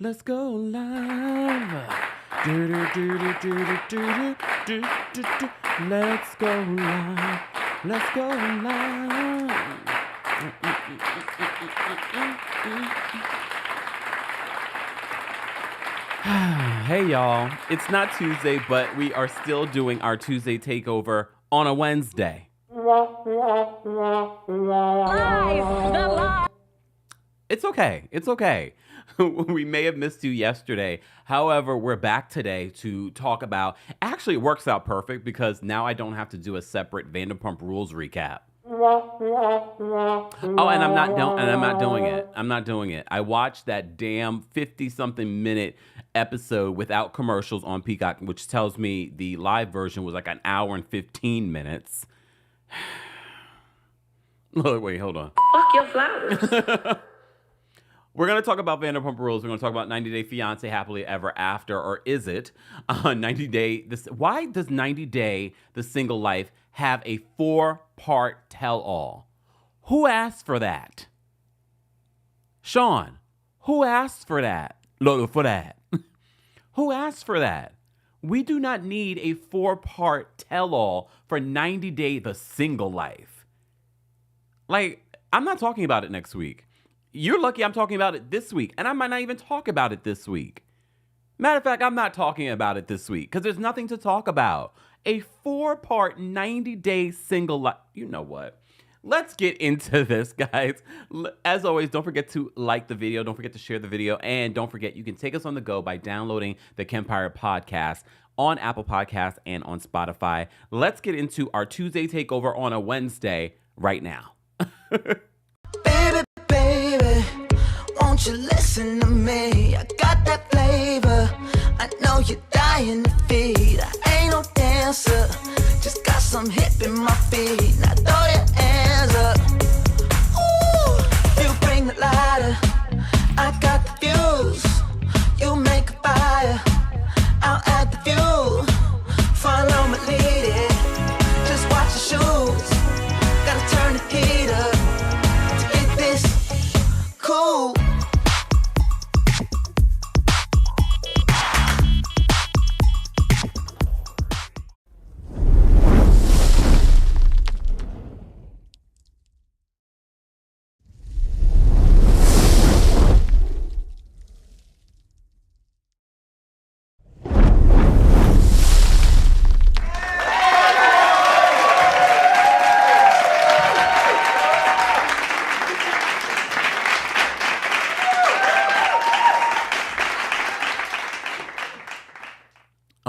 Let's go live. Do, do, do, do, do, do, do, do, do. Let's go live. Let's go live. Hey y'all, it's not Tuesday, but we are still doing our Tuesday takeover on a Wednesday. It's okay. It's okay. We may have missed you yesterday. However, we're back today to talk about. Actually, it works out perfect because now I don't have to do a separate VanderPump Rules recap. Oh, and I'm not doing it. I'm not doing it. I watched that damn 50-something minute episode without commercials on Peacock, which tells me the live version was like an hour and 15 minutes. Look, wait, hold on. Fuck your flowers. We're going to talk about VanderPump Rules. We're going to talk about 90 Day Fiancé Happily Ever After, or is it 90 Day? Why does 90 Day The Single Life have a 4-part tell-all? Who asked for that? Sean, who asked for that? Who asked for that? We do not need a 4-part tell-all for 90 Day The Single Life. Like, I'm not talking about it next week. You're lucky I'm talking about it this week, and I might not even talk about it this week. Matter of fact, I'm not talking about it this week because there's nothing to talk about. A 4-part 90-day single life. You know what? Let's get into this, guys. As always, don't forget to like the video. Don't forget to share the video. And don't forget, you can take us on the go by downloading the Kempire podcast on Apple Podcasts and on Spotify. Let's get into our Tuesday takeover on a Wednesday right now. Baby, won't you listen to me? I got that flavor. I know you're dying to feed. I ain't no dancer, just got some hip in my feet. Now throw your hands up. Ooh, you bring the lighter. I got the fuse. You make a fire. I'll add the fuel. Follow me, lead it. Just watch your shoes. Gotta turn the heat up. Cool.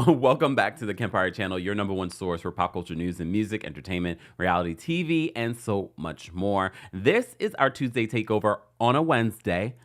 Welcome back to the Kempire channel, your number one source for pop culture news and music, entertainment, reality TV, and so much more. This is our Tuesday takeover on a Wednesday.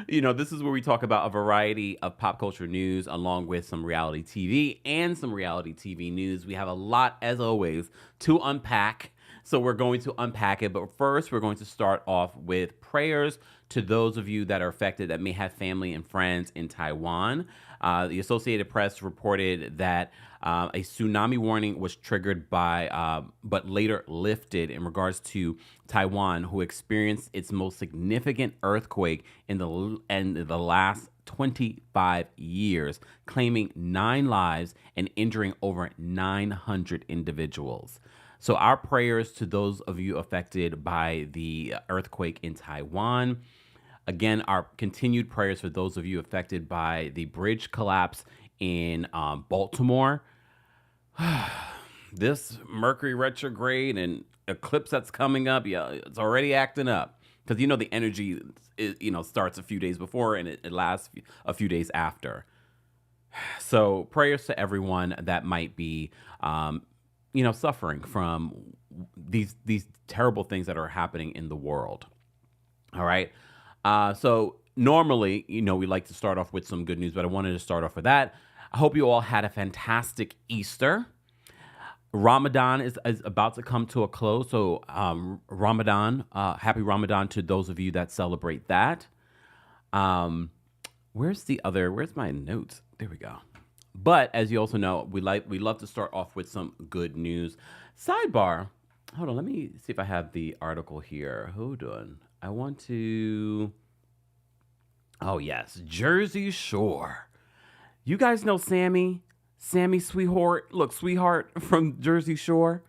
This is where we talk about a variety of pop culture news along with some reality TV and some reality TV news. We have a lot, as always, to unpack. So we're going to unpack it. But first, we're going to start off with prayers to those of you that are affected that may have family and friends in Taiwan. The Associated Press reported that a tsunami warning was triggered but later lifted in regards to Taiwan, who experienced its most significant earthquake in the last 25 years, claiming 9 lives and injuring over 900 individuals. So our prayers to those of you affected by the earthquake in Taiwan. Again, our continued prayers for those of you affected by the bridge collapse in Baltimore. This Mercury retrograde and eclipse that's coming up, it's already acting up. Because, the energy, starts a few days before and it lasts a few days after. So prayers to everyone that might be, suffering from these terrible things that are happening in the world. All right. So normally, we like to start off with some good news, but I wanted to start off with that. I hope you all had a fantastic Easter. Ramadan is about to come to a close. So Ramadan, happy Ramadan to those of you that celebrate that. Where's my notes? There we go. But as you also know, we love to start off with some good news. Sidebar. Hold on, let me see if I have the article here. Hold on. I want to Oh, yes. Jersey Shore. You guys know Sammy? Sammy Sweetheart? Look, Sweetheart from Jersey Shore.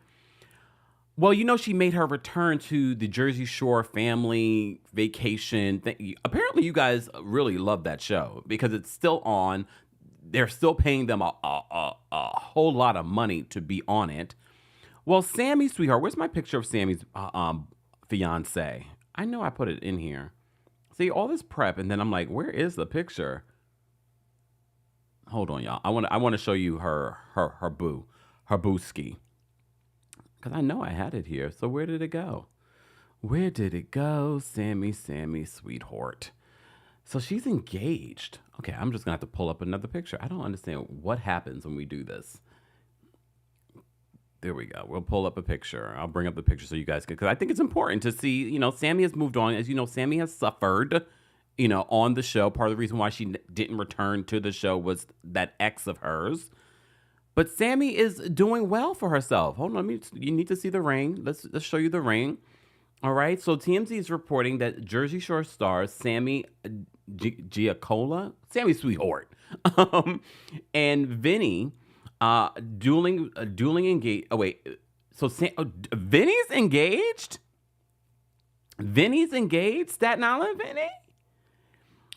Well, you know, she made her return to the Jersey Shore family vacation thing. Apparently, you guys really love that show because it's still on. They're still paying them a whole lot of money to be on it. Well, Sammy Sweetheart, where's my picture of Sammy's fiance? I know I put it in here. See, all this prep, and then I'm like, where is the picture? Hold on, y'all. I want to show you her booski. Because I know I had it here. So where did it go? Where did it go? Sammy Sweetheart. So she's engaged. Okay, I'm just going to have to pull up another picture. I don't understand what happens when we do this. There we go. We'll pull up a picture. I'll bring up the picture so you guys can, because I think it's important to see, you know, Sammy has moved on. As you know, Sammy has suffered, you know, on the show. Part of the reason why she didn't return to the show was that ex of hers. But Sammy is doing well for herself. Hold on, you need to see the ring. Let's show you the ring. All right. So TMZ is reporting that Jersey Shore stars Sammy Giacola, Sammy Sweetheart, and Vinny dueling engaged. Oh wait, so Vinny's engaged. Vinny's engaged. Staten Island Vinny.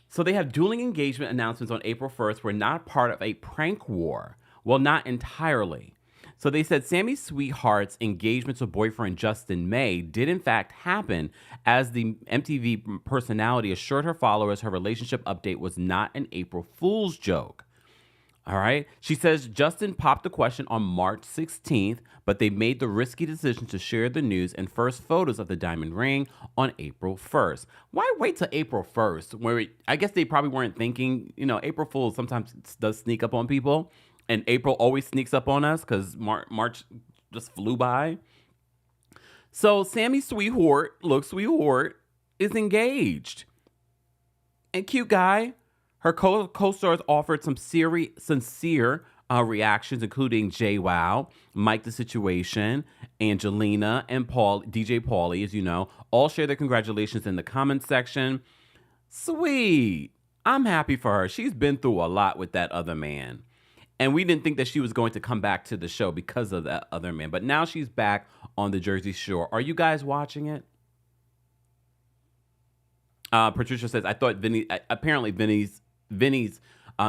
So they have dueling engagement announcements on April 1st. We're not part of a prank war. Well, not entirely. So they said Sammy Sweetheart's engagement to boyfriend Justin May did in fact happen, as the MTV personality assured her followers her relationship update was not an April Fool's joke. All right. She says Justin popped the question on March 16th, but they made the risky decision to share the news and first photos of the diamond ring on April 1st. Why wait till April 1st? Where I guess they probably weren't thinking, you know, April Fool's sometimes does sneak up on people. And April always sneaks up on us because March just flew by. So Sammy Sweetheart, is engaged. And cute guy. Her co-stars offered some sincere reactions, including JWoww, Mike the Situation, Angelina, and DJ Pauly, as you know, all share their congratulations in the comments section. Sweet. I'm happy for her. She's been through a lot with that other man. And we didn't think that she was going to come back to the show because of that other man. But now she's back on the Jersey Shore. Are you guys watching it? Patricia says, I thought apparently Vinny's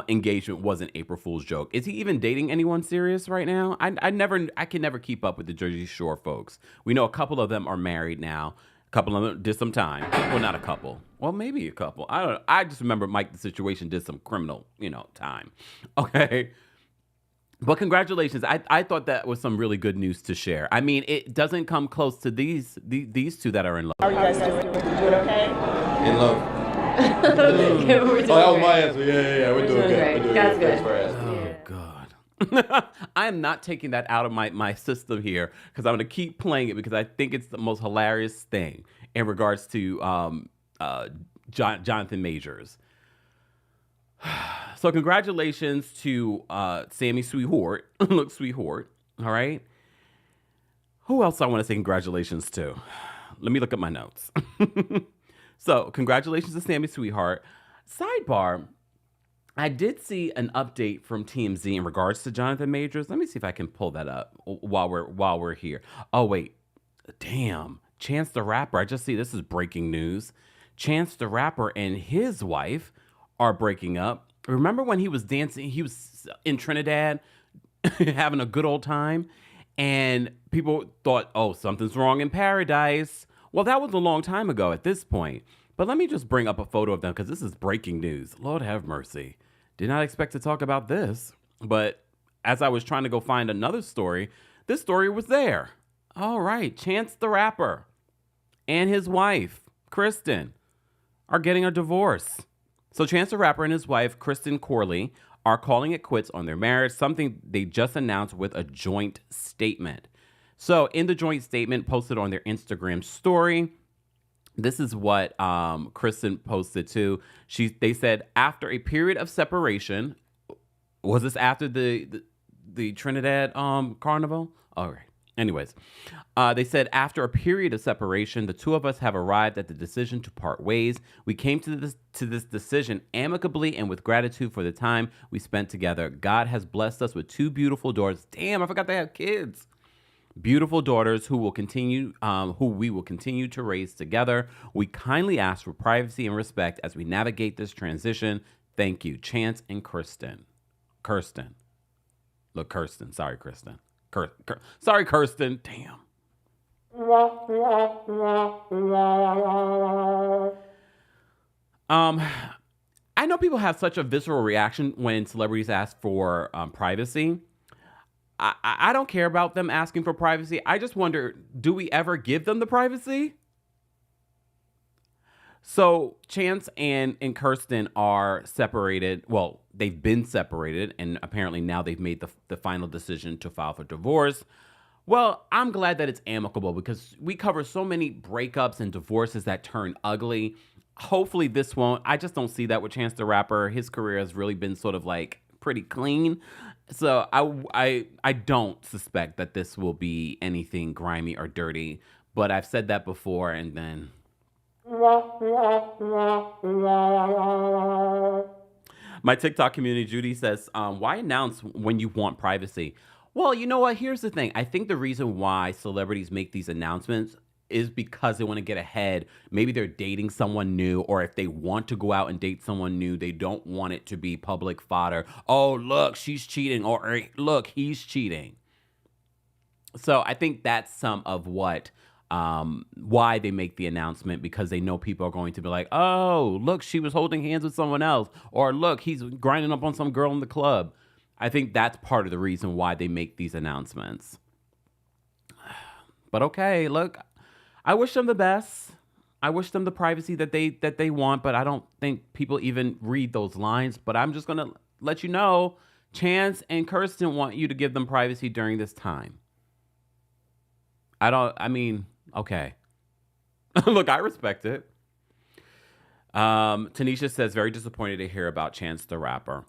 engagement was an April Fool's joke. Is he even dating anyone serious right now? I can never keep up with the Jersey Shore folks. We know a couple of them are married now. A couple of them did some time. Well, not a couple. Well, maybe a couple. I don't know. I just remember Mike the Situation did some criminal, time. Okay. But congratulations. I thought that was some really good news to share. I mean, it doesn't come close to these two that are in love. How are you guys doing? Doing okay? In love. Okay, we're doing that was great. my answer. Yeah. We're doing good. Great. That's good. Thanks for asking. Oh, God. I am not taking that out of my system here because I'm going to keep playing it because I think it's the most hilarious thing in regards to Jonathan Majors. So congratulations to Sammy Sweetheart. Look, Sweetheart. All right. Who else I want to say congratulations to? Let me look at my notes. So congratulations to Sammy Sweetheart. Sidebar. I did see an update from TMZ in regards to Jonathan Majors. Let me see if I can pull that up while we're here. Oh, wait. Damn. Chance the Rapper. I just see this is breaking news. Chance the Rapper and his wife are breaking up. Remember when he was dancing? He was in Trinidad having a good old time. And people thought, oh, something's wrong in paradise. Well, that was a long time ago at this point. But let me just bring up a photo of them because this is breaking news. Lord have mercy. Did not expect to talk about this. But as I was trying to go find another story, this story was there. All right. Chance the Rapper and his wife, Kirsten, are getting a divorce. So Chance the Rapper and his wife, Kirsten Corley, are calling it quits on their marriage, something they just announced with a joint statement. So in the joint statement posted on their Instagram story, this is what Kirsten posted too. They said, after a period of separation, was this after the Trinidad Carnival? All right. Anyways, they said, after a period of separation, the two of us have arrived at the decision to part ways. We came to this decision amicably and with gratitude for the time we spent together. God has blessed us with two beautiful daughters. Damn, I forgot they have kids. Beautiful daughters who we will continue to raise together. We kindly ask for privacy and respect as we navigate this transition. Thank you, Chance and Kirsten. Look, Kirsten. Sorry, Kirsten. Sorry, Kirsten. Damn. I know people have such a visceral reaction when celebrities ask for privacy. I don't care about them asking for privacy. I just wonder, do we ever give them the privacy? So Chance and Kirsten are separated. Well, they've been separated, and apparently now they've made the final decision to file for divorce. Well, I'm glad that it's amicable because we cover so many breakups and divorces that turn ugly. Hopefully this won't. I just don't see that with Chance the Rapper. His career has really been sort of like pretty clean. So I don't suspect that this will be anything grimy or dirty. But I've said that before, and then... My TikTok community, Judy, says, why announce when you want privacy? Well, you know what? Here's the thing. I think the reason why celebrities make these announcements is because they want to get ahead. Maybe they're dating someone new, or if they want to go out and date someone new, they don't want it to be public fodder. Oh, look, she's cheating, or hey, look, he's cheating. So I think that's some of what... why they make the announcement, because they know people are going to be like, oh, look, she was holding hands with someone else, or look, he's grinding up on some girl in the club. I think that's part of the reason why they make these announcements. But okay, look, I wish them the best. I wish them the privacy that they want, but I don't think people even read those lines. But I'm just gonna let you know, Chance and Kirsten want you to give them privacy during this time. Okay. Look, I respect it. Tanisha says, very disappointed to hear about Chance the Rapper.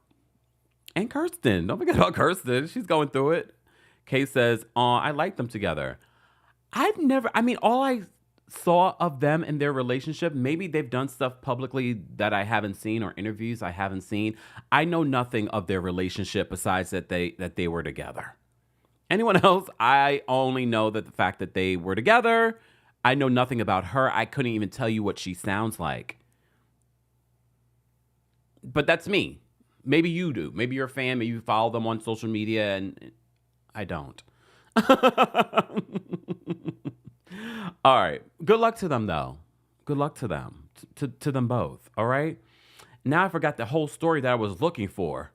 And Kirsten. Don't forget about Kirsten. She's going through it. Kay says, I like them together. All I saw of them and their relationship, maybe they've done stuff publicly that I haven't seen, or interviews I haven't seen. I know nothing of their relationship besides that they were together. Anyone else, I only know that the fact that they were together. I know nothing about her. I couldn't even tell you what she sounds like. But that's me. Maybe you do. Maybe you're a fan. Maybe you follow them on social media, and I don't. All right. Good luck to them, though. Good luck to them. To them both. All right? Now I forgot the whole story that I was looking for.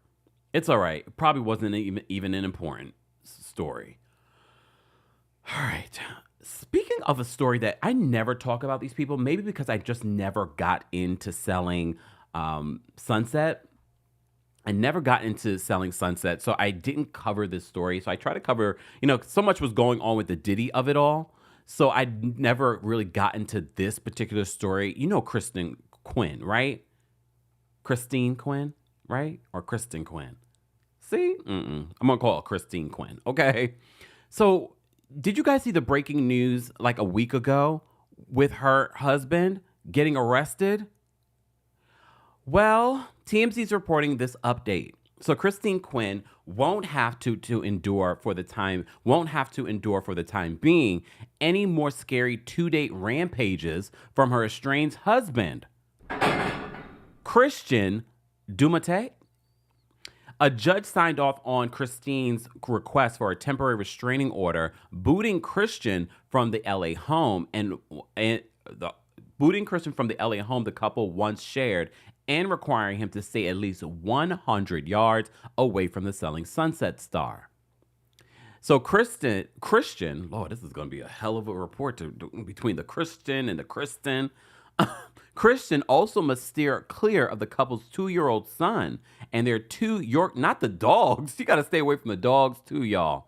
It's all right. It probably wasn't even an important story. All right. Speaking of a story that I never talk about these people, maybe because I just never got into selling Sunset. I never got into selling Sunset, so I didn't cover this story. So I try to cover, so much was going on with the Diddy of it all. So I never really got into this particular story. You know Kristen Quinn, right? Christine Quinn, right? Or Kristen Quinn. See? I'm going to call it Christine Quinn. Okay. So did you guys see the breaking news like a week ago with her husband getting arrested? Well, TMZ's reporting this update. So Christine Quinn won't have to endure for the time being any more scary 2-date rampages from her estranged husband, Christian Dougherty. A judge signed off on Christine's request for a temporary restraining order, booting Christian from the LA home the couple once shared, and requiring him to stay at least 100 yards away from the Selling Sunset star. So Christian, Lord, this is going to be a hell of a report between the Christian and the Kristen. Christian also must steer clear of the couple's 2-year-old son and their not the dogs. You got to stay away from the dogs too, y'all.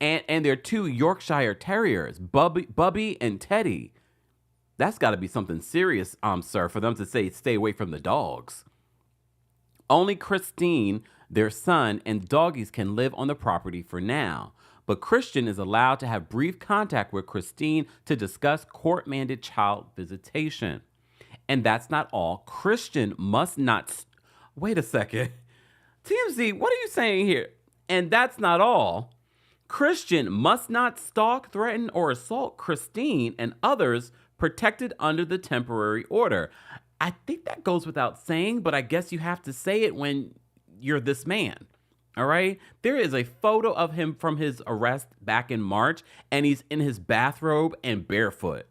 And their 2 Yorkshire Terriers, Bubby and Teddy. That's got to be something serious, sir, for them to say stay away from the dogs. Only Christine, their son, and doggies can live on the property for now. but Christian is allowed to have brief contact with Christine to discuss court-mandated child visitation. And that's not all. Christian must not... Wait a second. TMZ, what are you saying here? And that's not all. Christian must not stalk, threaten, or assault Christine and others protected under the temporary order. I think that goes without saying, but I guess you have to say it when you're this man. All right? There is a photo of him from his arrest back in March, and he's in his bathrobe and barefoot.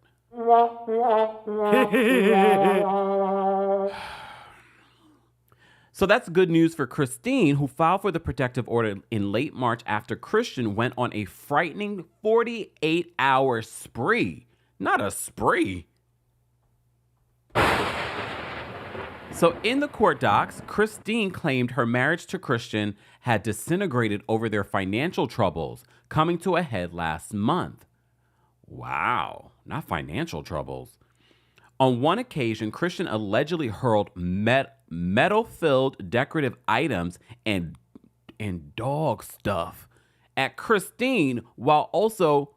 So that's good news for Christine, who filed for the protective order in late March after Christian went on a frightening 48-hour spree. Not a spree. So in the court docs, Christine claimed her marriage to Christian had disintegrated over their financial troubles, coming to a head last month. Wow, not financial troubles. On one occasion, Christian allegedly hurled metal-filled decorative items and dog stuff at Christine while also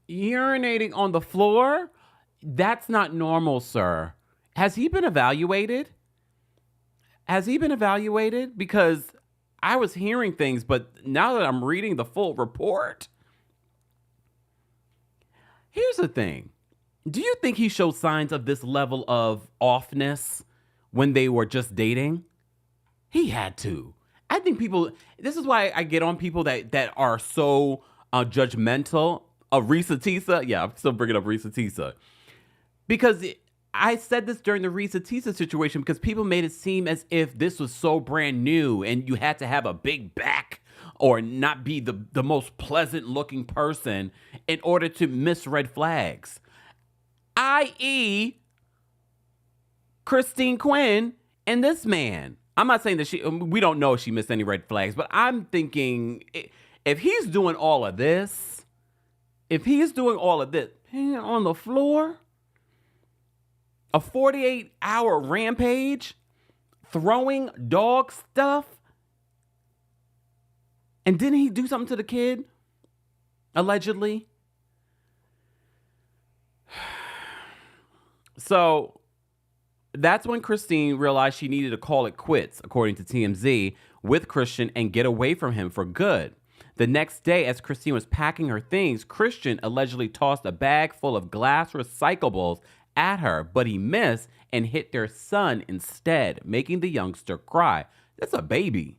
urinating on the floor. That's not normal, sir. Has he been evaluated? Because I was hearing things, but now that I'm reading the full report, here's the thing. Do you think he showed signs of this level of offness when they were just dating? He had to. I think people, this is why I get on people that are so judgmental of Risa Tisa. Yeah, I'm still bringing up Risa Tisa. Because I said this during the Risa Tisa situation because people made it seem as if this was so brand new and you had to have a big back or not be the most pleasant looking person in order to miss red flags. I.e., Christine Quinn and this man. I'm not saying that we don't know if she missed any red flags, but I'm thinking if he's doing all of this, hanging on the floor, a 48-hour rampage, throwing dog stuff, and didn't he do something to the kid? Allegedly. So that's when Christine realized she needed to call it quits, according to TMZ, with Christian and get away from him for good. The next day, as Christine was packing her things, Christian allegedly tossed a bag full of glass recyclables at her, but he missed and hit their son instead, making the youngster cry. That's a baby.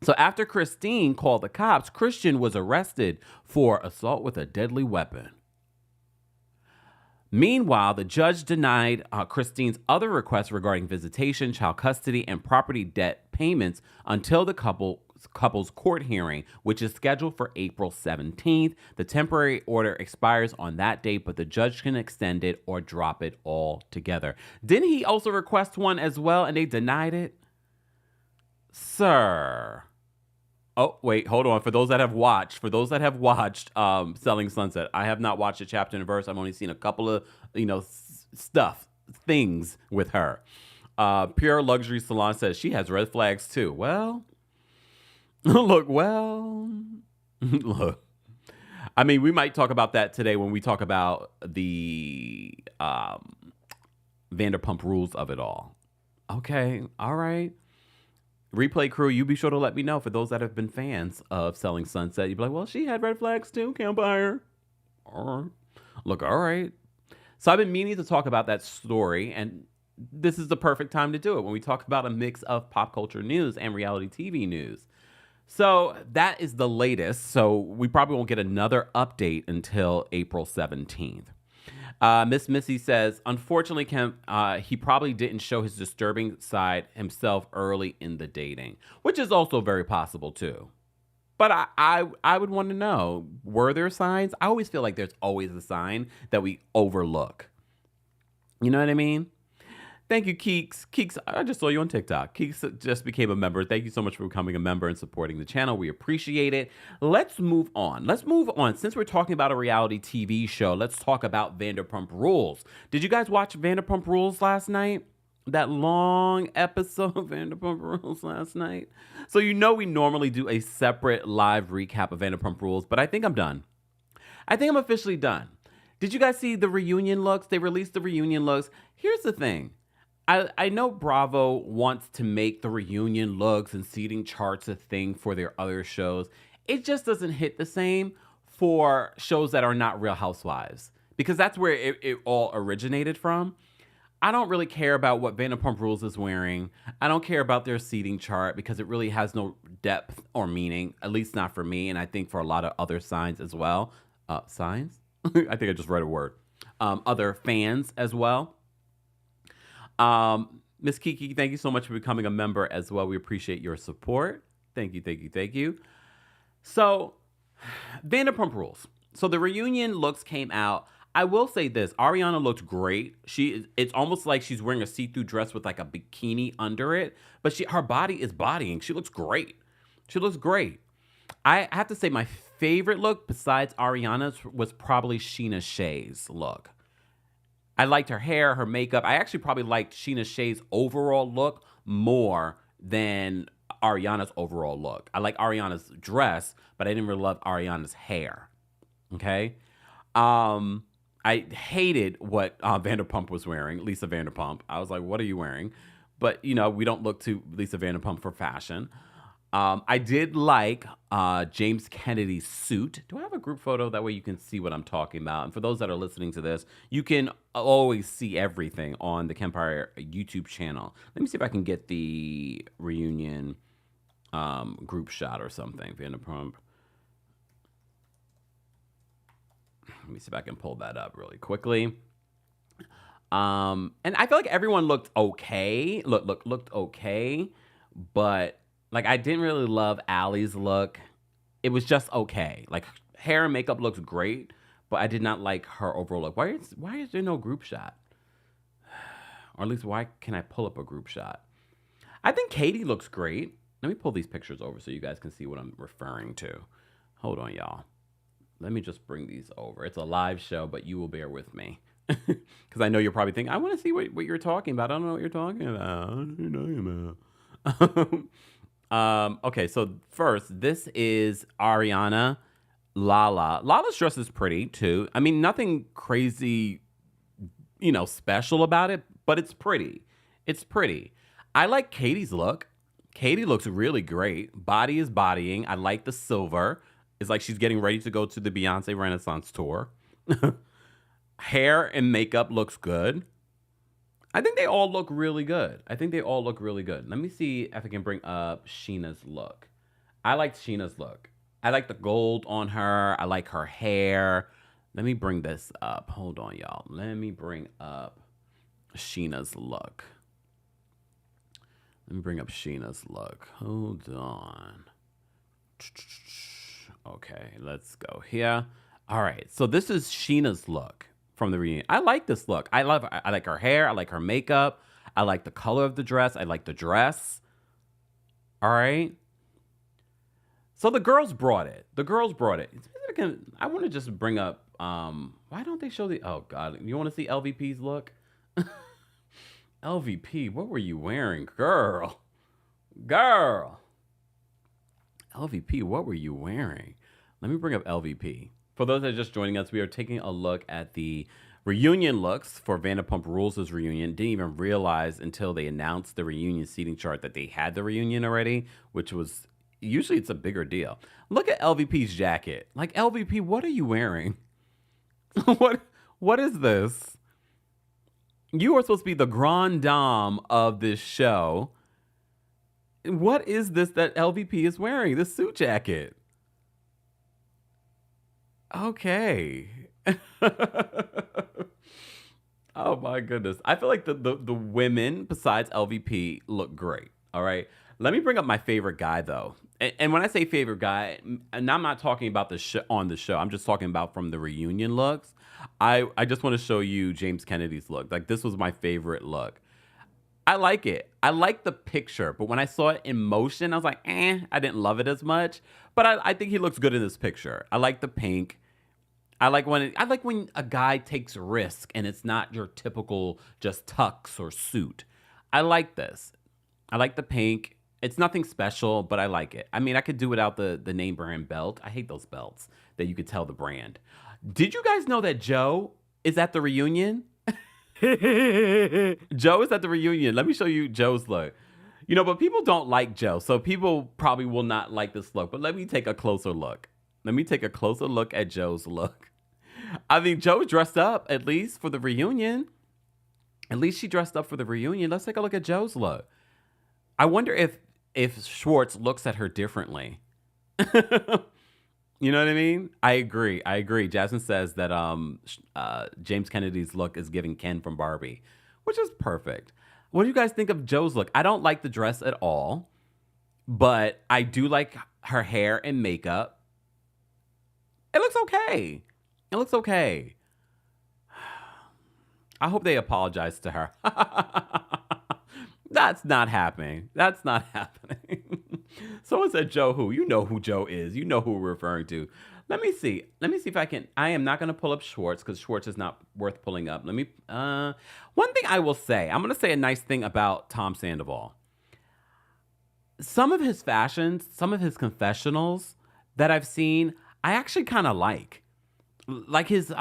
So after Christine called the cops, Christian was arrested for assault with a deadly weapon. Meanwhile, the judge denied Christine's other requests regarding visitation, child custody, and property debt payments until the couple's court hearing, which is scheduled for April 17th. The temporary order expires on that date, but the judge can extend it or drop it altogether. Didn't he also request one as well, and they denied it? Sir. Oh, wait, hold on. For those that have watched Selling Sunset, I have not watched a chapter and verse. I've only seen a couple of, things with her. Pure Luxury Salon says she has red flags too. Well, look. I mean, we might talk about that today when we talk about the Vanderpump Rules of it all. Okay, all right. Replay crew, you be sure to let me know for those that have been fans of Selling Sunset. You'd be like, well, she had red flags too, Kempire. All right. Look, all right. So I've been meaning to talk about that story, and this is the perfect time to do it when we talk about a mix of pop culture news and reality TV news. So that is the latest. So we probably won't get another update until April 17th. Miss Missy says, unfortunately, he probably didn't show his disturbing side himself early in the dating, which is also very possible too. But I would want to know, were there signs? I always feel like there's always a sign that we overlook. You know what I mean? Thank you, Keeks. Keeks, I just saw you on TikTok. Keeks just became a member. Thank you so much for becoming a member and supporting the channel. We appreciate it. Let's move on. Since we're talking about a reality TV show, let's talk about Vanderpump Rules. Did you guys watch Vanderpump Rules last night? that long episode of Vanderpump Rules last night. So we normally do a separate live recap of Vanderpump Rules, but I think I'm done. I think I'm officially done. Did you guys see the reunion looks? They released the reunion looks. Here's the thing. I know Bravo wants to make the reunion looks and seating charts a thing for their other shows. It just doesn't hit the same for shows that are not Real Housewives, because that's where it all originated from. I don't really care about what Vanderpump Rules is wearing. I don't care about their seating chart because it really has no depth or meaning, at least not for me, and I think for a lot of other signs as well. Signs? I think I just read a word. Other fans as well. Miss Kiki, thank you so much for becoming a member as well. We appreciate your support. Thank you, thank you, thank you. So, Vanderpump Rules. So the reunion looks came out. I will say this, Ariana looked great. It's almost like she's wearing a see-through dress with like a bikini under it, but her body is bodying. She looks great. She looks great. I have to say my favorite look besides Ariana's was probably Sheena Shea's look. I liked her hair, her makeup. I actually probably liked Sheena Shea's overall look more than Ariana's overall look. I like Ariana's dress, but I didn't really love Ariana's hair. Okay? I hated what Vanderpump was wearing, Lisa Vanderpump. I was like, what are you wearing? But, we don't look to Lisa Vanderpump for fashion. I did like James Kennedy's suit. Do I have a group photo? That way you can see what I'm talking about. And for those that are listening to this, you can always see everything on the Kempire YouTube channel. Let me see if I can get the reunion group shot or something. Vanderpump. Let me see if I can pull that up really quickly. And I feel like everyone looked okay. Looked okay, but like I didn't really love Allie's look. It was just okay. Like hair and makeup looks great, but I did not like her overall look. Why is there no group shot? Or at least why can I pull up a group shot? I think Katie looks great. Let me pull these pictures over so you guys can see what I'm referring to. Hold on, y'all. Let me just bring these over. It's a live show, but you will bear with me. Because I know you're probably thinking, I want to see what you're talking about. I don't know what you're talking about. Okay, so first, this is Ariana, Lala. Lala's dress is pretty, too. I mean, nothing crazy, special about it, but it's pretty. It's pretty. I like Katie's look. Katie looks really great. Body is bodying. I like the silver. It's like she's getting ready to go to the Beyonce Renaissance tour. Hair and makeup looks good. I think they all look really good. Let me see if I can bring up Sheena's look. I liked Sheena's look. I like the gold on her. I like her hair. Let me bring this up. Hold on, y'all. Let me bring up Sheena's look. Hold on. Okay, let's go here. All right, so this is Sheena's look from the reunion. I like this look. I like her hair. I like her makeup. I like the color of the dress. I like the dress. All right. So the girls brought it. I want to just bring up, why don't they show oh God, you want to see LVP's look? LVP, what were you wearing, girl? LVP, what were you wearing? Let me bring up LVP. For those that are just joining us, we are taking a look at the reunion looks for Vanderpump Rules' reunion. Didn't even realize until they announced the reunion seating chart that they had the reunion already, which was, usually it's a bigger deal. Look at LVP's jacket. Like, LVP, what are you wearing? What is this? You are supposed to be the grande dame of this show. What is this that LVP is wearing? This suit jacket. Okay. Oh my goodness. I feel like the women besides LVP look great. All right. Let me bring up my favorite guy though. And when I say favorite guy, and I'm not talking about on the show. I'm just talking about from the reunion looks. I just want to show you James Kennedy's look. Like, this was my favorite look. I like it. I like the picture, but when I saw it in motion, I was like, I didn't love it as much. But I think he looks good in this picture. I like the pink. I like when a guy takes risk and it's not your typical just tux or suit. I like this. I like the pink. It's nothing special, but I like it. I mean, I could do without the name brand belt. I hate those belts that you could tell the brand. Did you guys know that Joe is at the reunion? Joe is at the reunion. Let me show you Joe's look. But people don't like Joe, so people probably will not like this look. But let me take a closer look. Let me take a closer look at Joe's look. I mean, Joe dressed up, at least, for the reunion. At least she dressed up for the reunion. Let's take a look at Joe's look. I wonder if Schwartz looks at her differently. You know what I mean? I agree. Jasmine says that James Kennedy's look is giving Ken from Barbie, which is perfect. What do you guys think of Joe's look? I don't like the dress at all, but I do like her hair and makeup. It looks okay. I hope they apologize to her. That's not happening. Someone said Joe who? You know who Joe is. You know who we're referring to. Let me see if I can. I am not going to pull up Schwartz because Schwartz is not worth pulling up. One thing I will say, I'm going to say a nice thing about Tom Sandoval. Some of his fashions, some of his confessionals that I've seen, I actually kind of like. Like his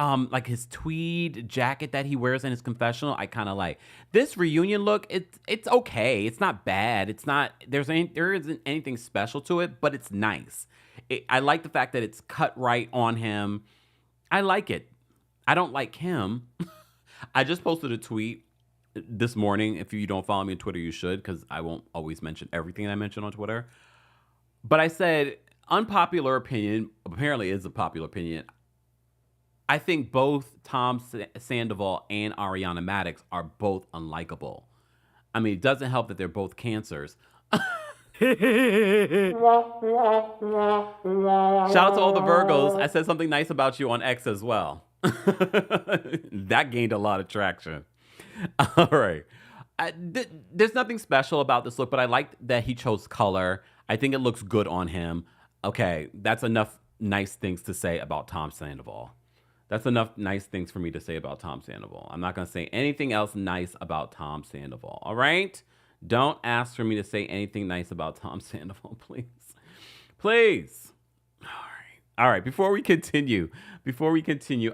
tweed jacket that he wears in his confessional, I kind of like. This reunion look, it's okay. It's not bad. There isn't anything special to it, but it's nice. I like the fact that it's cut right on him. I like it. I don't like him. I just posted a tweet this morning. If you don't follow me on Twitter, you should, because I won't always mention everything I mention on Twitter. But I said, unpopular opinion, apparently is a popular opinion. I think both Tom Sandoval and Ariana Madix are both unlikable. I mean, it doesn't help that they're both cancers. Shout out to all the Virgos. I said something nice about you on X as well. That gained a lot of traction. All right. There's nothing special about this look, but I like that he chose color. I think it looks good on him. Okay, that's enough nice things to say about Tom Sandoval. That's enough nice things for me to say about Tom Sandoval. I'm not going to say anything else nice about Tom Sandoval, all right? Don't ask for me to say anything nice about Tom Sandoval, please. Please. All right. Before we continue,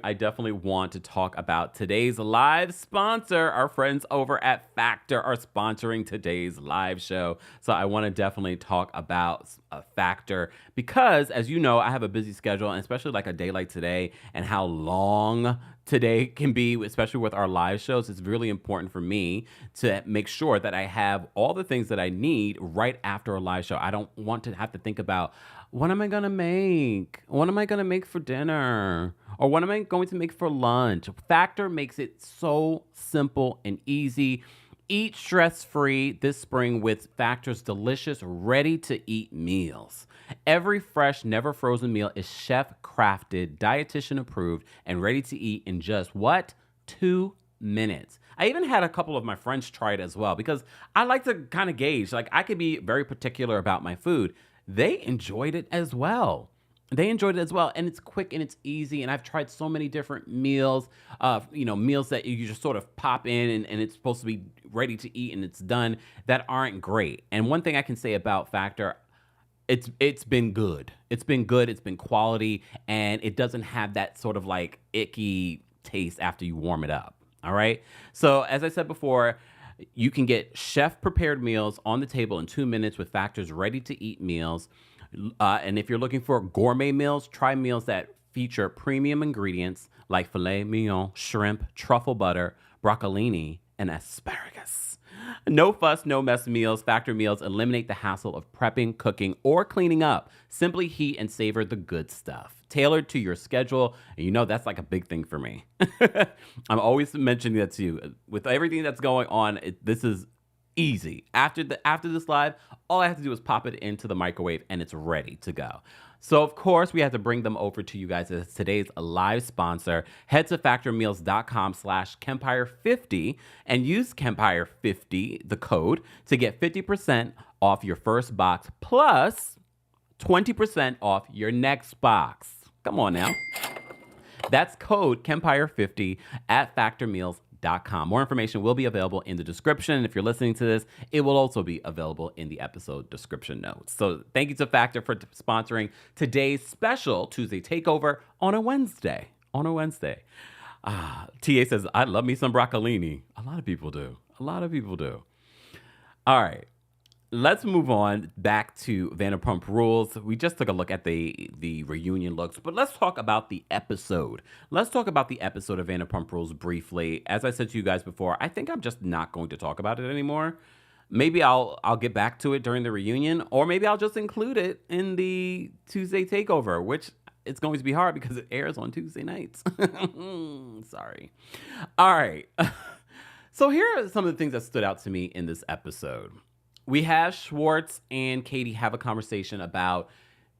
I definitely want to talk about today's live sponsor. Our friends over at Factor are sponsoring today's live show. So I want to definitely talk about Factor because, as you know, I have a busy schedule, and especially like a day like today and how long today can be, especially with our live shows. It's really important for me to make sure that I have all the things that I need right after a live show. I don't want to have to think about, what am I going to make? What am I going to make for dinner? Or what am I going to make for lunch? Factor makes it so simple and easy. Eat stress-free this spring with Factor's delicious, ready-to-eat meals. Every fresh, never frozen meal is chef-crafted, dietitian-approved, and ready to eat in just, 2 minutes. I even had a couple of my friends try it as well because I like to kind of gauge. Like, I could be very particular about my food. They enjoyed it as well. And it's quick and it's easy. And I've tried so many different meals, meals that you just sort of pop in and it's supposed to be ready to eat and it's done, that aren't great. And one thing I can say about Factor, it's been good. It's been quality, and it doesn't have that sort of like icky taste after you warm it up. All right. So as I said before, you can get chef-prepared meals on the table in 2 minutes with Factor's ready-to-eat meals. And if you're looking for gourmet meals, try meals that feature premium ingredients like filet mignon, shrimp, truffle butter, broccolini, and asparagus. No fuss, no mess meals. Factor meals eliminate the hassle of prepping, cooking, or cleaning up. Simply heat and savor the good stuff. Tailored to your schedule. And that's like a big thing for me. I'm always mentioning that to you. With everything that's going on, this is easy. After this live, all I have to do is pop it into the microwave and it's ready to go. So, of course, we have to bring them over to you guys as today's live sponsor. Head to factormeals.com/kempire50 and use kempire50, the code, to get 50% off your first box plus 20% off your next box. Come on now. That's code kempire50 at factormeals.com. vanderpump.com. More information will be available in the description. If you're listening to this, it will also be available in the episode description notes. So thank you to Factor for sponsoring today's special Tuesday Takeover on a Wednesday. TA says, I love me some broccolini. A lot of people do. All right. Let's move on back to Vanderpump Rules. We just took a look at the reunion looks, but let's talk about the episode. Let's talk about the episode of Vanderpump Rules briefly. As I said to you guys before, I think I'm just not going to talk about it anymore. Maybe I'll get back to it during the reunion, or maybe I'll just include it in the Tuesday Takeover, which it's going to be hard because it airs on Tuesday nights. Sorry. All right. So here are some of the things that stood out to me in this episode. We have Schwartz and Katie have a conversation about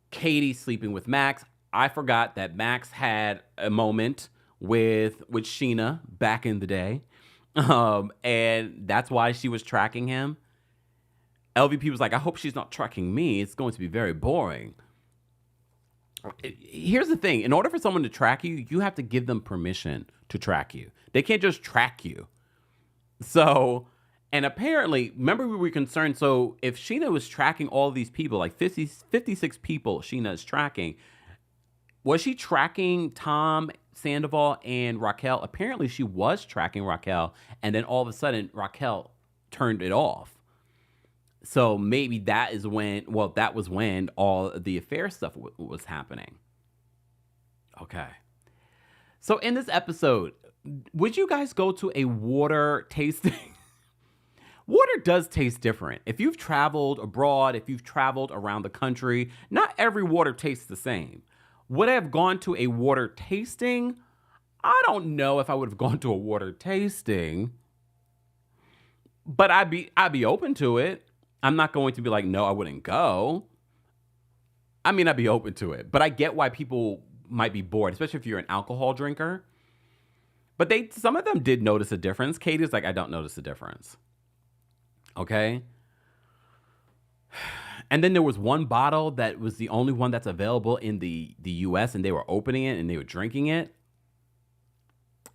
Katie sleeping with Max. I forgot that Max had a moment with Sheena back in the day. And that's why she was tracking him. LVP was like, I hope she's not tracking me. It's going to be very boring. Here's the thing. In order for someone to track you, you have to give them permission to track you. They can't just track you. So... And apparently, remember we were concerned, so if Sheena was tracking all these people, like 56 people Sheena is tracking, was she tracking Tom Sandoval and Raquel? Apparently she was tracking Raquel, and then all of a sudden Raquel turned it off. So maybe that was when all the affair stuff was happening. Okay. So in this episode, would you guys go to a water tasting? Water does taste different. If you've traveled abroad, if you've traveled around the country, not every water tastes the same. Would I have gone to a water tasting? I don't know if I would have gone to a water tasting, but I'd be open to it. I'm not going to be like, no, I wouldn't go. I mean, I'd be open to it, but I get why people might be bored, especially if you're an alcohol drinker. But some of them did notice a difference. Katie's like, I don't notice a difference. Okay. And then there was one bottle that was the only one that's available in the US, and they were opening it and they were drinking it.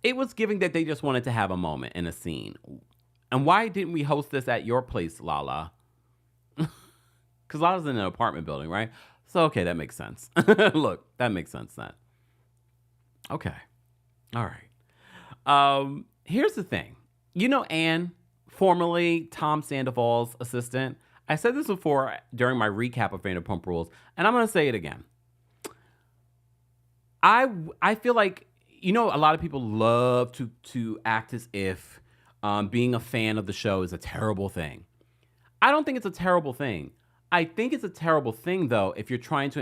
It was giving that they just wanted to have a moment and a scene. And why didn't we host this at your place, Lala? Because Lala's in an apartment building, right? So, okay, that makes sense. Look, that makes sense then. Okay. All right. Here's the thing. You know Anne, formerly Tom Sandoval's assistant. I said this before during my recap of Vanderpump Rules, and I'm going to say it again. I feel like, you know, a lot of people love to act as if being a fan of the show is a terrible thing. I don't think it's a terrible thing. I think it's a terrible thing, though, if you're trying to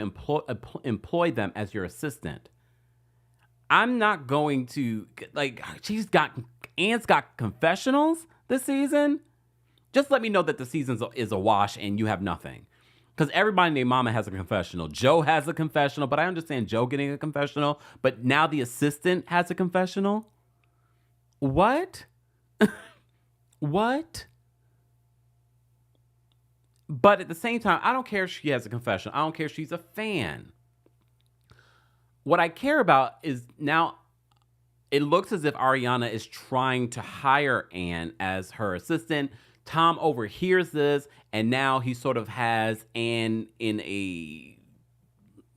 employ them as your assistant. I'm not going to, like, Anne's got confessionals this season. Just let me know that the season is a wash and you have nothing. Because everybody named Mama has a confessional. Joe has a confessional, but I understand Joe getting a confessional. But now the assistant has a confessional? What? What? But at the same time, I don't care if she has a confessional. I don't care if she's a fan. What I care about is now it looks as if Ariana is trying to hire Anne as her assistant. Tom overhears this, and now he sort of has Anne in a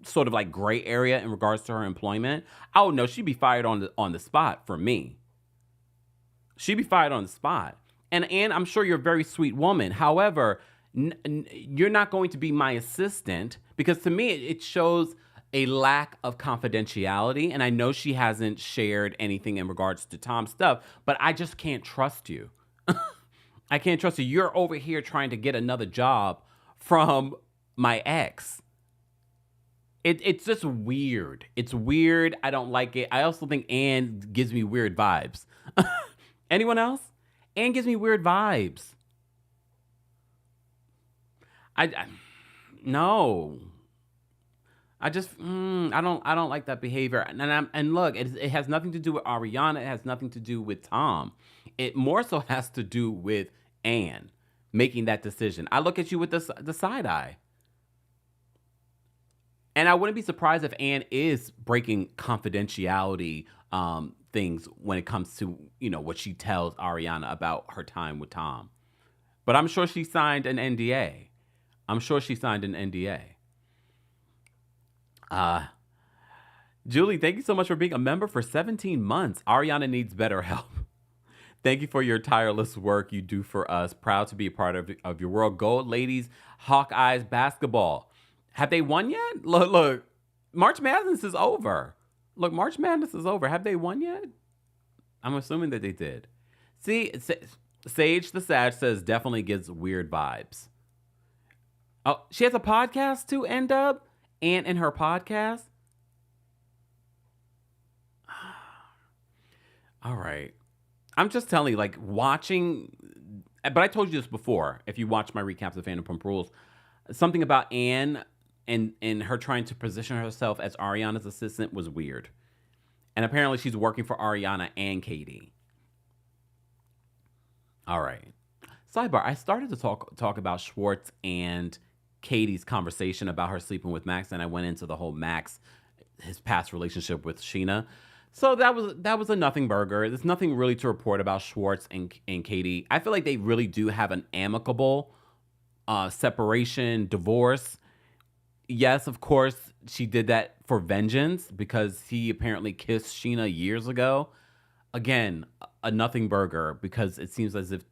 sort of like gray area in regards to her employment. Oh no, she'd be fired on the spot for me. She'd be fired on the spot. And Anne, I'm sure you're a very sweet woman. However, you're not going to be my assistant, because to me it shows a lack of confidentiality. And I know she hasn't shared anything in regards to Tom's stuff, but I just can't trust you. I can't trust you. You're over here trying to get another job from my ex. It's just weird. It's weird. I don't like it. I also think Anne gives me weird vibes. Anyone else? Anne gives me weird vibes. No. I just I don't like that behavior. And look, it has nothing to do with Ariana. It has nothing to do with Tom. It more so has to do with Anne making that decision. I look at you with the side eye. And I wouldn't be surprised if Anne is breaking confidentiality things when it comes to, what she tells Ariana about her time with Tom. But I'm sure she signed an NDA. Julie, thank you so much for being a member for 17 months. Ariana needs better help. Thank you for your tireless work you do for us. Proud to be a part of your world. Gold ladies, Hawkeyes basketball. Have they won yet? Look, March Madness is over. Have they won yet? I'm assuming that they did. See, Sage the Sag says definitely gives weird vibes. Oh, she has a podcast too, N-Dub? And in her podcast? All right. I'm just telling you, watching, but I told you this before, if you watch my recaps of VanderPump Rules, something about Anne and her trying to position herself as Ariana's assistant was weird. And apparently she's working for Ariana and Katie. All right. Sidebar, I started to talk about Schwartz and Katie's conversation about her sleeping with Max, and I went into the whole Max, his past relationship with Sheena. So that was a nothing burger. There's nothing really to report about Schwartz and Katie. I feel like they really do have an amicable separation, divorce. Yes, of course, she did that for vengeance because he apparently kissed Sheena years ago. Again, a nothing burger because it seems as if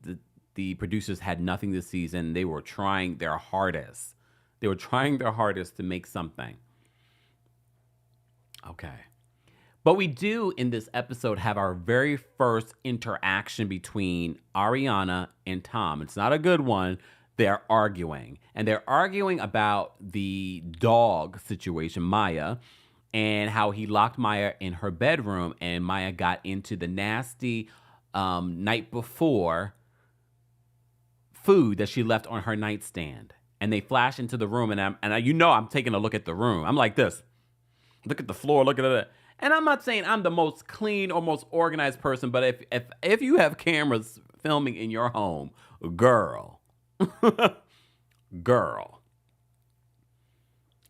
the producers had nothing this season. They were trying their hardest. To make something. Okay. But we do, in this episode, have our very first interaction between Ariana and Tom. It's not a good one. They're arguing. And they're arguing about the dog situation, Maya, and how he locked Maya in her bedroom, and Maya got into the nasty night before food that she left on her nightstand. And they flash into the room, and I'm taking a look at the room. I'm like this. Look at the floor, look at it. And I'm not saying I'm the most clean or most organized person, but if you have cameras filming in your home, girl.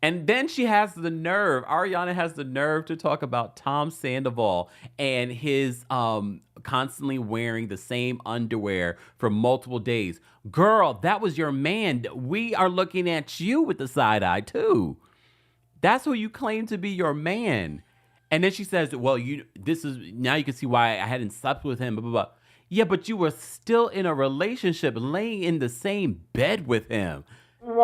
And then Ariana has the nerve to talk about Tom Sandoval and his constantly wearing the same underwear for multiple days. Girl, that was your man. We are looking at you with the side eye too. That's who you claim to be your man. And then she says, well, now you can see why I hadn't slept with him, blah, blah, blah. Yeah, but you were still in a relationship, laying in the same bed with him. Ew.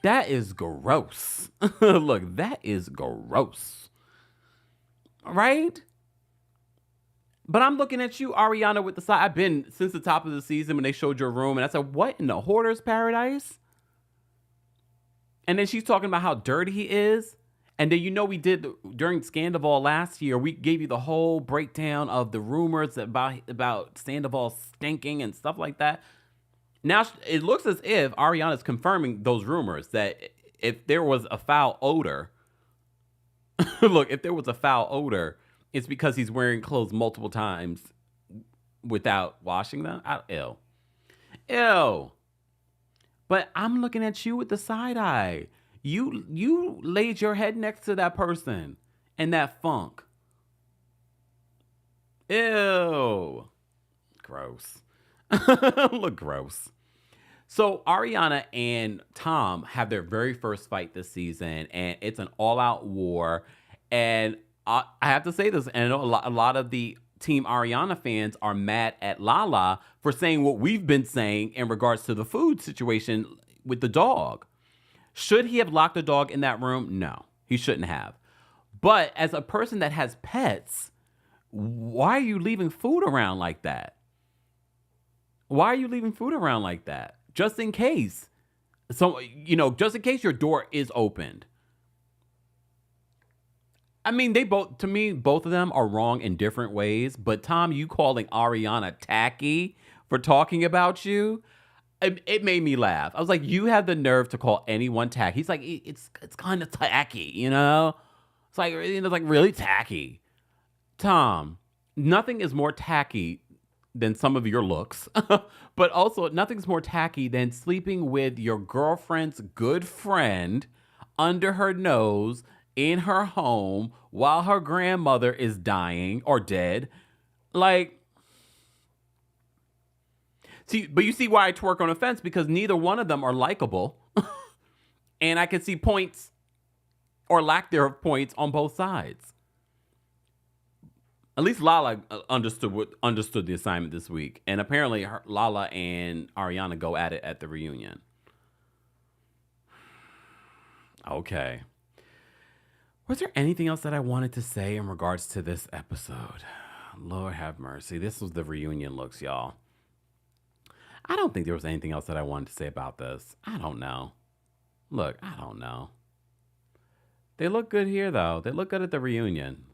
That is gross. Look, that is gross. Right? But I'm looking at you, Ariana, with the side. I've been since the top of the season when they showed your room, and I said, what in the hoarder's paradise? And then she's talking about how dirty he is. And then, we did during Scandival last year, we gave you the whole breakdown of the rumors about Sandoval stinking and stuff like that. Now it looks as if Ariana's confirming those rumors that if there was a foul odor, it's because he's wearing clothes multiple times without washing them. Ew. But I'm looking at you with the side eye. You laid your head next to that person and that funk. Ew. Gross. Look gross. So Ariana and Tom have their very first fight this season, and it's an all-out war. And I have to say this, and I know a lot of the Team Ariana fans are mad at Lala for saying what we've been saying in regards to the food situation with the dog. Should he have locked the dog in that room? No, he shouldn't have. But as a person that has pets, why are you leaving food around like that? Just in case. So, just in case your door is opened. I mean, both of them are wrong in different ways. But Tom, you calling Ariana tacky for talking about you, it made me laugh. I was like, you have the nerve to call anyone tacky. He's like, it's kind of tacky, It's like, really tacky. Tom, nothing is more tacky than some of your looks. But also, nothing's more tacky than sleeping with your girlfriend's good friend under her nose in her home while her grandmother is dying or dead. Like, see, but you see why I twerk on a fence, because neither one of them are likable. And I can see points or lack thereof points on both sides. At least Lala understood the assignment this week. And apparently Lala and Ariana go at it at the reunion. Okay. Was there anything else that I wanted to say in regards to this episode? Lord have mercy. This was the reunion looks, y'all. I don't think there was anything else that I wanted to say about this. I don't know. Look, I don't know. They look good here, though. They look good at the reunion.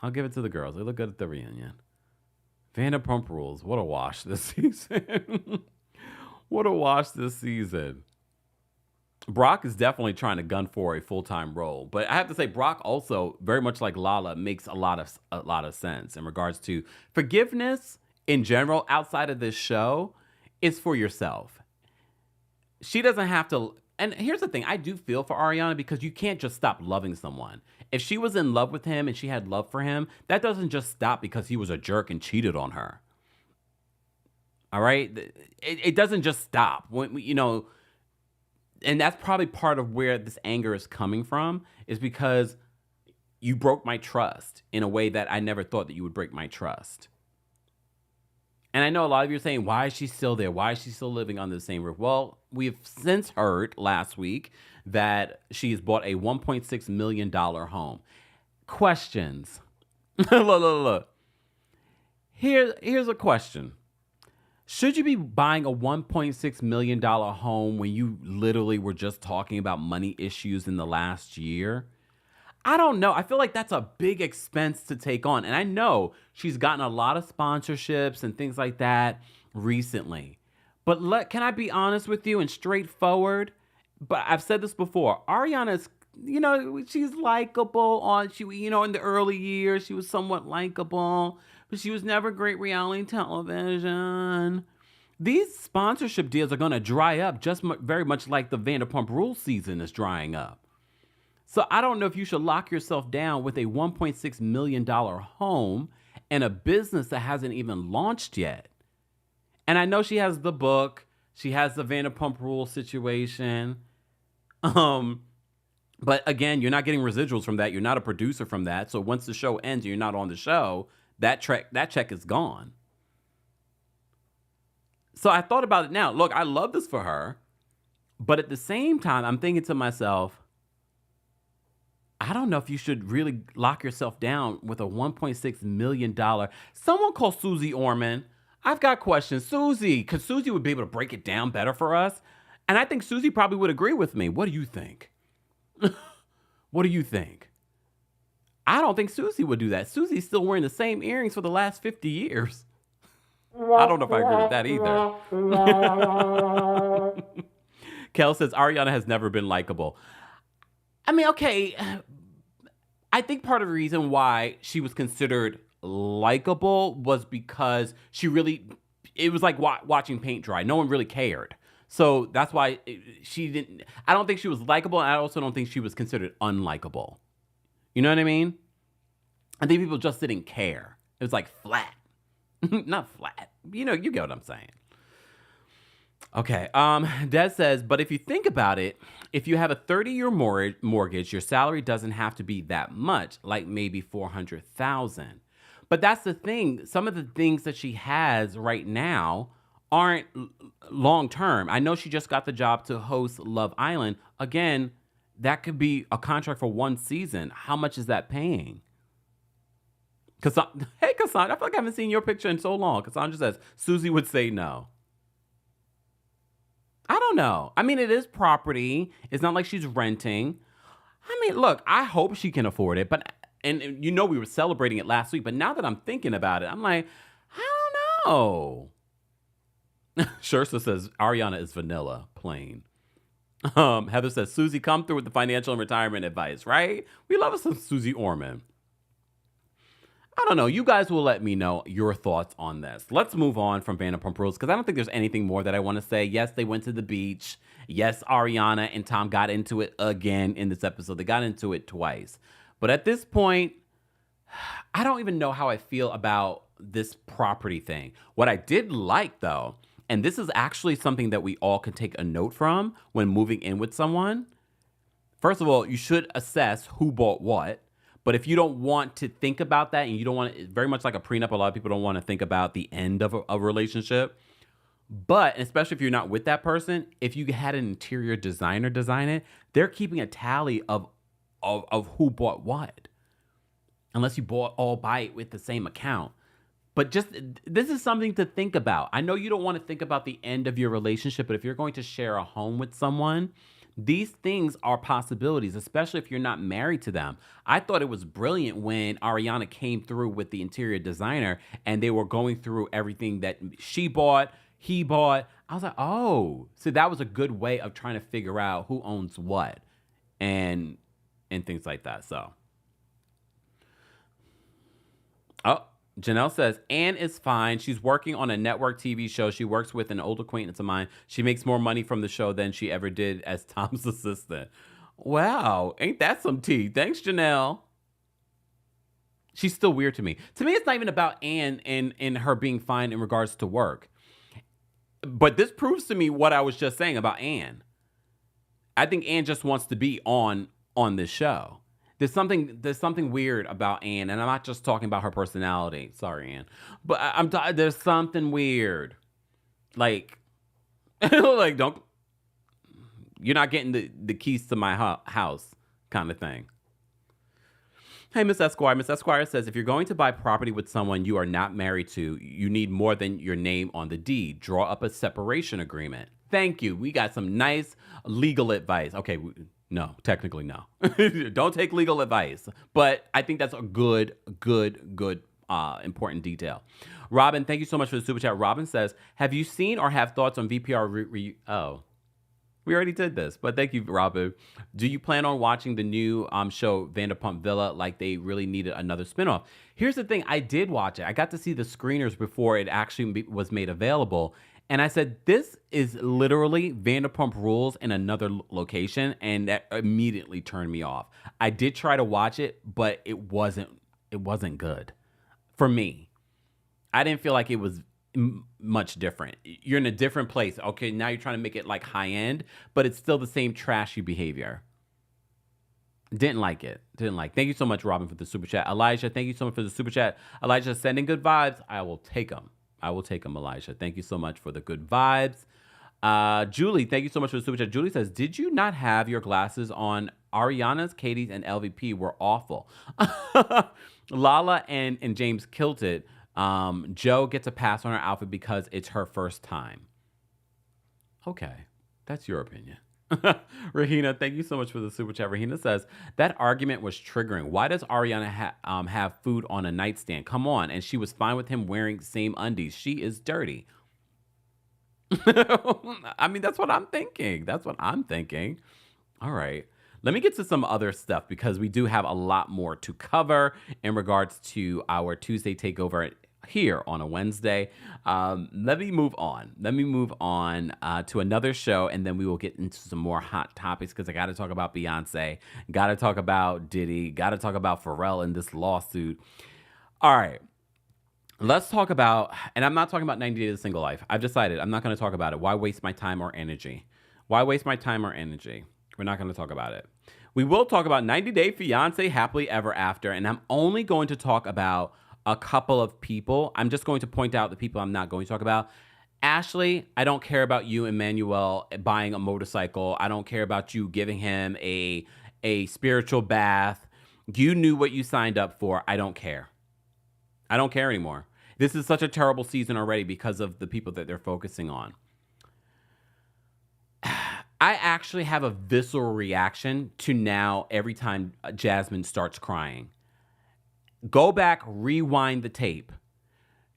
I'll give it to the girls. They look good at the reunion. VanderPump Rules. What a wash this season. What a wash this season. Brock is definitely trying to gun for a full-time role. But I have to say, Brock also, very much like Lala, makes a lot of sense in regards to forgiveness in general outside of this show is for yourself. She doesn't have to. And here's the thing. I do feel for Ariana because you can't just stop loving someone. If she was in love with him and she had love for him, that doesn't just stop because he was a jerk and cheated on her. All right? It doesn't just stop. When, you know, and that's probably part of where this anger is coming from, is because you broke my trust in a way that I never thought that you would break my trust. And I know a lot of you are saying, why is she still there? Why is she still living under the same roof? Well, we've since heard last week that she's bought a $1.6 million home. Questions. Look. Here's a question. Should you be buying a $1.6 million home when you literally were just talking about money issues in the last year? I don't know. I feel like that's a big expense to take on. And I know she's gotten a lot of sponsorships and things like that recently. But can I be honest with you and straightforward? But I've said this before. Ariana's, you know, she's likable in the early years, she was somewhat likable, but she was never great reality television. These sponsorship deals are going to dry up just very much like the VanderPump Rules season is drying up. So I don't know if you should lock yourself down with a $1.6 million home and a business that hasn't even launched yet. And I know she has the book. She has the Vanderpump Rules situation. But again, you're not getting residuals from that. You're not a producer from that. So once the show ends and you're not on the show, that check is gone. So I thought about it now. Look, I love this for her. But at the same time, I'm thinking to myself, I don't know if you should really lock yourself down with a $1.6 million. Someone call Susie Orman. I've got questions. Susie, because Susie would be able to break it down better for us. And I think Susie probably would agree with me. What do you think? What do you think? I don't think Susie would do that. Susie's still wearing the same earrings for the last 50 years. I don't know if I agree with that either. Kel says, Ariana has never been likable. I mean, okay, I think part of the reason why she was considered likable was because it was like watching paint dry. No one really cared. So that's why I don't think she was likable, and I also don't think she was considered unlikable. You know what I mean? I think people just didn't care. It was like flat. Not flat. You get what I'm saying. Okay, Des says, but if you think about it, if you have a 30-year mortgage, your salary doesn't have to be that much, like maybe $400,000. But that's the thing. Some of the things that she has right now aren't long-term. I know she just got the job to host Love Island. Again, that could be a contract for one season. How much is that paying? Hey, Cassandra, I feel like I haven't seen your picture in so long. Cassandra says, Susie would say no. I don't know. I mean, it is property. It's not like she's renting. I mean, look, I hope she can afford it. And we were celebrating it last week. But now that I'm thinking about it, I'm like, I don't know. Shirsta says, Ariana is vanilla, plain. Heather says, Susie, come through with the financial and retirement advice, right? We love us some Susie Orman. I don't know. You guys will let me know your thoughts on this. Let's move on from Vanderpump Rules because I don't think there's anything more that I want to say. Yes, they went to the beach Yes, Ariana and Tom got into it again in this episode. They got into it twice. But at this point, I don't even know how I feel about this property thing. What I did like, though, and this is actually something that we all can take a note from when moving in with someone. First of all, you should assess who bought what. But if you don't want to think about that, and you don't want to, very much like a prenup, a lot of people don't want to think about the end of a relationship. But especially if you're not with that person, if you had an interior designer design it, they're keeping a tally of who bought what. Unless you all buy it with the same account. But just, this is something to think about. I know you don't want to think about the end of your relationship, but if you're going to share a home with someone, these things are possibilities, especially if you're not married to them. I thought it was brilliant when Ariana came through with the interior designer and they were going through everything that she bought, he bought. I was like, oh, so that was a good way of trying to figure out who owns what and things like that. So, oh, Janelle says, Anne is fine. She's working on a network TV show. She works with an old acquaintance of mine. She makes more money from the show than she ever did as Tom's assistant. Wow, ain't that some tea? Thanks, Janelle. She's still weird to me. To me, it's not even about Anne and her being fine in regards to work. But this proves to me what I was just saying about Anne. I think Anne just wants to be on this show. There's something weird about Anne, and I'm not just talking about her personality. Sorry, Anne, but there's something weird. Like, like you're not getting the keys to my house kind of thing. Hey, Miss Esquire. Miss Esquire says, if you're going to buy property with someone you are not married to, you need more than your name on the deed. Draw up a separation agreement. Thank you. We got some nice legal advice. Okay, no, technically no. Don't take legal advice. But I think that's a good, important detail. Robin, thank you so much for the super chat. Robin says, have you seen or have thoughts on VPR? Oh, we already did this, but thank you, Robin. Do you plan on watching the new show VanderPump Villa like they really needed another spinoff? Here's the thing. I did watch it. I got to see the screeners before it actually was made available. And I said, this is literally Vanderpump Rules in another location. And that immediately turned me off. I did try to watch it, but it wasn't good for me. I didn't feel like it was much different. You're in a different place. Okay, now you're trying to make it like high end, but it's still the same trashy behavior. Didn't like it. Thank you so much, Robin, for the super chat. Elijah, thank you so much for the super chat. Elijah, sending good vibes. I will take them, Elijah. Thank you so much for the good vibes. Julie, thank you so much for the super chat. Julie says, did you not have your glasses on? Ariana's, Katie's, and LVP were awful. Lala and James killed it. Joe gets a pass on her outfit because it's her first time. Okay, that's your opinion. Rahina, thank you so much for the super chat. Rahina says, that argument was triggering. Why does Ariana have food on a nightstand? Come on. And she was fine with him wearing same undies. She is dirty. I mean, that's what I'm thinking. All right. Let me get to some other stuff because we do have a lot more to cover in regards to our Tuesday takeover here on a Wednesday. Let me move on to another show, and then we will get into some more hot topics because I got to talk about Beyonce, got to talk about Diddy, got to talk about Pharrell in this lawsuit. All right. Let's talk about, and I'm not talking about 90 Days of Single Life. I've decided I'm not going to talk about it. Why waste my time or energy? We're not going to talk about it. We will talk about 90 Day Fiancé Happily Ever After, and I'm only going to talk about a couple of people. I'm just going to point out the people I'm not going to talk about. Ashley, I don't care about you, Emmanuel, buying a motorcycle. I don't care about you giving him a spiritual bath. You knew what you signed up for. I don't care. I don't care anymore. This is such a terrible season already because of the people that they're focusing on. I actually have a visceral reaction to now every time Jasmine starts crying. Go back, rewind the tape.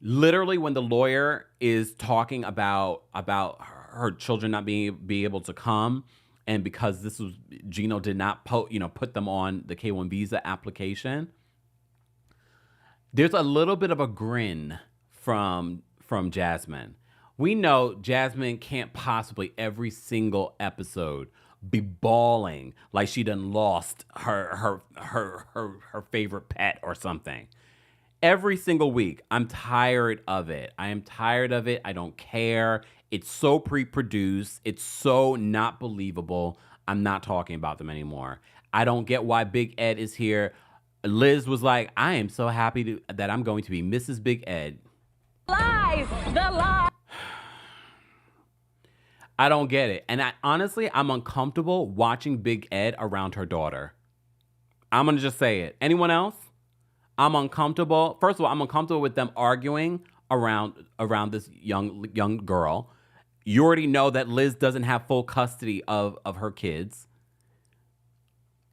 Literally, when the lawyer is talking about her children not being able to come, and because this was Gino did not put them on the K-1 visa application, there's a little bit of a grin from Jasmine. We know Jasmine can't possibly every single episode be bawling like she done lost her favorite pet or something. Every single week, I'm tired of it. I am tired of it. I don't care. It's so pre-produced. It's so not believable. I'm not talking about them anymore. I don't get why Big Ed is here. Liz was like, I am so happy that I'm going to be Mrs. Big Ed. Lies! The lie! I don't get it. And honestly, I'm uncomfortable watching Big Ed around her daughter. I'm going to just say it. Anyone else? I'm uncomfortable. First of all, I'm uncomfortable with them arguing around this young girl. You already know that Liz doesn't have full custody of her kids.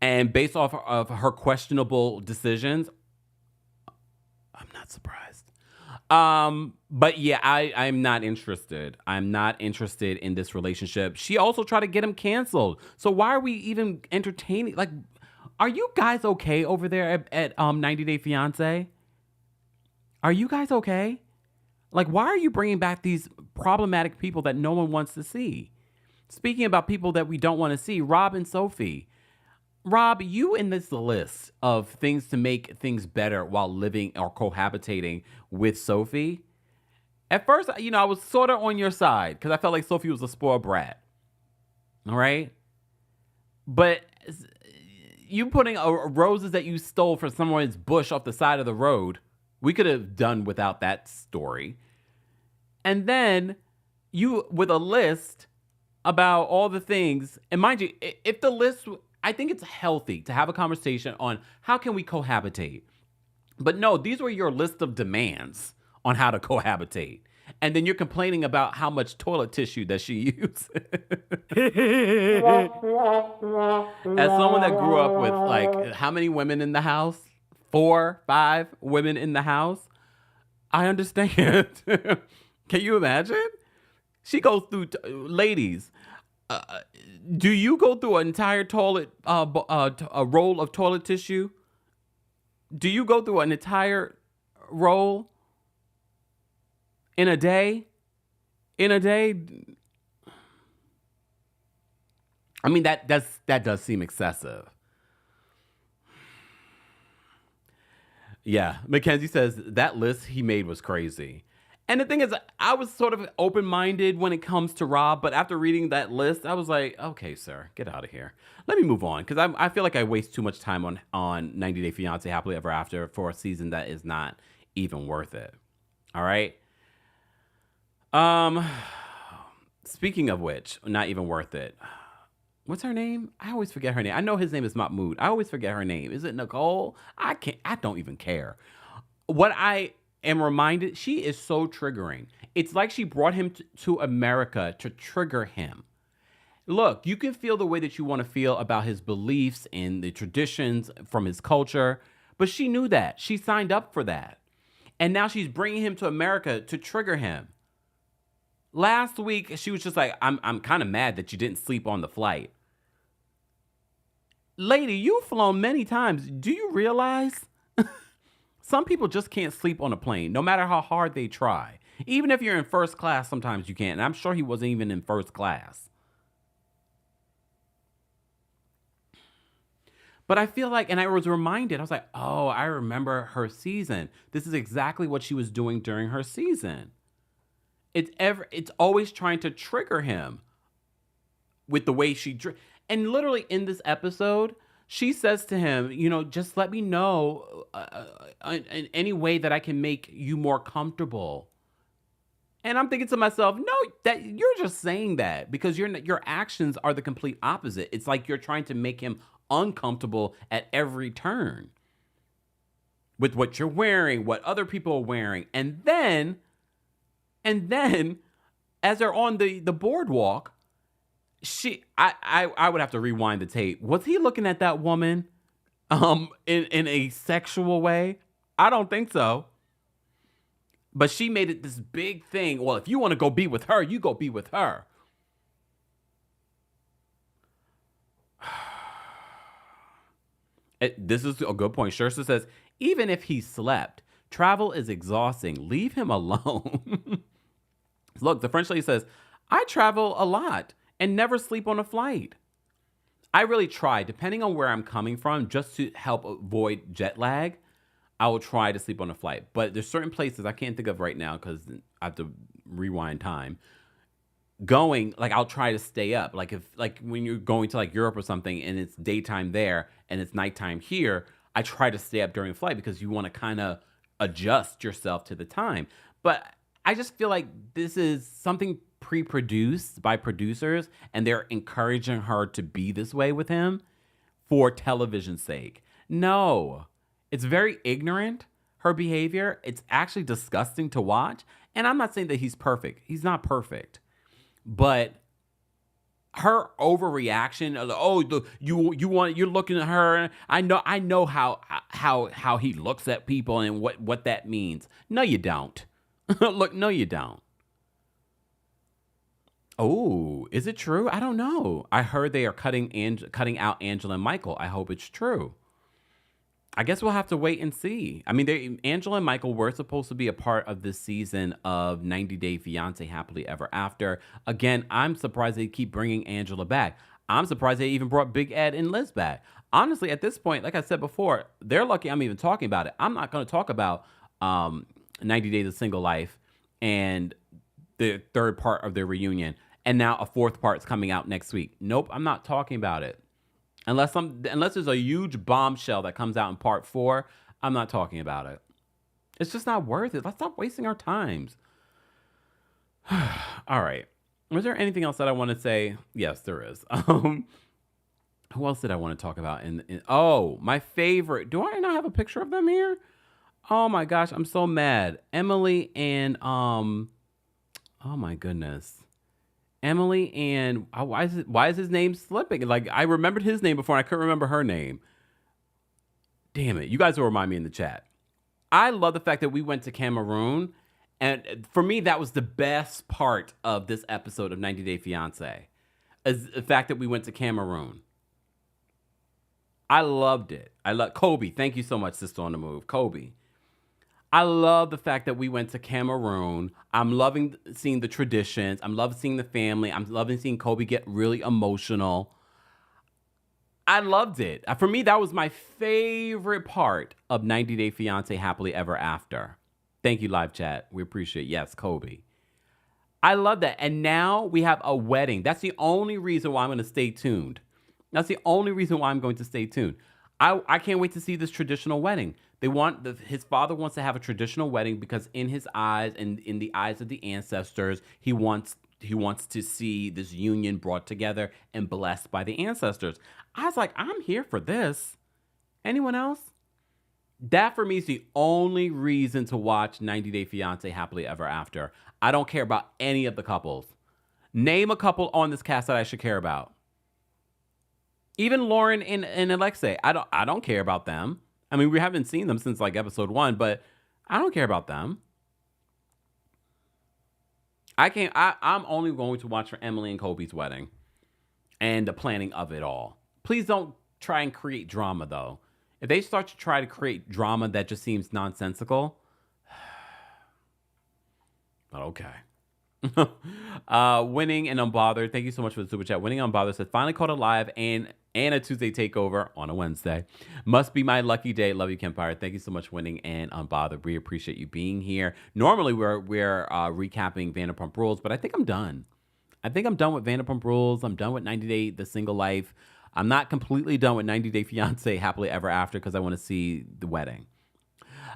And based off of her questionable decisions, I'm not surprised. But yeah, I'm not interested. I'm not interested in this relationship. She also tried to get him canceled. So why are we even entertaining? Like, are you guys okay over there at 90 Day Fiancé? Are you guys okay? Like, why are you bringing back these problematic people that no one wants to see? Speaking about people that we don't want to see, Rob and Sophie. Rob, you in this list of things to make things better while living or cohabitating with Sophie. At first, I was sort of on your side because I felt like Sophie was a spoiled brat. All right? But you putting roses that you stole from someone's bush off the side of the road, we could have done without that story. And then you with a list about all the things. And mind you, if the list, I think it's healthy to have a conversation on how can we cohabitate. But no, these were your list of demands on how to cohabitate. And then you're complaining about how much toilet tissue that she uses. As someone that grew up with, like, how many women in the house? 4, 5 women in the house? I understand. Can you imagine? She goes through, ladies, do you go through an entire toilet, a roll of toilet tissue? Do you go through an entire roll in a day? In a day? I mean, that does seem excessive. Yeah, Mackenzie says that list he made was crazy. And the thing is, I was sort of open-minded when it comes to Rob, but after reading that list, I was like, okay, sir, get out of here. Let me move on, because I feel like I waste too much time on 90 Day Fiancé Happily Ever After for a season that is not even worth it. All right? Speaking of which, not even worth it. What's her name? I always forget her name. I know his name is Mahmoud. I always forget her name. Is it Nicole? I don't even care. What I am reminded, she is so triggering. It's like she brought him to America to trigger him. Look, you can feel the way that you want to feel about his beliefs and the traditions from his culture, but she knew that. She signed up for that. And now she's bringing him to America to trigger him. Last week, she was just like, I'm kind of mad that you didn't sleep on the flight. Lady, you've flown many times. Do you realize? Some people just can't sleep on a plane, no matter how hard they try. Even if you're in first class, sometimes you can't. And I'm sure he wasn't even in first class. But I feel like, and I was reminded, I was like, oh, I remember her season. This is exactly what she was doing during her season. It's always trying to trigger him with the way she... And literally in this episode, she says to him, just let me know in any way that I can make you more comfortable. And I'm thinking to myself, no, that you're just saying that because your actions are the complete opposite. It's like you're trying to make him uncomfortable at every turn with what you're wearing, what other people are wearing. And then as they're on the boardwalk, I would have to rewind the tape. Was he looking at that woman in a sexual way? I don't think so. But she made it this big thing. Well, if you want to go be with her, you go be with her. This is a good point. Shirsta says, even if he slept, travel is exhausting. Leave him alone. Look, the French lady says, I travel a lot and never sleep on a flight. I really try, depending on where I'm coming from, just to help avoid jet lag. I will try to sleep on a flight. But there's certain places I can't think of right now because I have to rewind time. I'll try to stay up. Like when you're going to like Europe or something and it's daytime there and it's nighttime here, I try to stay up during the flight because you want to kind of adjust yourself to the time. But I just feel like this is something pre-produced by producers and they're encouraging her to be this way with him for television's sake. No, it's very ignorant, her behavior. It's actually disgusting to watch. And I'm not saying that he's perfect. He's not perfect. But her overreaction, you're looking at her. I know how he looks at people and what that means. No, you don't. Look, no, you don't. Oh, is it true? I don't know. I heard they are cutting out Angela and Michael. I hope it's true. I guess we'll have to wait and see. I mean, Angela and Michael were supposed to be a part of this season of 90 Day Fiancé Happily Ever After. Again, I'm surprised they keep bringing Angela back. I'm surprised they even brought Big Ed and Liz back. Honestly, at this point, like I said before, they're lucky I'm even talking about it. I'm not going to talk about 90 Days of Single Life and the third part of their reunion. And now a fourth part's coming out next week. Nope, I'm not talking about it. Unless there's a huge bombshell that comes out in part 4, I'm not talking about it. It's just not worth it. Let's stop wasting our times. All right. Was there anything else that I want to say? Yes, there is. Who else did I want to talk about? Oh, my favorite. Do I not have a picture of them here? Oh my gosh, I'm so mad. Emily and oh my goodness. Emily and why is his name slipping? Like I remembered his name before and I couldn't remember her name. Damn it. You guys will remind me in the chat. I love the fact that we went to Cameroon. And for me, that was the best part of this episode of 90 Day Fiancé. Is the fact that we went to Cameroon. I loved it. I love Kobe. Thank you so much, Sister on the Move. Kobe. I love the fact that we went to Cameroon. I'm loving seeing the traditions. I'm loving seeing the family. I'm loving seeing Kobe get really emotional. I loved it. For me, that was my favorite part of 90 Day Fiancé Happily Ever After. Thank you, live chat. We appreciate it. Yes, Kobe. I love that. And now we have a wedding. That's the only reason why I'm going to stay tuned. That's the only reason why I'm going to stay tuned. I can't wait to see this traditional wedding. His father wants to have a traditional wedding because in his eyes and in the eyes of the ancestors, he wants to see this union brought together and blessed by the ancestors. I was like, I'm here for this. Anyone else? That for me is the only reason to watch 90 Day Fiancé Happily Ever After. I don't care about any of the couples. Name a couple on this cast that I should care about. Even Lauren and Alexei, I don't care about them. I mean, we haven't seen them since like episode 1, but I don't care about them. I'm only going to watch for Emily and Kobe's wedding and the planning of it all. Please don't try and create drama, though. If they start to try to create drama that just seems nonsensical, but okay. Winning and Unbothered. Thank you so much for the super chat. Winning and Unbothered said, finally caught a live and a Tuesday takeover on a Wednesday. Must be my lucky day. Love you, Kempire. Thank you so much, Winning and Unbothered. We appreciate you being here. Normally, we're recapping Vanderpump Rules, but I think I'm done. I think I'm done with Vanderpump Rules. I'm done with 90 Day The Single Life. I'm not completely done with 90 Day Fiancé Happily Ever After because I want to see the wedding.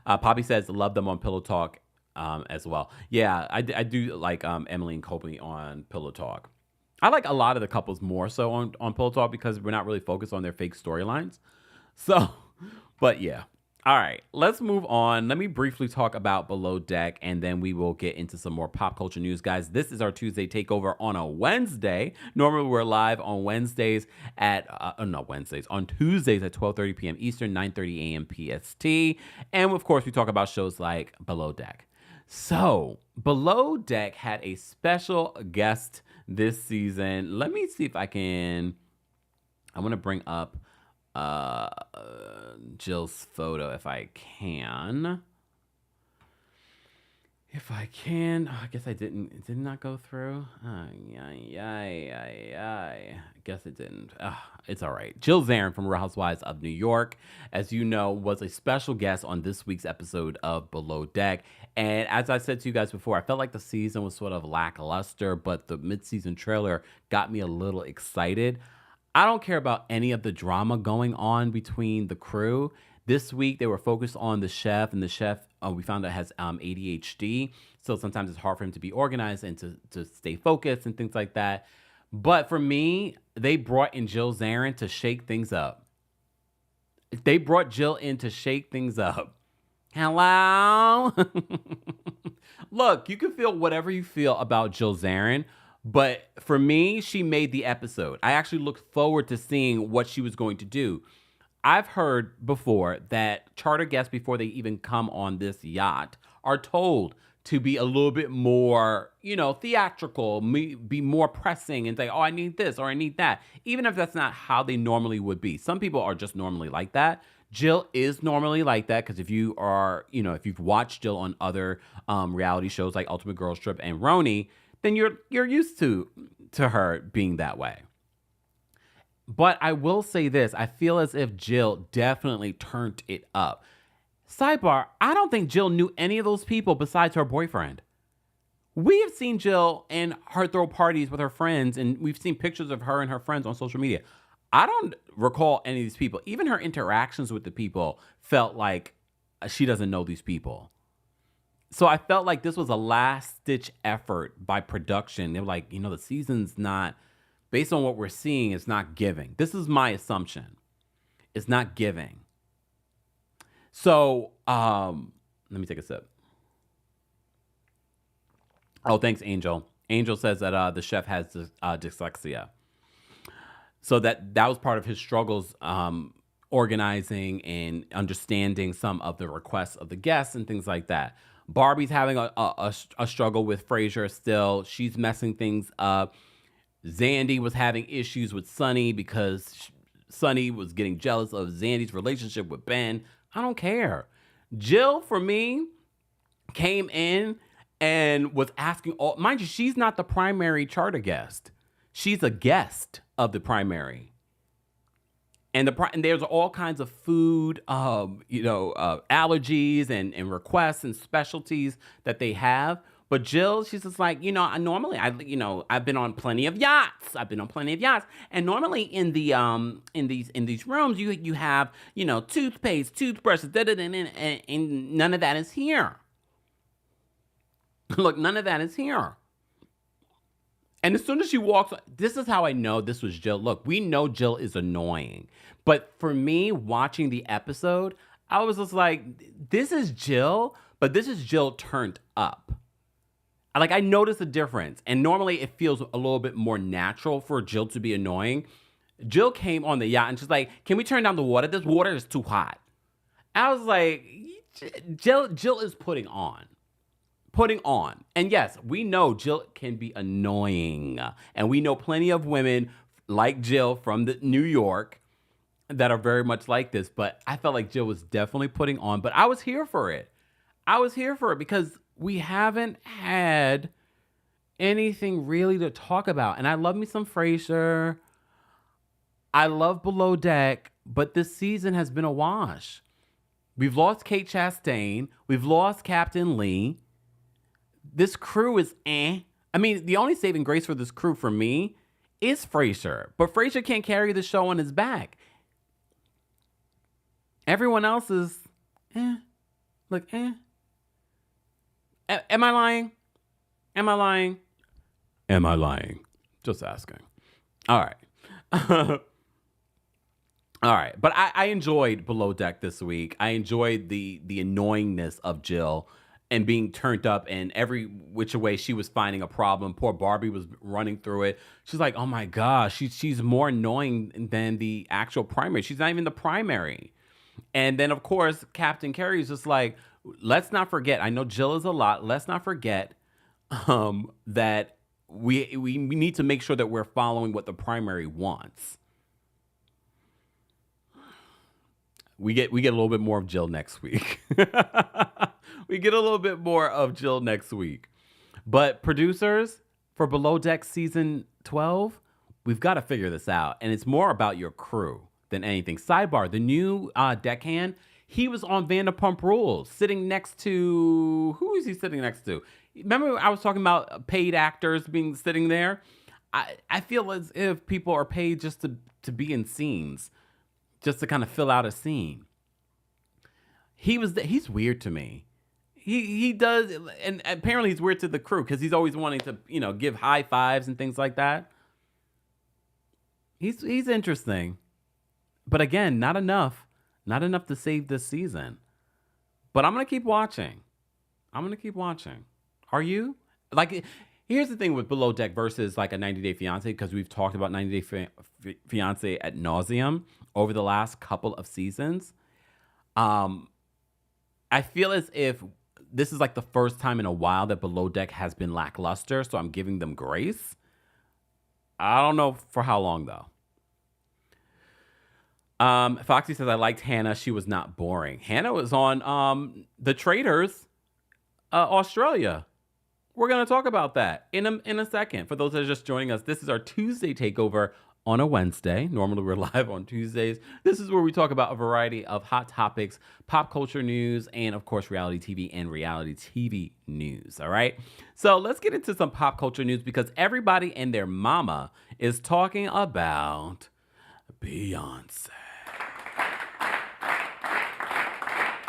Poppy says, love them on Pillow Talk as well. Yeah, I do like Emily and Kobe on Pillow Talk. I like a lot of the couples more so on Pillow Talk because we're not really focused on their fake storylines. So, but yeah. All right, let's move on. Let me briefly talk about Below Deck, and then we will get into some more pop culture news, guys. This is our Tuesday takeover on a Wednesday. Normally, we're live on Wednesdays on Tuesdays at 12:30 p.m. Eastern, 9:30 a.m. PST. And, of course, we talk about shows like Below Deck. So, Below Deck had a special guest this season. Let me see if I want to bring up Jill's photo if I can. If I can, I guess I didn't. It did not go through. I guess it didn't. It's all right. Jill Zarin from Real Housewives of New York, as you know, was a special guest on this week's episode of Below Deck. And as I said to you guys before, I felt like the season was sort of lackluster, but the mid-season trailer got me a little excited. I don't care about any of the drama going on between the crew. This week, they were focused on the chef, and the chef, we found out, has ADHD. So sometimes it's hard for him to be organized and to stay focused and things like that. But for me, they brought in Jill Zarin to shake things up. They brought Jill in to shake things up. Hello? Look, you can feel whatever you feel about Jill Zarin, but for me, she made the episode. I actually looked forward to seeing what she was going to do. I've heard before that charter guests, before they even come on this yacht, are told to be a little bit more, theatrical, be more pressing and say, oh, I need this or I need that, even if that's not how they normally would be. Some people are just normally like that. Jill is normally like that because if you are, if you've watched Jill on other reality shows like Ultimate Girls Trip and Roni, then you're used to her being that way. But I will say this. I feel as if Jill definitely turned it up. Sidebar, I don't think Jill knew any of those people besides her boyfriend. We have seen Jill and her throw parties with her friends, and we've seen pictures of her and her friends on social media. I don't recall any of these people. Even her interactions with the people felt like she doesn't know these people. So I felt like this was a last-ditch effort by production. They were like, the season's not... Based on what we're seeing, it's not giving. This is my assumption. It's not giving. So, let me take a sip. Oh, thanks, Angel. Angel says that the chef has dyslexia. So that was part of his struggles organizing and understanding some of the requests of the guests and things like that. Barbie's having a struggle with Frasier still. She's messing things up. Zandy was having issues with Sonny because Sonny was getting jealous of Zandy's relationship with Ben. I don't care. Jill, for me, came in and was asking mind you, she's not the primary charter guest. She's a guest of the primary. And there's all kinds of food, allergies and requests and specialties that they have. But Jill, she's just like, normally I've been on plenty of yachts. And normally in the in these rooms, you have, toothpaste, toothbrushes, and none of that is here. Look, none of that is here. And as soon as she walks, this is how I know this was Jill. Look, we know Jill is annoying. But for me, watching the episode, I was just like, this is Jill, but this is Jill turned up. Like, I noticed a difference. And normally it feels a little bit more natural for Jill to be annoying. Jill came on the yacht and she's like, can we turn down the water? This water is too hot. I was like, Jill is putting on. And yes, we know Jill can be annoying. And we know plenty of women like Jill from New York that are very much like this. But I felt like Jill was definitely putting on. But I was here for it. Because we haven't had anything really to talk about. And I love me some Frasier. I love Below Deck. But this season has been a wash. We've lost Kate Chastain. We've lost Captain Lee. This crew is eh. I mean, the only saving grace for this crew for me is Frasier. But Frasier can't carry the show on his back. Everyone else is eh. Look, eh. Am I lying? Just asking. All right. All right. But I enjoyed Below Deck this week. I enjoyed the annoyingness of Jill and being turned up, and every which way she was finding a problem. Poor Barbie was running through it. She's like, oh my gosh, she's more annoying than the actual primary. She's not even the primary. And then, of course, Captain Carey's just like, let's not forget, I know Jill is a lot. Let's not forget that we need to make sure that we're following what the primary wants. We get a little bit more of Jill next week. We get a little bit more of Jill next week. But producers, for Below Deck season 12, we've got to figure this out. And it's more about your crew than anything. Sidebar, the new deckhand, he was on Vanderpump Rules, sitting next to, who is he sitting next to? Remember I was talking about paid actors being sitting there? I feel as if people are paid just to be in scenes, just to kind of fill out a scene. He's weird to me. He does, and apparently he's weird to the crew because he's always wanting to, give high fives and things like that. He's interesting. But again, not enough to save this season. But I'm going to keep watching. Are you? Like, here's the thing with Below Deck versus like a 90 Day Fiancé, because we've talked about 90 Day Fiancé ad nauseum over the last couple of seasons. I feel as if this is like the first time in a while that Below Deck has been lackluster, so I'm giving them grace. I don't know for how long, though. Foxy says, I liked Hannah. She was not boring. Hannah was on the Traitors Australia. We're going to talk about that in a second. For those that are just joining us, this is our Tuesday takeover on a Wednesday. Normally we're live on Tuesdays. This is where we talk about a variety of hot topics, pop culture news, and of course reality TV and reality TV news. All right. So let's get into some pop culture news because everybody and their mama is talking about Beyonce.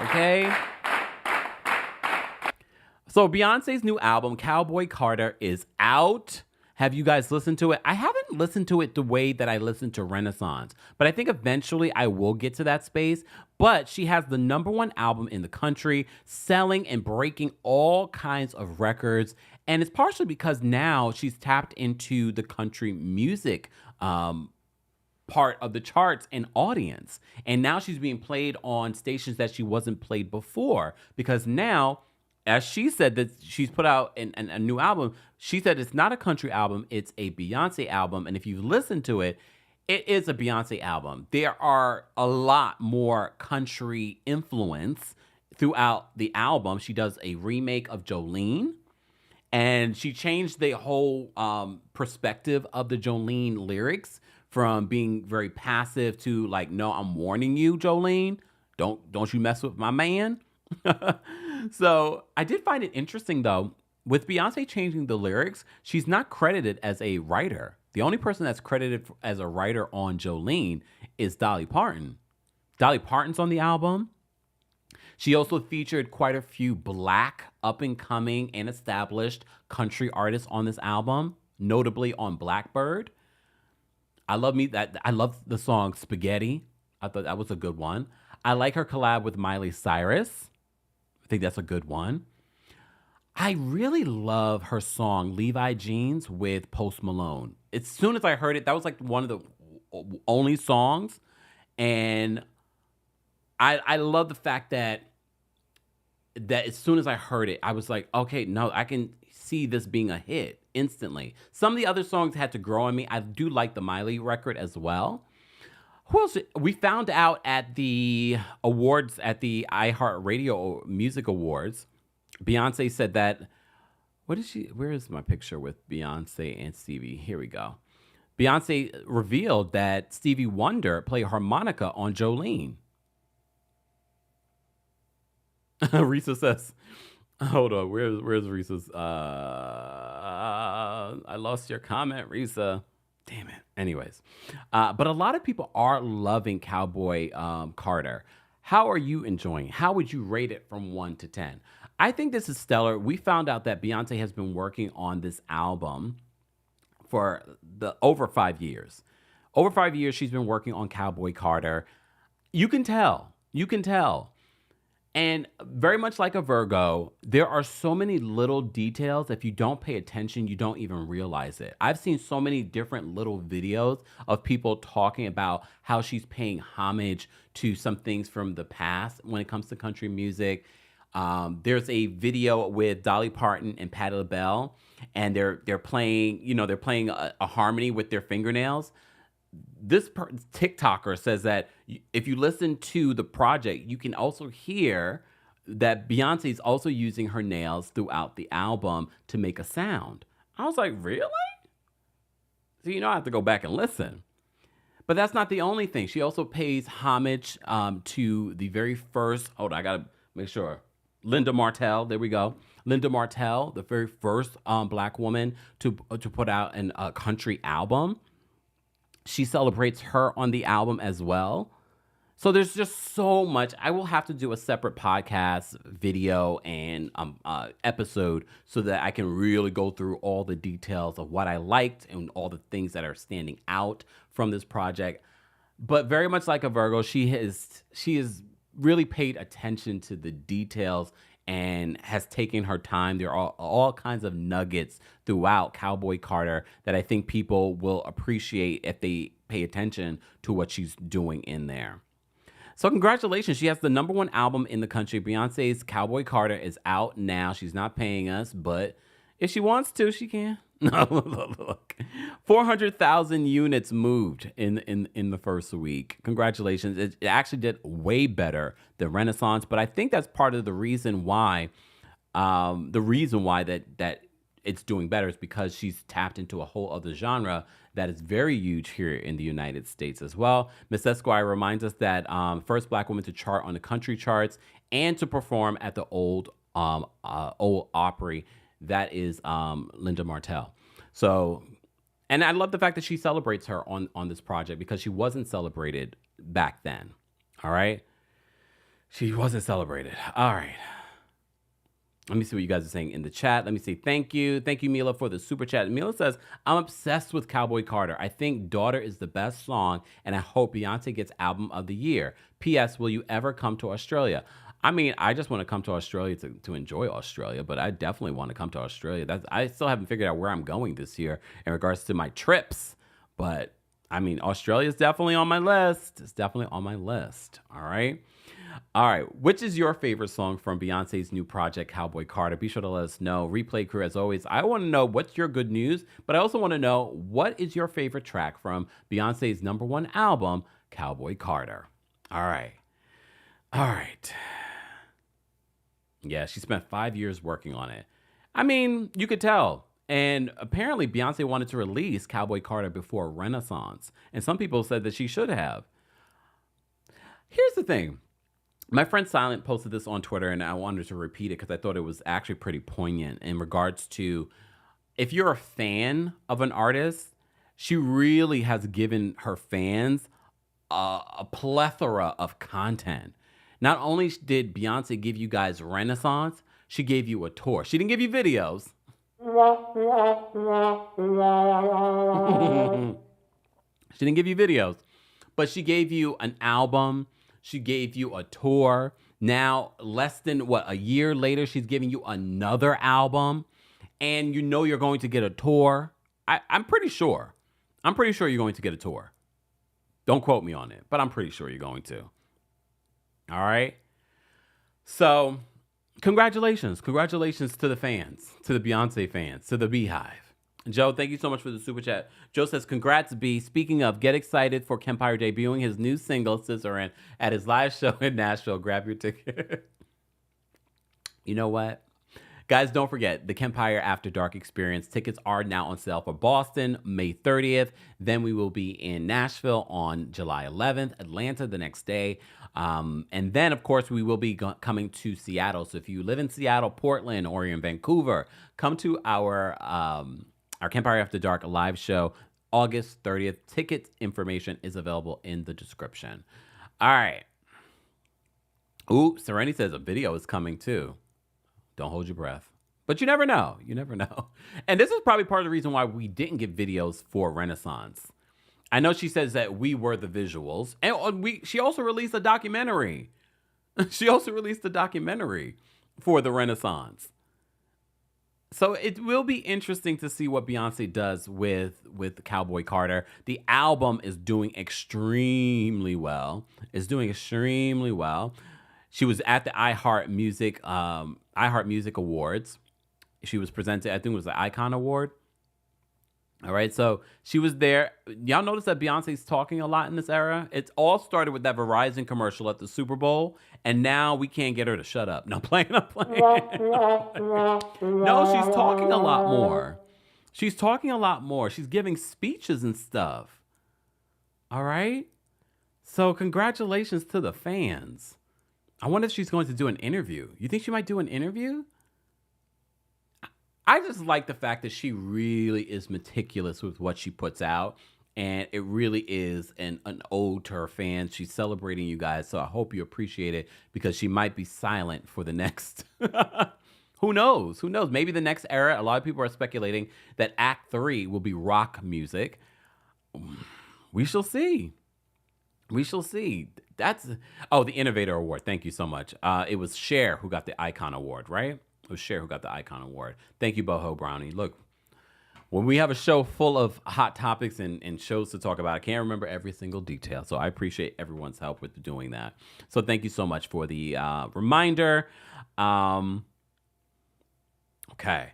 Okay. So Beyonce's new album, Cowboy Carter, is out. Have you guys listened to it? I haven't listened to it the way that I listened to Renaissance, but I think eventually I will get to that space. But she has the #1 album in the country, selling and breaking all kinds of records. And it's partially because now she's tapped into the country music part of the charts and audience. And now she's being played on stations that she wasn't played before because now, as she said that she's put out a new album, she said it's not a country album, it's a Beyonce album. And if you listen to it, it is a Beyonce album. There are a lot more country influence throughout the album. She does a remake of Jolene, and she changed the whole perspective of the Jolene lyrics from being very passive to like, no, I'm warning you, Jolene. Don't you mess with my man. So I did find it interesting, though, with Beyonce changing the lyrics, she's not credited as a writer. The only person that's credited as a writer on Jolene is Dolly Parton. Dolly Parton's on the album. She also featured quite a few Black, up-and-coming, and established country artists on this album, notably on Blackbird. I love the song Spaghetti. I thought that was a good one. I like her collab with Miley Cyrus. I think that's a good one. I really love her song Levi Jeans with Post Malone. As soon as I heard it, that was like one of the only songs. And I love the fact that as soon as I heard it, I was like, okay, no, I can see this being a hit instantly. Some of the other songs had to grow on me. I do like the Miley record as well. Who else? We found out at the awards, at the iHeartRadio Music Awards, Beyonce said that, where is my picture with Beyonce and Stevie? Here we go. Beyonce revealed that Stevie Wonder played harmonica on Jolene. Risa says, hold on, where's Risa's? I lost your comment, Risa. Damn it. Anyways, but a lot of people are loving Cowboy Carter. How are you enjoying? How would you rate it from 1 to 10? I think this is stellar. We found out that Beyonce has been working on this album for over 5 years. Over 5 years, she's been working on Cowboy Carter. You can tell. And very much like a Virgo, there are so many little details. If you don't pay attention, you don't even realize it. I've seen so many different little videos of people talking about how she's paying homage to some things from the past when it comes to country music. There's a video with Dolly Parton and Patti LaBelle, and they're playing a harmony with their fingernails. this TikToker says that if you listen to the project, you can also hear that Beyonce is also using her nails throughout the album to make a sound. I was like, really? So, I have to go back and listen. But that's not the only thing. She also pays homage to the very first, hold on, I got to make sure. Linda Martell, there we go. Linda Martell, the very first Black woman to put out a country album. She celebrates her on the album as well. So there's just so much. I will have to do a separate podcast, video, and episode so that I can really go through all the details of what I liked and all the things that are standing out from this project. But very much like a Virgo, she has really paid attention to the details and has taken her time. There are all kinds of nuggets throughout Cowboy Carter that I think people will appreciate if they pay attention to what she's doing in there. So congratulations. She has the #1 album in the country. Beyonce's Cowboy Carter is out now. She's not paying us, but if she wants to, she can. No, look. 400,000 units moved in the first week. Congratulations. It actually did way better than Renaissance, but I think that's part of the reason why that it's doing better is because she's tapped into a whole other genre that is very huge here in the United States as well. Miss Esquire reminds us that first Black woman to chart on the country charts and to perform at the Old Opry. That is Linda Martell. So, and I love the fact that she celebrates her on this project because she wasn't celebrated back then. All right? She wasn't celebrated. All right. Let me see what you guys are saying in the chat. Let me see. Thank you. Thank you, Mila, for the super chat. Mila says, I'm obsessed with Cowboy Carter. I think Daughter is the best song, and I hope Beyonce gets Album of the Year. P.S. Will you ever come to Australia? I mean, I just want to come to Australia to enjoy Australia, but I definitely want to come to Australia. I still haven't figured out where I'm going this year in regards to my trips. But, I mean, Australia is definitely on my list. It's definitely on my list. All right. All right. Which is your favorite song from Beyonce's new project, Cowboy Carter? Be sure to let us know. Replay crew, as always. I want to know what's your good news, but I also want to know what is your favorite track from Beyonce's #1 album, Cowboy Carter. All right. All right. Yeah, she spent 5 years working on it. I mean, you could tell. And apparently Beyonce wanted to release Cowboy Carter before Renaissance. And some people said that she should have. Here's the thing. My friend Silent posted this on Twitter, and I wanted to repeat it because I thought it was actually pretty poignant in regards to if you're a fan of an artist, she really has given her fans a plethora of content. Not only did Beyonce give you guys Renaissance, she gave you a tour. She didn't give you videos. She didn't give you videos, but she gave you an album. She gave you a tour. Now, less than a year later, she's giving you another album, and you know you're going to get a tour. I'm pretty sure. I'm pretty sure you're going to get a tour. Don't quote me on it, but I'm pretty sure you're going to. All right. So, congratulations. Congratulations to the fans, to the Beyonce fans, to the Beehive. Joe, thank you so much for the super chat. Joe says, congrats, B. Speaking of, get excited for Kempire debuting his new single, Scissorin', at his live show in Nashville. Grab your ticket. You know what? Guys, don't forget, the Kempire After Dark experience. Tickets are now on sale for Boston, May 30th. Then we will be in Nashville on July 11th, Atlanta the next day. And then, of course, we will be coming to Seattle. So if you live in Seattle, Portland, or you're in Vancouver, come to our Kempire After Dark live show, August 30th. Ticket information is available in the description. All right. Ooh, Serenity says a video is coming too. Don't hold your breath. But you never know. You never know. And this is probably part of the reason why we didn't get videos for Renaissance. I know she says that we were the visuals. And she also released a documentary. She also released a documentary for the Renaissance. So it will be interesting to see what Beyonce does with Cowboy Carter. The album is doing extremely well. It's doing extremely well. She was at the iHeart Music Awards. She was presented, I think it was the Icon Award. All right, so she was there. Y'all notice that Beyonce's talking a lot in this era? It's all started with that Verizon commercial at the Super Bowl, and now we can't get her to shut up. No, playing, no, playing. No, she's talking a lot more. She's talking a lot more. She's giving speeches and stuff. All right? So congratulations to the fans. I wonder if she's going to do an interview. You think she might do an interview? I just like the fact that she really is meticulous with what she puts out. And it really is an ode to her fans. She's celebrating you guys. So I hope you appreciate it because she might be silent for the next. Who knows? Who knows? Maybe the next era. A lot of people are speculating that Act 3 will be rock music. We shall see. We shall see. The Innovator Award. Thank you so much. It was Cher who got the Icon Award, right? It was Cher who got the Icon Award. Thank you, Boho Brownie. Look, when we have a show full of hot topics and shows to talk about, I can't remember every single detail. So I appreciate everyone's help with doing that. So thank you so much for the reminder. Okay.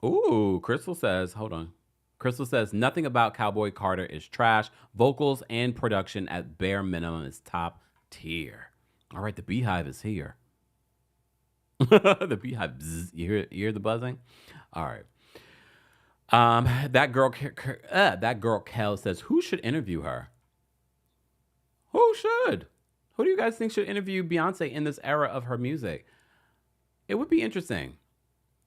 Ooh, Crystal says, hold on. Crystal says, nothing about Cowboy Carter is trash. Vocals and production at bare minimum is top tier. All right, the Beehive is here. The Beehive, bzz, you hear the buzzing? All right. That girl Kel says, who should interview her? Who should? Who do you guys think should interview Beyonce in this era of her music? It would be interesting.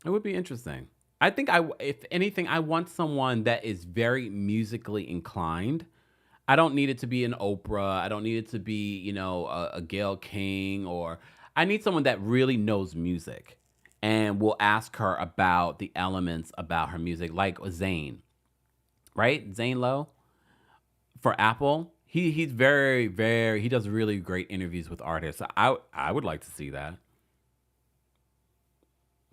It would be interesting. I think if anything, I want someone that is very musically inclined. I don't need it to be an Oprah. I don't need it to be, a Gayle King, or I need someone that really knows music and will ask her about the elements about her music, like Zayn, right? Zane Lowe for Apple. He's very, very, he does really great interviews with artists. I would like to see that.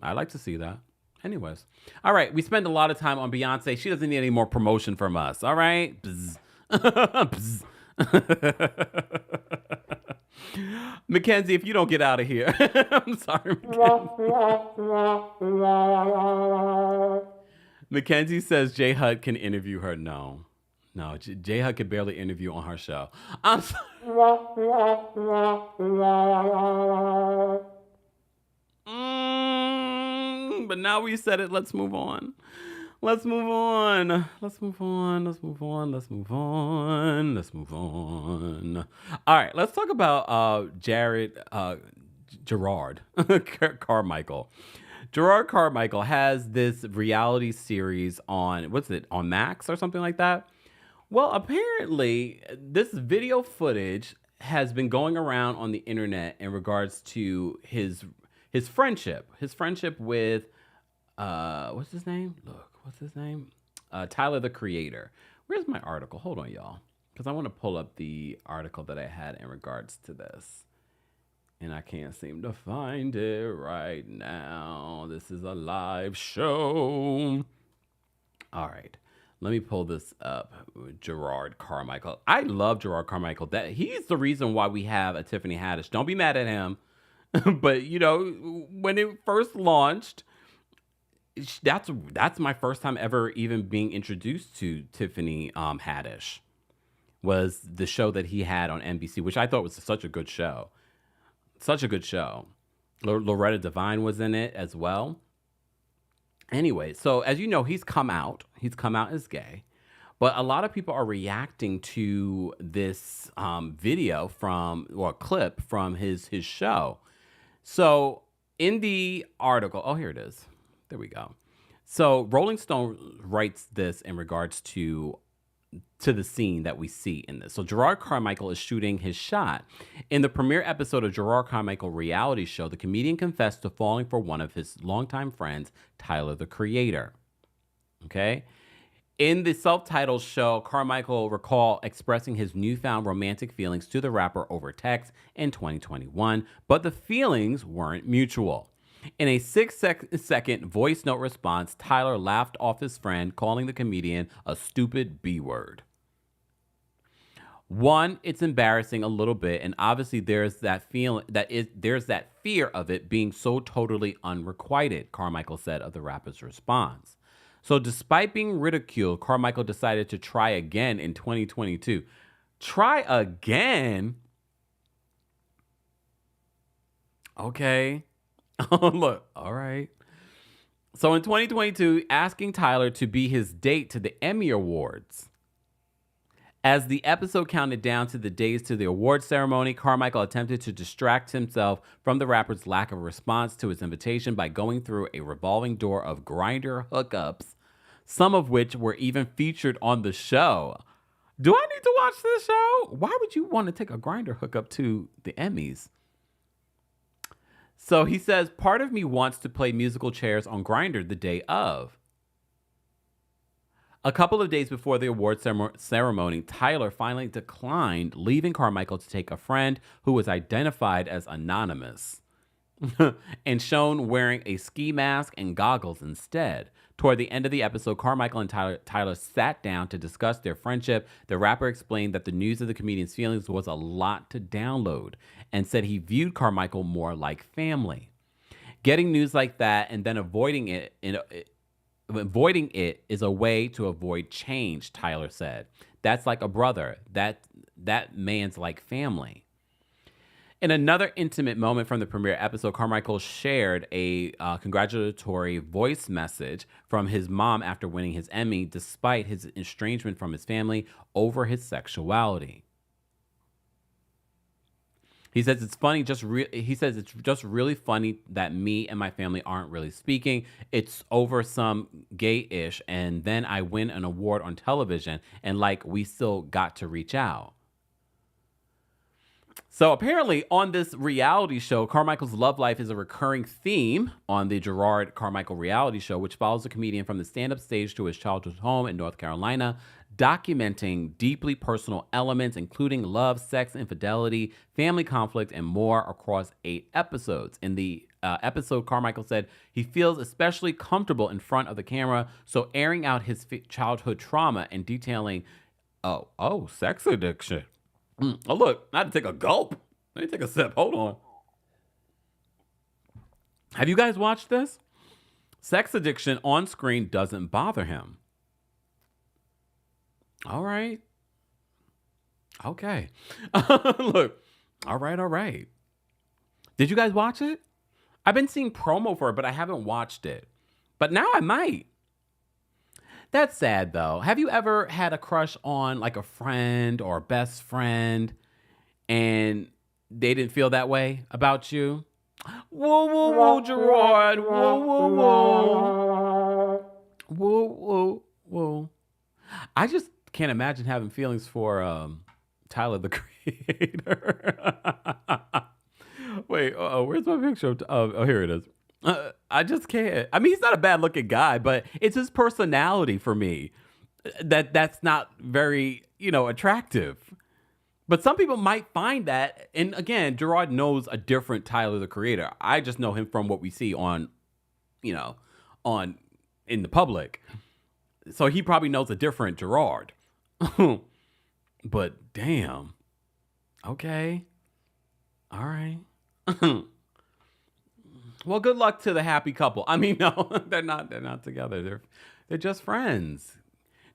I'd like to see that. Anyways. All right. We spend a lot of time on Beyonce. She doesn't need any more promotion from us. All right. Bzz. Bzz. Mackenzie, if you don't get out of here. I'm sorry, Mackenzie. Mackenzie says J Hud can interview her. No, J Hud could barely interview on her show. I'm sorry. But now we said it. Let's move on. All right, let's talk about Jerrod Carmichael. Jerrod Carmichael has this reality series on, on Max or something like that? Well, apparently this video footage has been going around on the internet in regards to his friendship with, what's his name? Tyler, the Creator. Where's my article? Hold on, y'all. Because I want to pull up the article that I had in regards to this. And I can't seem to find it right now. This is a live show. All right. Let me pull this up. Jerrod Carmichael. I love Jerrod Carmichael. He's the reason why we have a Tiffany Haddish. Don't be mad at him. But, when it first launched, that's my first time ever even being introduced to Tiffany Haddish, was the show that he had on NBC, which I thought was such a good show. Loretta Devine was in it as well. Anyway, so as you know, he's come out as gay, but a lot of people are reacting to this video clip from his show. So in the article, here it is. There we go. So Rolling Stone writes this in regards to the scene that we see in this. So Jerrod Carmichael is shooting his shot. In the premiere episode of Jerrod Carmichael reality show, the comedian confessed to falling for one of his longtime friends, Tyler, the Creator. Okay? In the self-titled show, Carmichael recalled expressing his newfound romantic feelings to the rapper over text in 2021, but the feelings weren't mutual. In a 6-second voice note response, Tyler laughed off his friend, calling the comedian a stupid B-word. One, it's embarrassing a little bit, and obviously there's that there's that fear of it being so totally unrequited, Carmichael said of the rapper's response. So despite being ridiculed, Carmichael decided to try again in 2022. Try again? Okay. Look, all right. So in 2022, asking Tyler to be his date to the Emmy Awards. As the episode counted down to the days to the award ceremony, Carmichael attempted to distract himself from the rapper's lack of response to his invitation by going through a revolving door of Grindr hookups, some of which were even featured on the show. Do I need to watch this show? Why would you want to take a Grindr hookup to the Emmys? So he says, part of me wants to play musical chairs on Grindr the day of. A couple of days before the award ceremony, Tyler finally declined, leaving Carmichael to take a friend who was identified as anonymous and shown wearing a ski mask and goggles instead. Toward the end of the episode, Carmichael and Tyler sat down to discuss their friendship. The rapper explained that the news of the comedian's feelings was a lot to download and said he viewed Carmichael more like family. Getting news like that and then avoiding it is a way to avoid change, Tyler said. That's like a brother. That man's like family. In another intimate moment from the premiere episode, Carmichael shared a congratulatory voice message from his mom after winning his Emmy, despite his estrangement from his family over his sexuality. He says it's funny. He says it's just really funny that me and my family aren't really speaking. It's over some gay-ish, and then I win an award on television, and we still got to reach out. So apparently, on this reality show, Carmichael's love life is a recurring theme on the Jerrod Carmichael reality show, which follows the comedian from the stand-up stage to his childhood home in North Carolina, documenting deeply personal elements, including love, sex, infidelity, family conflict, and more across 8 episodes. In the episode, Carmichael said he feels especially comfortable in front of the camera, so airing out his childhood trauma and detailing, sex addiction. Oh, look, I had to take a gulp. Let me take a sip. Hold on. Have you guys watched this? Sex addiction on screen doesn't bother him. All right. Okay. Look. All right. Did you guys watch it? I've been seeing promo for it, but I haven't watched it. But now I might. That's sad, though. Have you ever had a crush on a friend or a best friend and they didn't feel that way about you? Whoa, Jerrod. Whoa. I just can't imagine having feelings for Tyler, the Creator. Wait, where's my picture? Oh, here it is. I just can't. I mean, he's not a bad looking guy, but it's his personality for me that's not very, attractive. But some people might find that. And again, Jerrod knows a different Tyler, the Creator. I just know him from what we see on in the public. So he probably knows a different Jerrod. But damn. Okay. All right. Well, good luck to the happy couple. I mean, no, they're not together. They're just friends.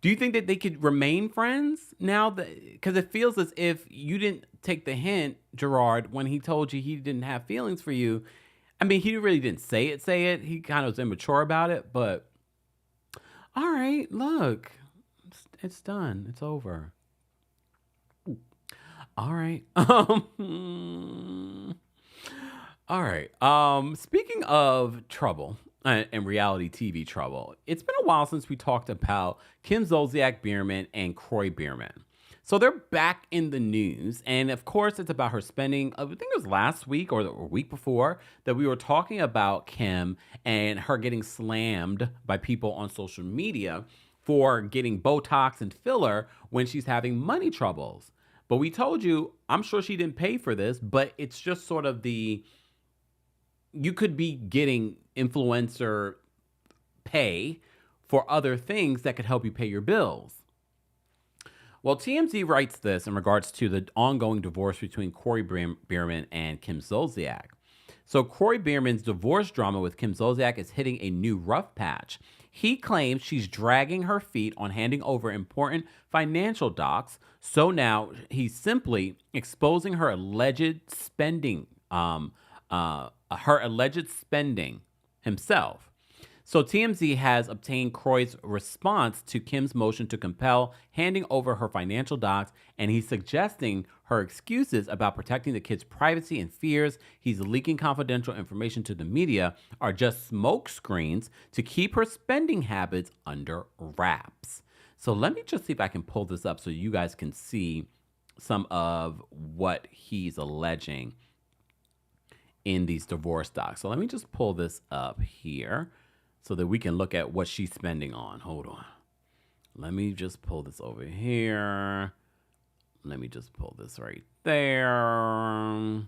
Do you think that they could remain friends now? Because it feels as if you didn't take the hint, Jerrod, when he told you he didn't have feelings for you. I mean, he really didn't say it. He kind of was immature about it, but all right, look, it's done. It's over. All right. All right. Speaking of trouble and reality TV trouble, it's been a while since we talked about Kim Zolciak Biermann and Kroy Biermann. So they're back in the news, and of course, it's about her spending. I think it was last week or the week before that we were talking about Kim and her getting slammed by people on social media for getting Botox and filler when she's having money troubles. But we told you, I'm sure she didn't pay for this, but it's just sort of you could be getting influencer pay for other things that could help you pay your bills. Well, TMZ writes this in regards to the ongoing divorce between Corey Bierman and Kim Zolciak. So Corey Bierman's divorce drama with Kim Zolciak is hitting a new rough patch. He claims she's dragging her feet on handing over important financial docs. So now he's simply exposing her alleged spending, himself. So TMZ has obtained Corey's response to Kim's motion to compel handing over her financial docs, and he's suggesting her excuses about protecting the kid's privacy and fears he's leaking confidential information to the media are just smoke screens to keep her spending habits under wraps. So let me just see if I can pull this up so you guys can see some of what he's alleging in these divorce docs. So let me just pull this up here so that we can look at what she's spending on. Hold on. Let me just pull this over here. Let me just pull this right there.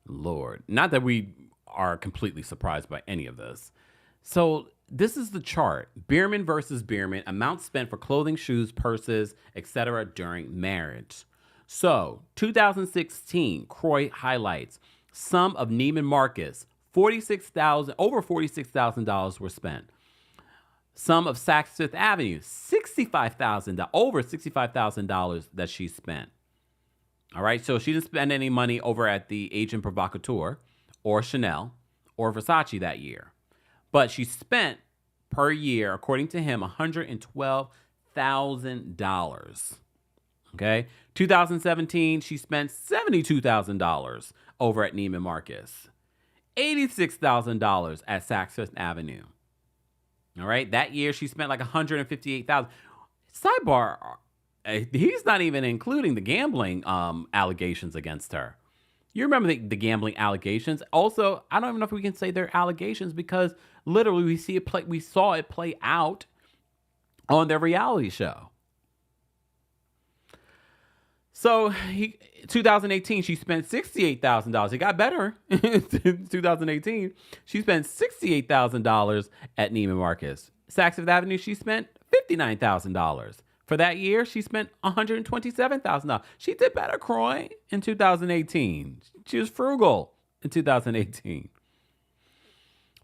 Lord. Not that we are completely surprised by any of this. So this is the chart. Bierman versus Bierman. Amount spent for clothing, shoes, purses, etc. during marriage. So 2016, Croy highlights sum of Neiman Marcus. Over $46,000 were spent. Some of Saks Fifth Avenue, $65,000, over $65,000 that she spent. All right, so she didn't spend any money over at the Agent Provocateur or Chanel or Versace that year. But she spent per year, according to him, $112,000. Okay, 2017, she spent $72,000 over at Neiman Marcus. $86,000 at Saks Fifth Avenue. All right. That year she spent like $158,000. Sidebar, he's not even including the gambling allegations against her. You remember the gambling allegations? Also, I don't even know if we can say they're allegations because literally we saw it play out on their reality show. So 2018, she spent $68,000. It got better in 2018. She spent $68,000 at Neiman Marcus. Saks Fifth Avenue, she spent $59,000. For that year, she spent $127,000. She did better, Croy, in 2018. She was frugal in 2018.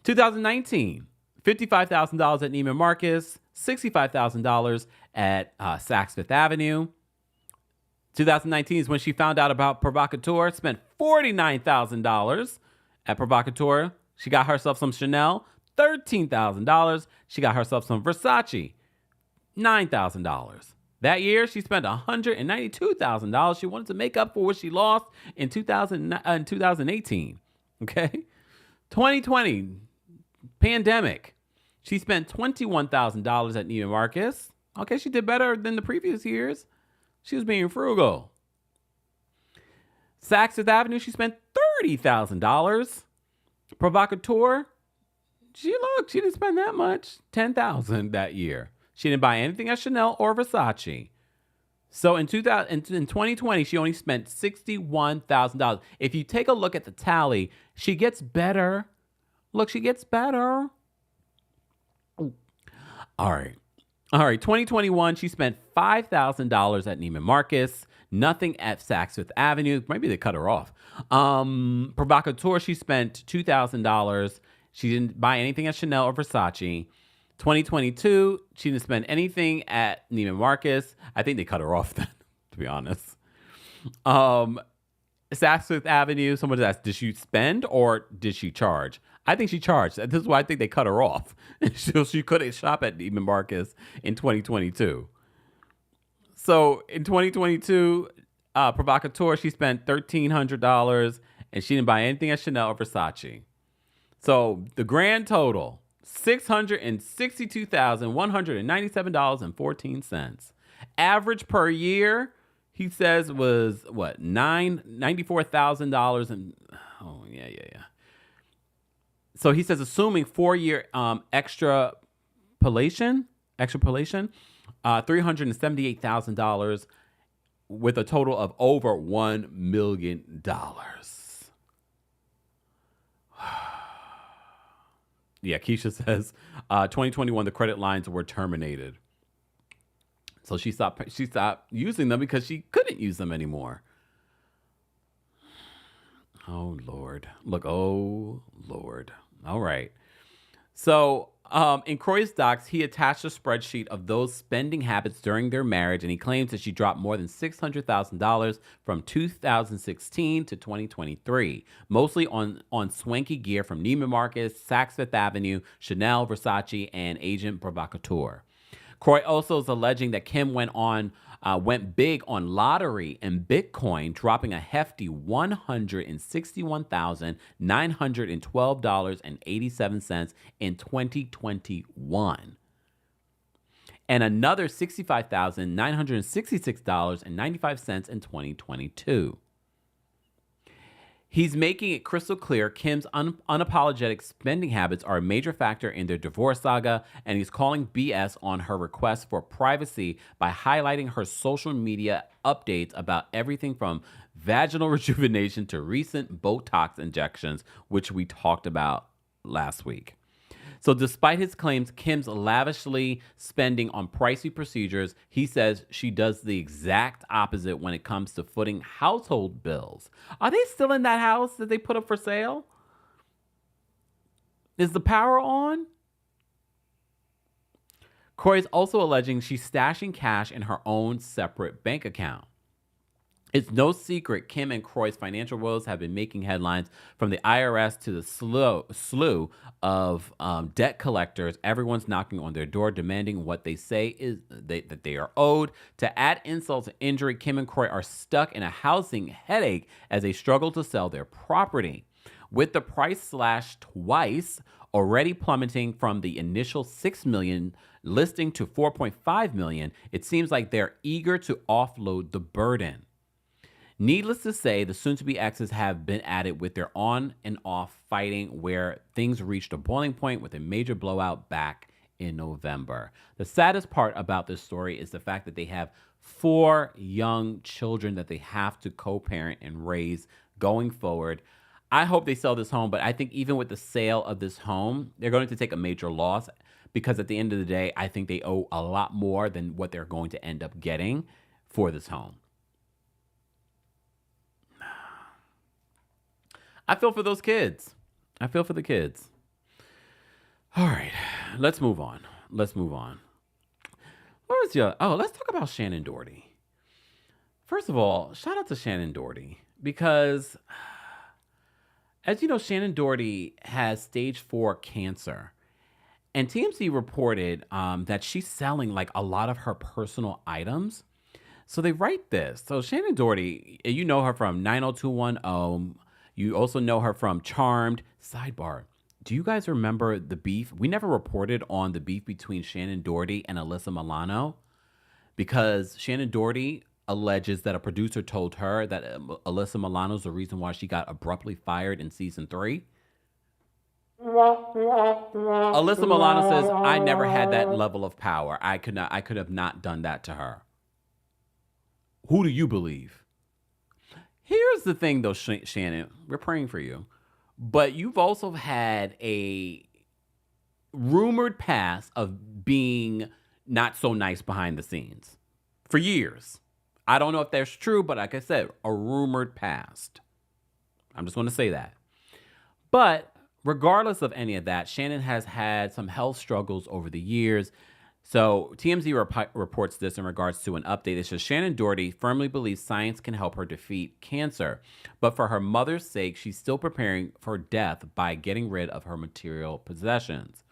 2019, $55,000 at Neiman Marcus, $65,000 at Saks Fifth Avenue. 2019 is when she found out about Provocateur, spent $49,000 at Provocateur. She got herself some Chanel, $13,000. She got herself some Versace, $9,000. That year, she spent $192,000. She wanted to make up for what she lost in 2018. Okay? 2020, pandemic. She spent $21,000 at Neiman Marcus. Okay, she did better than the previous years. She was being frugal. Saks Fifth Avenue, she spent $30,000. Provocateur, she didn't spend that much. $10,000 that year. She didn't buy anything at Chanel or Versace. So in 2020, she only spent $61,000. If you take a look at the tally, she gets better. Look, she gets better. All right. 2021, she spent $5,000 at Neiman Marcus, nothing at Saks Fifth Avenue. Maybe they cut her off. Provocateur, she spent $2,000. She didn't buy anything at Chanel or Versace. 2022, she didn't spend anything at Neiman Marcus. I think they cut her off then, to be honest. Saks Fifth Avenue, someone asked, did she spend or did she charge? I think she charged. This is why I think they cut her off. So she couldn't shop at Neiman Marcus in 2022. So in 2022, Provocateur, she spent $1,300 and she didn't buy anything at Chanel or Versace. So the grand total, $662,197.14. Average per year, he says, was what, $94,000 and yeah. So he says, assuming 4-year extrapolation, $378,000 with a total of over $1 million. Yeah, Keisha says, 2021, the credit lines were terminated. So she stopped using them because she couldn't use them anymore. Oh, Lord. Look, oh, Lord. All right. So in Kroy's docs, he attached a spreadsheet of those spending habits during their marriage, and he claims that she dropped more than $600,000 from 2016 to 2023, mostly on swanky gear from Neiman Marcus, Saks Fifth Avenue, Chanel, Versace, and Agent Provocateur. Kroy also is alleging that Kim went big on lottery and Bitcoin, dropping a hefty $161,912.87 in 2021, and another $65,966.95 in 2022. He's making it crystal clear Kim's unapologetic spending habits are a major factor in their divorce saga, and he's calling BS on her request for privacy by highlighting her social media updates about everything from vaginal rejuvenation to recent Botox injections, which we talked about last week. So despite his claims, Kim's lavishly spending on pricey procedures, he says she does the exact opposite when it comes to footing household bills. Are they still in that house that they put up for sale? Is the power on? Kroy is also alleging she's stashing cash in her own separate bank account. It's no secret Kim and Kroy's financial woes have been making headlines, from the IRS to the slew of debt collectors. Everyone's knocking on their door demanding what they say is that they are owed. To add insult to injury, Kim and Kroy are stuck in a housing headache as they struggle to sell their property. With the price slashed twice, already plummeting from the initial $6 million listing to $4.5 million, it seems like they're eager to offload the burden. Needless to say, the soon-to-be exes have been at it with their on and off fighting, where things reached a boiling point with a major blowout back in November. The saddest part about this story is the fact that they have 4 young children that they have to co-parent and raise going forward. I hope they sell this home, but I think even with the sale of this home, they're going to take a major loss, because at the end of the day, I think they owe a lot more than what they're going to end up getting for this home. I feel for those kids. I feel for the kids. All right, let's move on. Let's talk about Shannen Dougherty. First of all, shout out to Shannen Dougherty, because as you know, Shannen Dougherty has stage 4 cancer. And TMZ reported that she's selling like a lot of her personal items. So they write this. So Shannen Dougherty, you know her from 90210. You also know her from Charmed. Sidebar, do you guys remember the beef? We never reported on the beef between Shannen Dougherty and Alyssa Milano, because Shannen Dougherty alleges that a producer told her that Alyssa Milano's the reason why she got abruptly fired in season 3. Alyssa Milano says, I never had that level of power. I could have not done that to her. Who do you believe? Here's the thing, though, Shannen, we're praying for you, but you've also had a rumored past of being not so nice behind the scenes for years. I don't know if that's true, but like I said, a rumored past. I'm just going to say that. But regardless of any of that, Shannen has had some health struggles over the years. So TMZ reports this in regards to an update. It says Shannen Dougherty firmly believes science can help her defeat cancer, but for her mother's sake, she's still preparing for death by getting rid of her material possessions.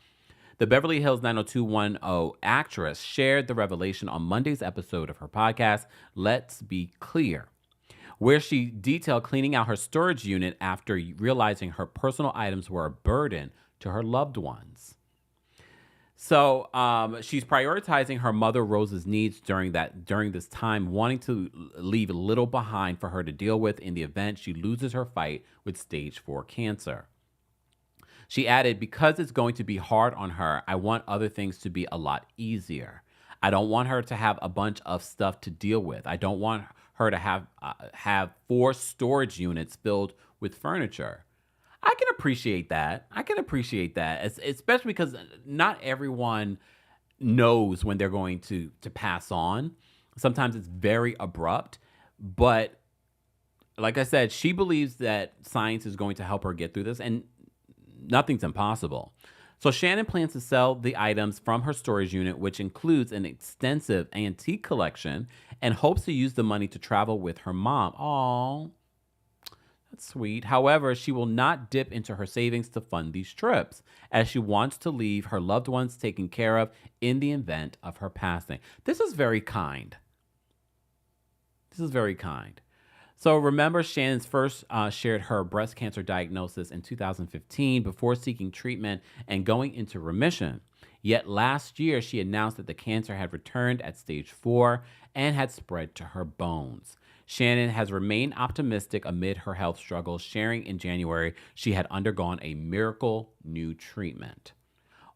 The Beverly Hills 90210 actress shared the revelation on Monday's episode of her podcast, Let's Be Clear, where she detailed cleaning out her storage unit after realizing her personal items were a burden to her loved ones. So she's prioritizing her mother Rose's needs during this time, wanting to leave little behind for her to deal with in the event she loses her fight with stage 4 cancer. She added, because it's going to be hard on her, I want other things to be a lot easier. I don't want her to have a bunch of stuff to deal with. I don't want her to have 4 storage units filled with furniture. I can appreciate that. Especially because not everyone knows when they're going to pass on. Sometimes it's very abrupt, but like I said, she believes that science is going to help her get through this, and nothing's impossible. So Shannen plans to sell the items from her storage unit, which includes an extensive antique collection, and hopes to use the money to travel with her mom. Aww, that's sweet. However, she will not dip into her savings to fund these trips, as she wants to leave her loved ones taken care of in the event of her passing. This is very kind. This is very kind. So remember, Shannon's first shared her breast cancer diagnosis in 2015 before seeking treatment and going into remission. Yet last year, she announced that the cancer had returned at stage 4 and had spread to her bones. Shannen has remained optimistic amid her health struggles, sharing in January she had undergone a miracle new treatment.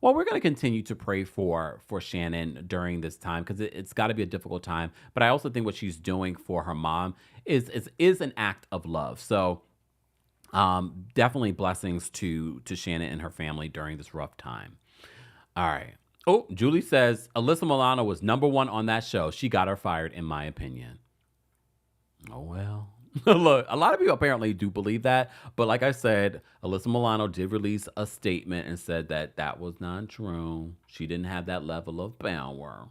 Well, we're going to continue to pray for Shannen during this time, because it's got to be a difficult time. But I also think what she's doing for her mom is an act of love. So definitely blessings to Shannen and her family during this rough time. All right. Oh, Julie says Alyssa Milano was #1 on that show. She got her fired, in my opinion. Oh, well. Look, a lot of people apparently do believe that. But like I said, Alyssa Milano did release a statement and said that that was not true. She didn't have that level of power.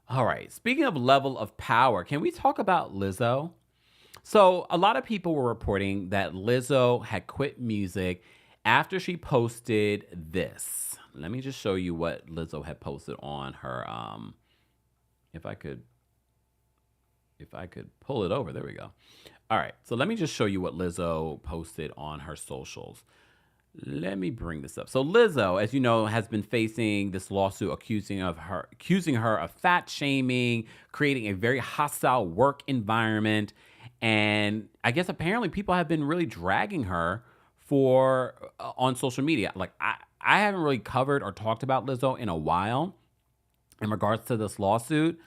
All right. Speaking of level of power, can we talk about Lizzo? So a lot of people were reporting that Lizzo had quit music after she posted this. Let me just show you what Lizzo had posted on her. If I could pull it over. There we go. All right. So let me just show you what Lizzo posted on her socials. Let me bring this up. So Lizzo, as you know, has been facing this lawsuit accusing her of fat shaming, creating a very hostile work environment. And I guess apparently people have been really dragging her on social media. Like I haven't really covered or talked about Lizzo in a while in regards to this lawsuit.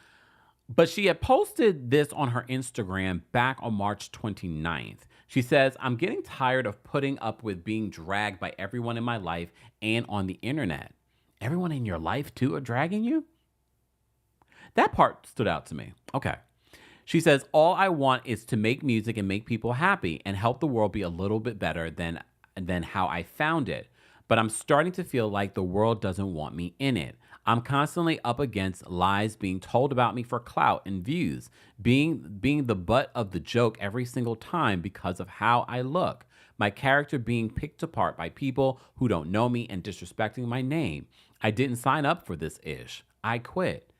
But she had posted this on her Instagram back on March 29th. She says, "I'm getting tired of putting up with being dragged by everyone in my life and on the internet." Everyone in your life too are dragging you? That part stood out to me. Okay. She says, "All I want is to make music and make people happy and help the world be a little bit better than how I found it. But I'm starting to feel like the world doesn't want me in it. I'm constantly up against lies being told about me for clout and views, being the butt of the joke every single time because of how I look, my character being picked apart by people who don't know me and disrespecting my name. I didn't sign up for this ish. I quit."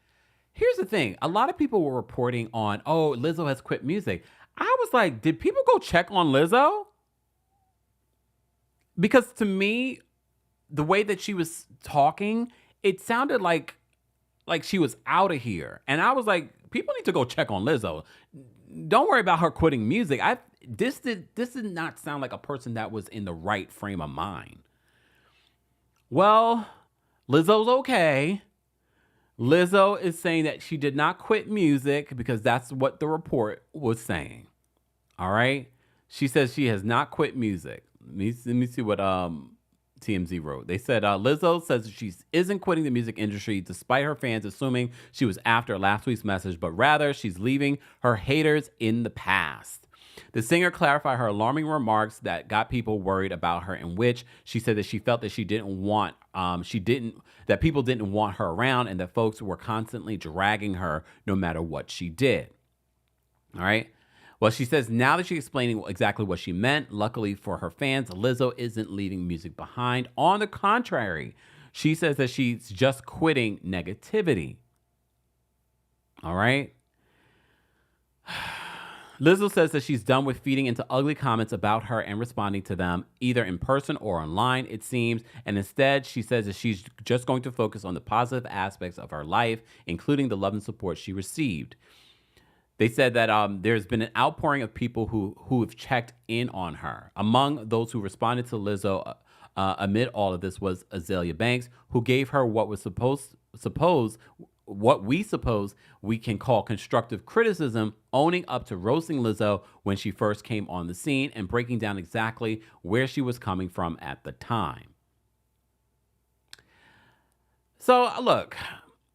Here's the thing. A lot of people were reporting on, oh, Lizzo has quit music. I was like, did people go check on Lizzo? Because to me, the way that she was talking, it sounded like she was out of here. And I was like, people need to go check on Lizzo. Don't worry about her quitting music. This did not sound like a person that was in the right frame of mind. Well, Lizzo's okay. Lizzo is saying that she did not quit music because that's what the report was saying. All right? She says she has not quit music. Let me see what TMZ wrote. They said Lizzo says she isn't quitting the music industry despite her fans assuming she was after last week's message, but rather she's leaving her haters in the past. The singer clarified her alarming remarks that got people worried about her, in which she said that she felt that that people didn't want her around and that folks were constantly dragging her no matter what she did. All right. Well, she says now that she's explaining exactly what she meant, luckily for her fans, Lizzo isn't leaving music behind. On the contrary, she says that she's just quitting negativity. All right. Lizzo says that she's done with feeding into ugly comments about her and responding to them, either in person or online, it seems. And instead, she says that she's just going to focus on the positive aspects of her life, including the love and support she received. They said that there's been an outpouring of people who have checked in on her. Among those who responded to Lizzo amid all of this was Azalea Banks, who gave her what we suppose we can call constructive criticism, owning up to roasting Lizzo when she first came on the scene and breaking down exactly where she was coming from at the time. So look,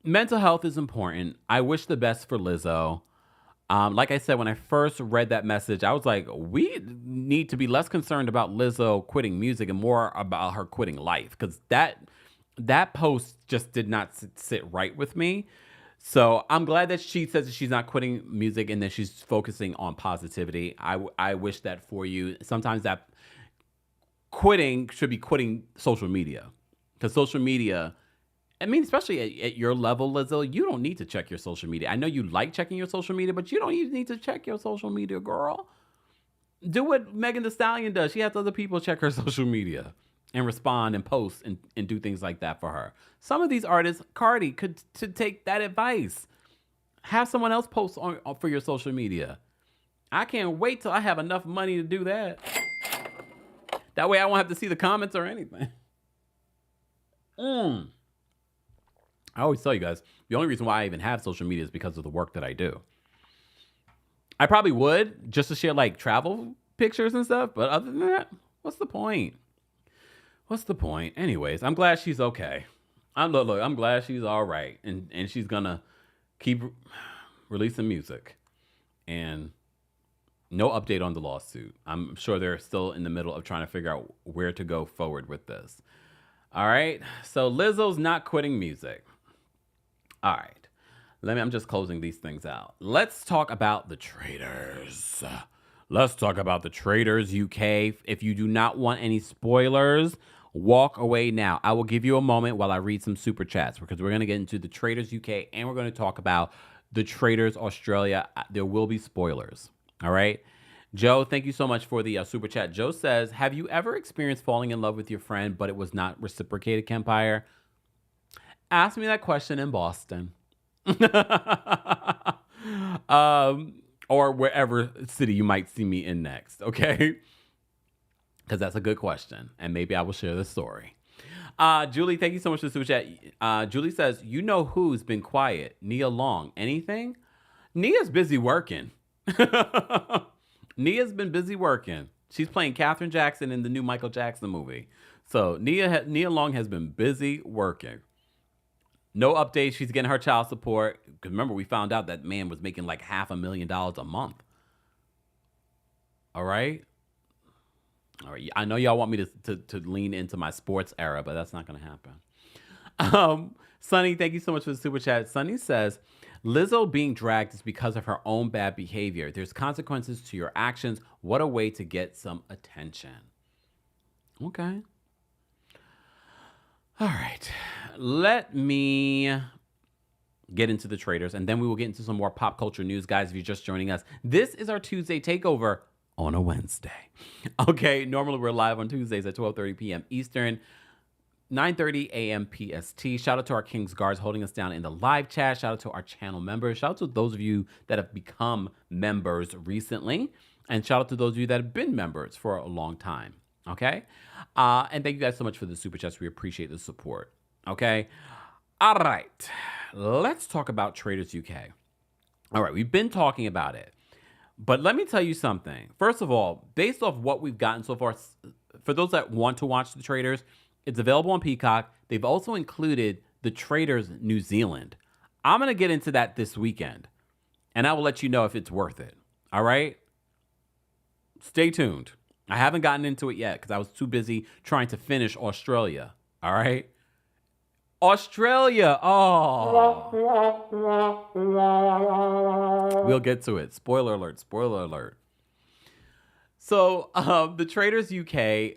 mental health is important. I wish the best for Lizzo. Like I said, when I first read that message, I was like, we need to be less concerned about Lizzo quitting music and more about her quitting life, because that post just did not sit right with me. So I'm glad that she says that she's not quitting music and that she's focusing on positivity. I wish that for you. Sometimes that quitting should be quitting social media, because social media, I mean, especially at your level, Lizzo, you don't need to check your social media. I know you like checking your social media, but you don't even need to check your social media, girl. Do what Megan Thee Stallion does. She has other people check her social media and respond and post and do things like that for her. Some of these artists, Cardi, could to take that advice. Have someone else post for your social media. I can't wait till I have enough money to do that. That way I won't have to see the comments or anything. I always tell you guys, the only reason why I even have social media is because of the work that I do. I probably would just to share like travel pictures and stuff, but other than that, what's the point? What's the point? Anyways, I'm glad she's okay. I'm glad she's all right, and she's gonna keep releasing music. And no update on the lawsuit. I'm sure they're still in the middle of trying to figure out where to go forward with this. All right, so Lizzo's not quitting music. All right, I'm just closing these things out. Let's talk about the Traitors. Let's talk about the Traitors UK. If you do not want any spoilers, walk away now. I will give you a moment while I read some super chats, because we're going to get into the Traitors UK and we're going to talk about the Traitors Australia. There will be spoilers. All right. Joe, thank you so much for the super chat. Joe says, have you ever experienced falling in love with your friend, but it was not reciprocated, Kempire? Ask me that question in Boston. Or wherever city you might see me in next, okay? Because that's a good question, and maybe I will share the story. Julie, thank you so much for the super chat. Julie says, you know who's been quiet? Nia Long. Anything? Nia's busy working. Nia's been busy working. She's playing Katherine Jackson in the new Michael Jackson movie. So Nia Long has been busy working. No updates. She's getting her child support. Because remember, we found out that man was making like $500,000 a month. All right. All right. I know y'all want me to lean into my sports era, but that's not going to happen. Sunny, thank you so much for the super chat. Sunny says, Lizzo being dragged is because of her own bad behavior. There's consequences to your actions. What a way to get some attention. Okay. All right. Let me get into the Traitors, and then we will get into some more pop culture news. Guys, if you're just joining us, this is our Tuesday takeover on a Wednesday. Okay, normally we're live on Tuesdays at 12:30 p.m. Eastern, 9:30 a.m. PST. Shout out to our King's Guards holding us down in the live chat. Shout out to our channel members. Shout out to those of you that have become members recently. And shout out to those of you that have been members for a long time. Okay? And thank you guys so much for the super chats. We appreciate the support. Okay? All right. Let's talk about Traitors UK. All right. We've been talking about it. But let me tell you something. First of all, based off what we've gotten so far, for those that want to watch the Traitors, it's available on Peacock. They've also included the Traitors New Zealand. I'm going to get into that this weekend, and I will let you know if it's worth it. All right? Stay tuned. I haven't gotten into it yet because I was too busy trying to finish Australia. All right? Australia. Oh. We'll get to it. Spoiler alert. Spoiler alert. So, the Traitors UK,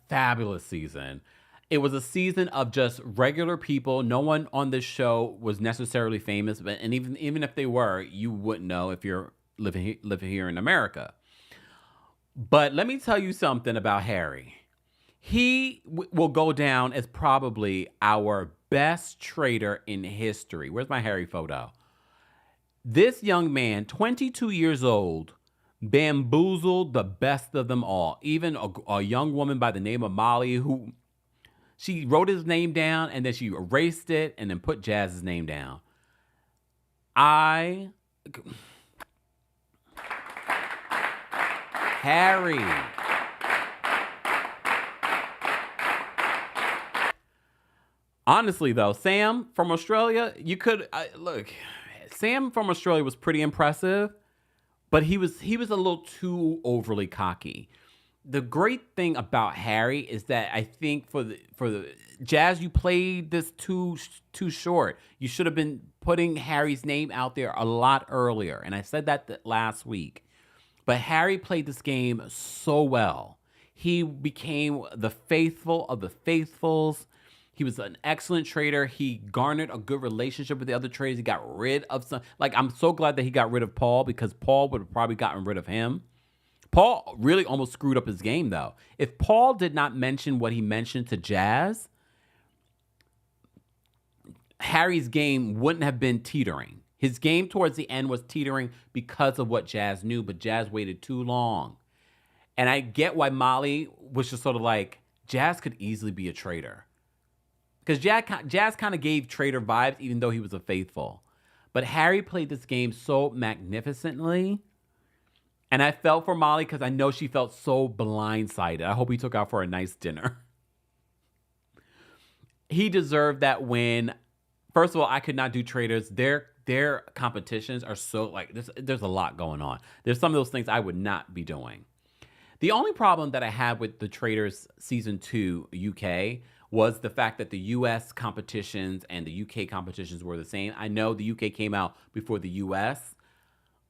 fabulous season. It was a season of just regular people. No one on this show was necessarily famous, but and even if they were, you wouldn't know if you're living here in America. But let me tell you something about Harry. He will go down as probably our best traitor in history. Where's my Harry photo? This young man, 22 years old, bamboozled the best of them all. Even a young woman by the name of Molly, who she wrote his name down and then she erased it and then put Jazz's name down. Harry. Honestly, though, Sam from Australia, look. Sam from Australia was pretty impressive, but he was a little too overly cocky. The great thing about Harry is that I think for the Jazz, you played this too short. You should have been putting Harry's name out there a lot earlier, and I said that last week. But Harry played this game so well. He became the faithful of the faithfuls. He was an excellent trader. He garnered a good relationship with the other traders. He got rid of some. Like, I'm so glad that he got rid of Paul, because Paul would have probably gotten rid of him. Paul really almost screwed up his game, though. If Paul did not mention what he mentioned to Jazz, Harry's game wouldn't have been teetering. His game towards the end was teetering because of what Jazz knew, but Jazz waited too long. And I get why Molly was just sort of like, Jazz could easily be a traitor. Because Jazz kind of gave traitor vibes, even though he was a faithful. But Harry played this game so magnificently. And I felt for Molly because I know she felt so blindsided. I hope he took out for a nice dinner. He deserved that win. First of all, I could not do traitors. Their competitions are so, like, there's a lot going on. There's some of those things I would not be doing. The only problem that I had with the Traitors Season 2 UK was the fact that the US competitions and the UK competitions were the same. I know the UK came out before the US,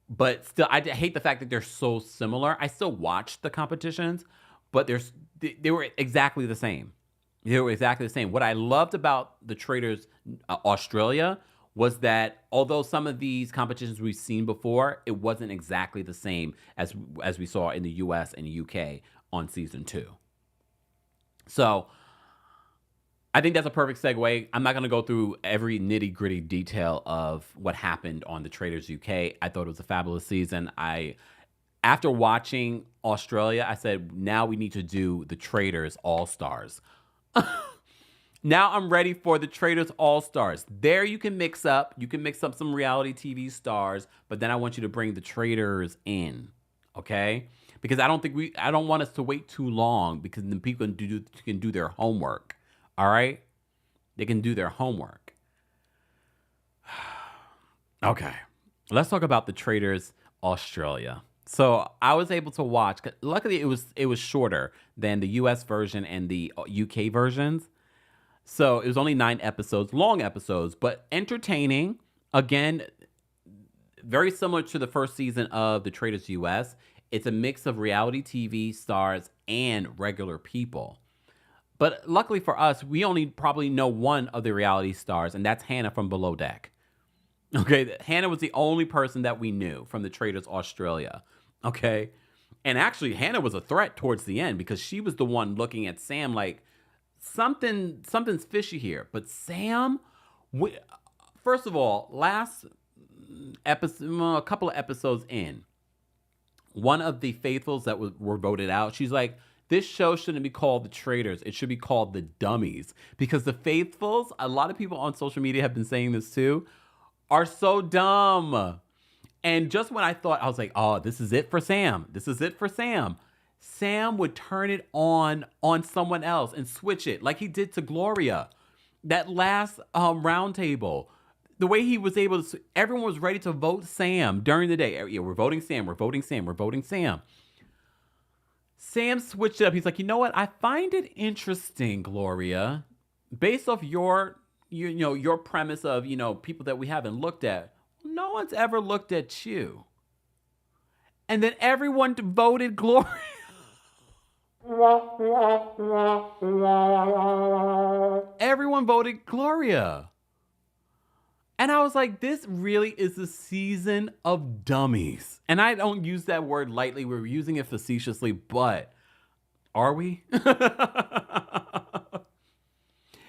but still, I hate the fact that they're so similar. I still watched the competitions, but they were exactly the same. They were exactly the same. What I loved about the Traitors Australia was that although some of these competitions we've seen before, it wasn't exactly the same as we saw in the US and the UK on Season 2. So I think that's a perfect segue. I'm not going to go through every nitty-gritty detail of what happened on the Traitors UK. I thought it was a fabulous season. After watching Australia, I said, now we need to do the Traitors All-Stars. Now I'm ready for the Traitors All-Stars. There you can mix up some reality TV stars, but then I want you to bring the Traitors in, okay? Because I don't want us to wait too long, because then people can do their homework. All right? They can do their homework. Okay. Let's talk about the Traitors Australia. So I was able to watch. Luckily, it was shorter than the US version and the UK versions. So it was only 9 episodes, long episodes, but entertaining. Again, very similar to the first season of the Traitors US. It's a mix of reality TV stars and regular people. But luckily for us, we only probably know one of the reality stars, and that's Hannah from Below Deck. Okay, Hannah was the only person that we knew from the Traitors Australia. Okay, and actually, Hannah was a threat towards the end, because she was the one looking at Sam like, something's fishy here. But Sam, first of all, last episode, a couple of episodes in, one of the faithfuls that were voted out, she's like, this show shouldn't be called The Traitors. It should be called The Dummies. Because the faithfuls, a lot of people on social media have been saying this too, are so dumb. And just when I thought, I was like, oh, this is it for Sam. This is it for Sam. Sam would turn it on someone else and switch it like he did to Gloria. That last round table. The way he was able to, everyone was ready to vote Sam during the day. Yeah, we're voting Sam, we're voting Sam, we're voting Sam. Sam switched it up. He's like, you know what? I find it interesting, Gloria, based off your premise of, people that we haven't looked at. No one's ever looked at you. And then everyone voted Gloria. Everyone voted Gloria. And I was like, this really is a season of dummies. And I don't use that word lightly. We're using it facetiously, but are we?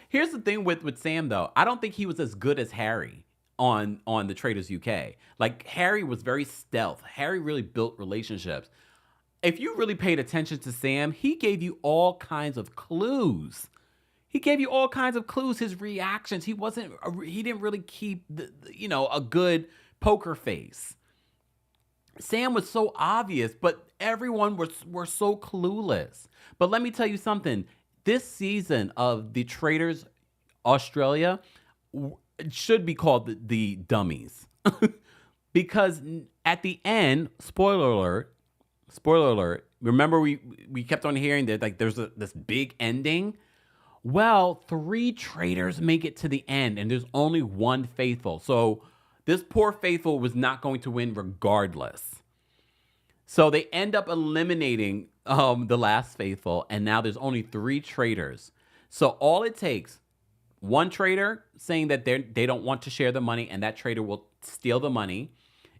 Here's the thing with Sam, though. I don't think he was as good as Harry on the Traitors UK. Like, Harry was very stealth. Harry really built relationships. If you really paid attention to Sam, he gave you all kinds of clues. His reactions. He didn't really keep a good poker face. Sam was so obvious, but everyone were so clueless. But let me tell you something. This season of the Traitors Australia should be called the dummies. Because at the end, spoiler alert, remember we kept on hearing that like there's this big ending? Well, 3 traitors make it to the end, and there's only one faithful. So this poor faithful was not going to win regardless. So they end up eliminating the last faithful, and now there's only 3 traitors. So all it takes, one traitor saying that they don't want to share the money, and that traitor will steal the money.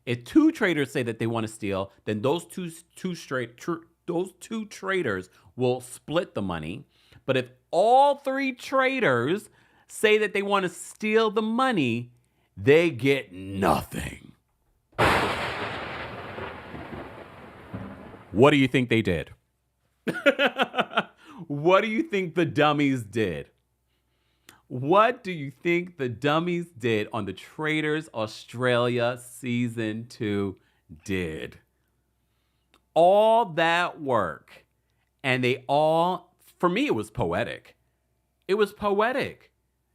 If 2 traitors say that they want to steal, then those two traitors will split the money. But if all 3 traitors say that they want to steal the money, they get nothing. What do you think they did? What do you think the dummies did? What do you think the dummies did on the Traitors Australia Season 2 did? All that work. And they all, for me, it was poetic. It was poetic.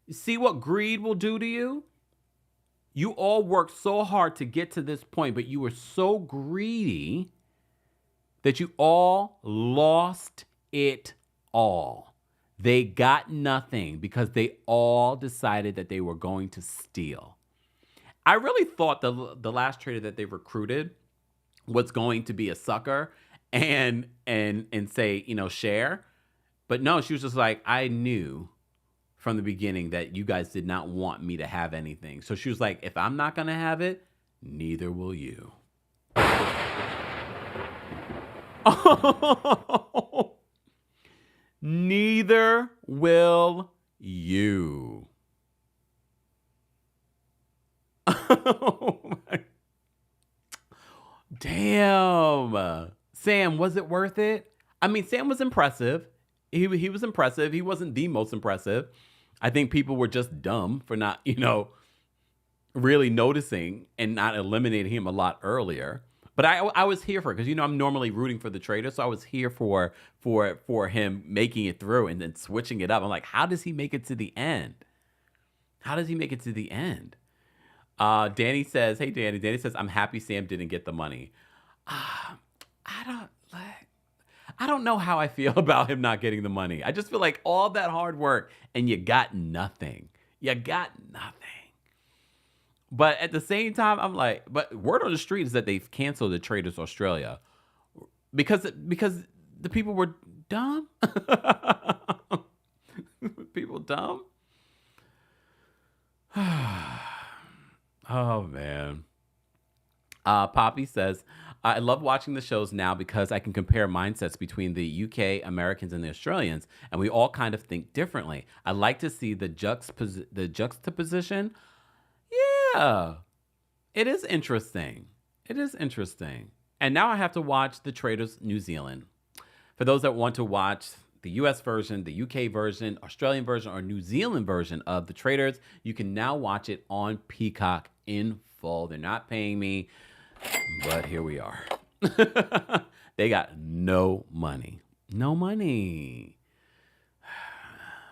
You see what greed will do to you? You all worked so hard to get to this point, but you were so greedy that you all lost it all. They got nothing because they all decided that they were going to steal. I really thought the last trader that they recruited was going to be a sucker and say, share. But no, she was just like, I knew from the beginning that you guys did not want me to have anything. So she was like, if I'm not going to have it, neither will you. Neither will you. Oh my. Damn. Sam, was it worth it? I mean, Sam was impressive. He was impressive. He wasn't the most impressive. I think people were just dumb for not, really noticing and not eliminating him a lot earlier. But I was here for it because, I'm normally rooting for the traitor. So I was here for him making it through and then switching it up. I'm like, how does he make it to the end? How does he make it to the end? Danny says, hey, Danny. Danny says, I'm happy Sam didn't get the money. I don't know how I feel about him not getting the money. I just feel like all that hard work and you got nothing. You got nothing. But at the same time, I'm like, but word on the street is that they've canceled the Traitors Australia because the people were dumb. People dumb. Oh man. Poppy says, I love watching the shows now because I can compare mindsets between the UK Americans and the Australians, and we all kind of think differently. I like to see the juxtaposition. Yeah, it is interesting. It is interesting. And now I have to watch the Traitors New Zealand. For those that want to watch the US version, the UK version, Australian version, or New Zealand version of the Traitors, you can now watch it on Peacock in full. They're not paying me, but here we are. They got no money. No money.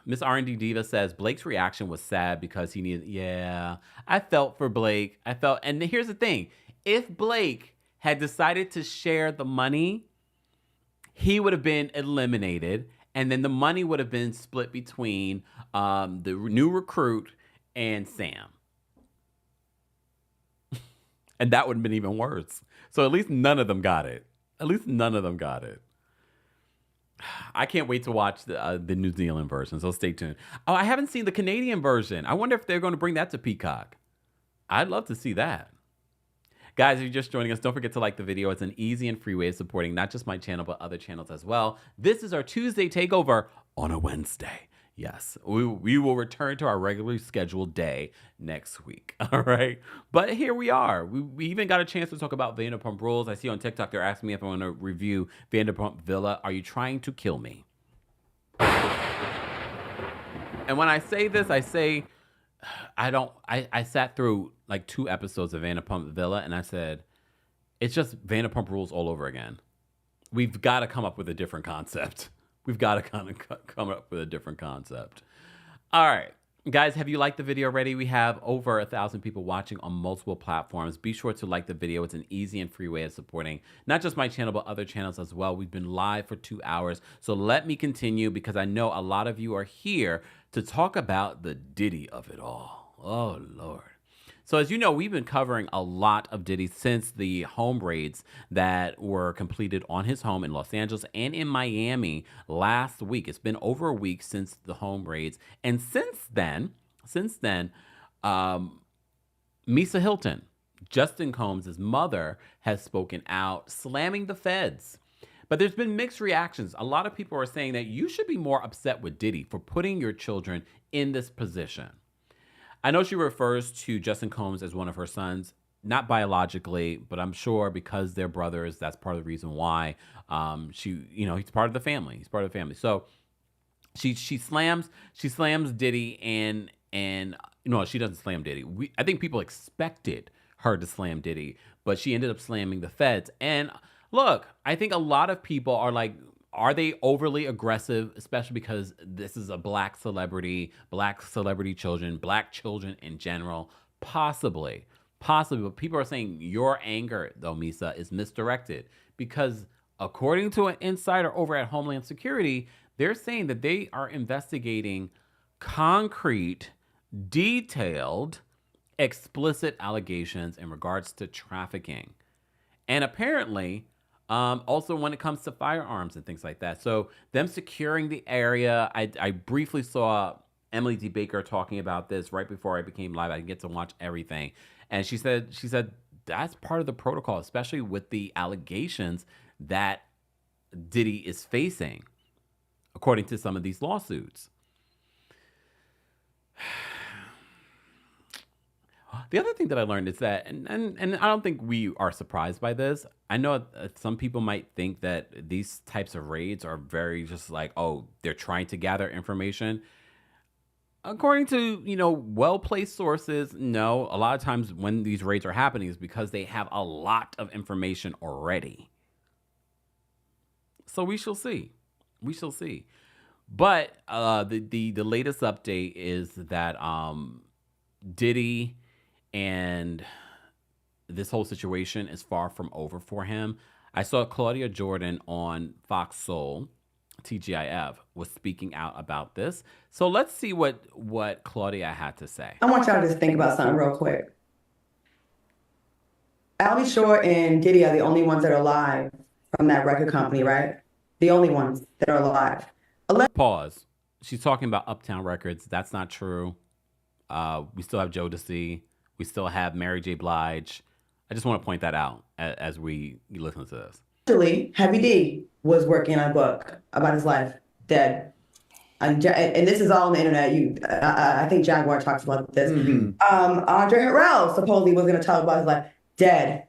Miss R&D Diva says, Blake's reaction was sad because he needed, I felt for Blake. And here's the thing. If Blake had decided to share the money, he would have been eliminated. And then the money would have been split between the new recruit and Sam. And that would have been even worse. So at least none of them got it. I can't wait to watch the New Zealand version, so stay tuned. Oh, I haven't seen the Canadian version. I wonder if they're going to bring that to Peacock. I'd love to see that. Guys, if you're just joining us, don't forget to like the video. It's an easy and free way of supporting not just my channel, but other channels as well. This is our Tuesday takeover on a Wednesday. Yes, we will return to our regularly scheduled day next week. All right. But here we are. We even got a chance to talk about Vanderpump Rules. I see on TikTok they're asking me if I want to review Vanderpump Villa. Are you trying to kill me? And when I say this, I say I sat through like 2 episodes of Vanderpump Villa and I said, it's just Vanderpump Rules all over again. We've got to come up with a different concept. We've got to kind of come up with a different concept. All right. Guys, have you liked the video already? We have over 1,000 people watching on multiple platforms. Be sure to like the video. It's an easy and free way of supporting not just my channel, but other channels as well. We've been live for 2 hours. So let me continue because I know a lot of you are here to talk about the Diddy of it all. Oh, Lord. So as you know, we've been covering a lot of Diddy since the home raids that were completed on his home in Los Angeles and in Miami last week. It's been over a week since the home raids. And since then, Misa Hylton, Justin Combs' mother, has spoken out slamming the feds. But there's been mixed reactions. A lot of people are saying that you should be more upset with Diddy for putting your children in this position. I know she refers to Justin Combs as one of her sons, not biologically, but I'm sure because they're brothers, that's part of the reason why he's part of the family. He's part of the family. So she slams Diddy and no, she doesn't slam Diddy. I think people expected her to slam Diddy, but she ended up slamming the feds. And look, I think a lot of people are like, are they overly aggressive, especially because this is a black celebrity children, black children in general? Possibly. But people are saying your anger, though, Misa, is misdirected because according to an insider over at Homeland Security, they're saying that they are investigating concrete, detailed, explicit allegations in regards to trafficking. And apparently, also when it comes to firearms and things like that. So them securing the area, I briefly saw Emily D. Baker talking about this right before I became live. I didn't get to watch everything. And she said that's part of the protocol, especially with the allegations that Diddy is facing, according to some of these lawsuits. The other thing that I learned is that, and I don't think we are surprised by this. I know some people might think that these types of raids are very just like, oh, they're trying to gather information. According to, well-placed sources, no. A lot of times when these raids are happening is because they have a lot of information already. So we shall see. But the latest update is that Diddy and this whole situation is far from over for him. I saw Claudia Jordan on Fox Soul, TGIF, was speaking out about this. So let's see what Claudia had to say. I want y'all to just think about something real quick. Albie Shore and Diddy are the only ones that are alive from that record company, right? The only ones that are alive. Pause. She's talking about Uptown Records. That's not true. We still have Jodeci. We still have Mary J. Blige. I just want to point that out as we listen to this. Actually, Heavy D was working on a book about his life, dead. And this is all on the internet. I think Jaguar talks about this. Mm-hmm. Andre Harrell supposedly was going to talk about his life, dead.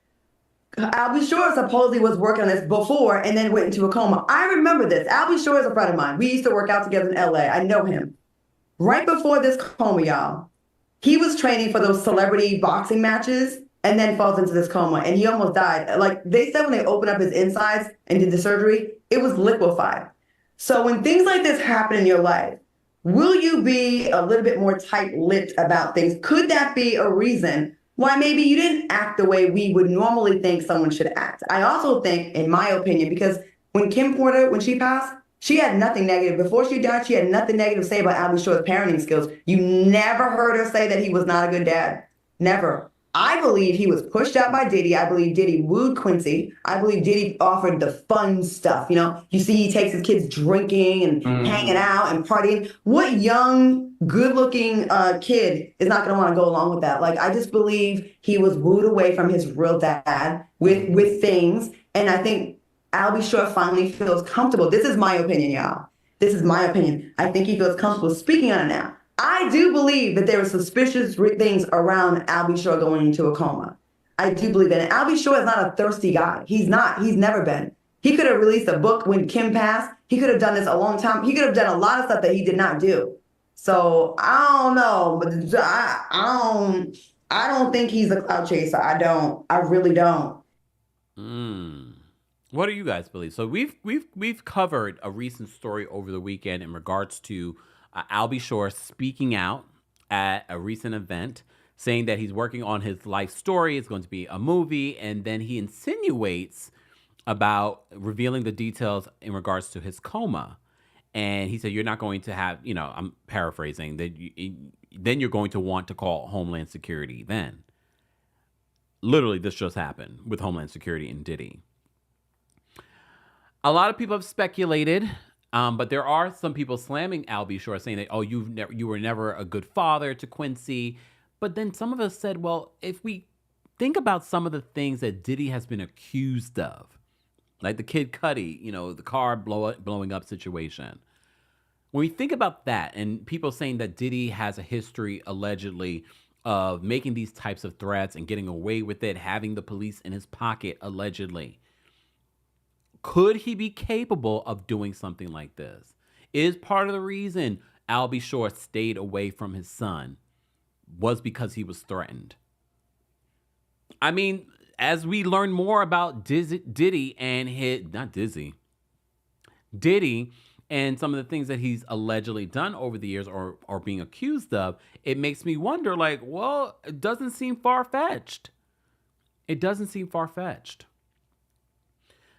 Albie Shore supposedly was working on this before and then went into a coma. I remember this. Albie Shore is a friend of mine. We used to work out together in LA. I know him. Right before this coma, y'all, he was training for those celebrity boxing matches and then falls into this coma, and he almost died. Like they said when they opened up his insides and did the surgery, it was liquefied. So when things like this happen in your life, will you be a little bit more tight-lipped about things? Could that be a reason why maybe you didn't act the way we would normally think someone should act? I also think, in my opinion, because when Kim Porter, when she passed, she had nothing negative. Before she died, she had nothing negative to say about Albie Shore's parenting skills. You never heard her say that he was not a good dad. Never. I believe he was pushed out by Diddy. I believe Diddy wooed Quincy. I believe Diddy offered the fun stuff. You see he takes his kids drinking and hanging out and partying. What young, good-looking kid is not going to want to go along with that? Like, I just believe he was wooed away from his real dad with things. And I think Albie Shore finally feels comfortable. This is my opinion, y'all. This is my opinion. I think he feels comfortable speaking on it now. I do believe that there were suspicious things around Albie Shore going into a coma. I do believe that. And Albie Shore is not a thirsty guy. He's not. He's never been. He could have released a book when Kim passed. He could have done this a long time. He could have done a lot of stuff that he did not do. So I don't know, but I don't think he's a clout chaser. I don't. I really don't. What do you guys believe? So we've covered a recent story over the weekend in regards to Albie Shore speaking out at a recent event saying that he's working on his life story. It's going to be a movie. And then he insinuates about revealing the details in regards to his coma. And he said, you're not going to have, I'm paraphrasing, then you're going to want to call Homeland Security then. Literally, this just happened with Homeland Security and Diddy. A lot of people have speculated, but there are some people slamming Al B. Shore, saying that, you were never a good father to Quincy. But then some of us said, well, if we think about some of the things that Diddy has been accused of, like the Kid Cudi, the car blowing up situation. When we think about that and people saying that Diddy has a history, allegedly, of making these types of threats and getting away with it, having the police in his pocket, allegedly, could he be capable of doing something like this? Is part of the reason Al B. Shore stayed away from his son was because he was threatened? I mean, as we learn more about Diddy and Diddy and some of the things that he's allegedly done over the years or being accused of, it makes me wonder, it doesn't seem far-fetched. It doesn't seem far-fetched.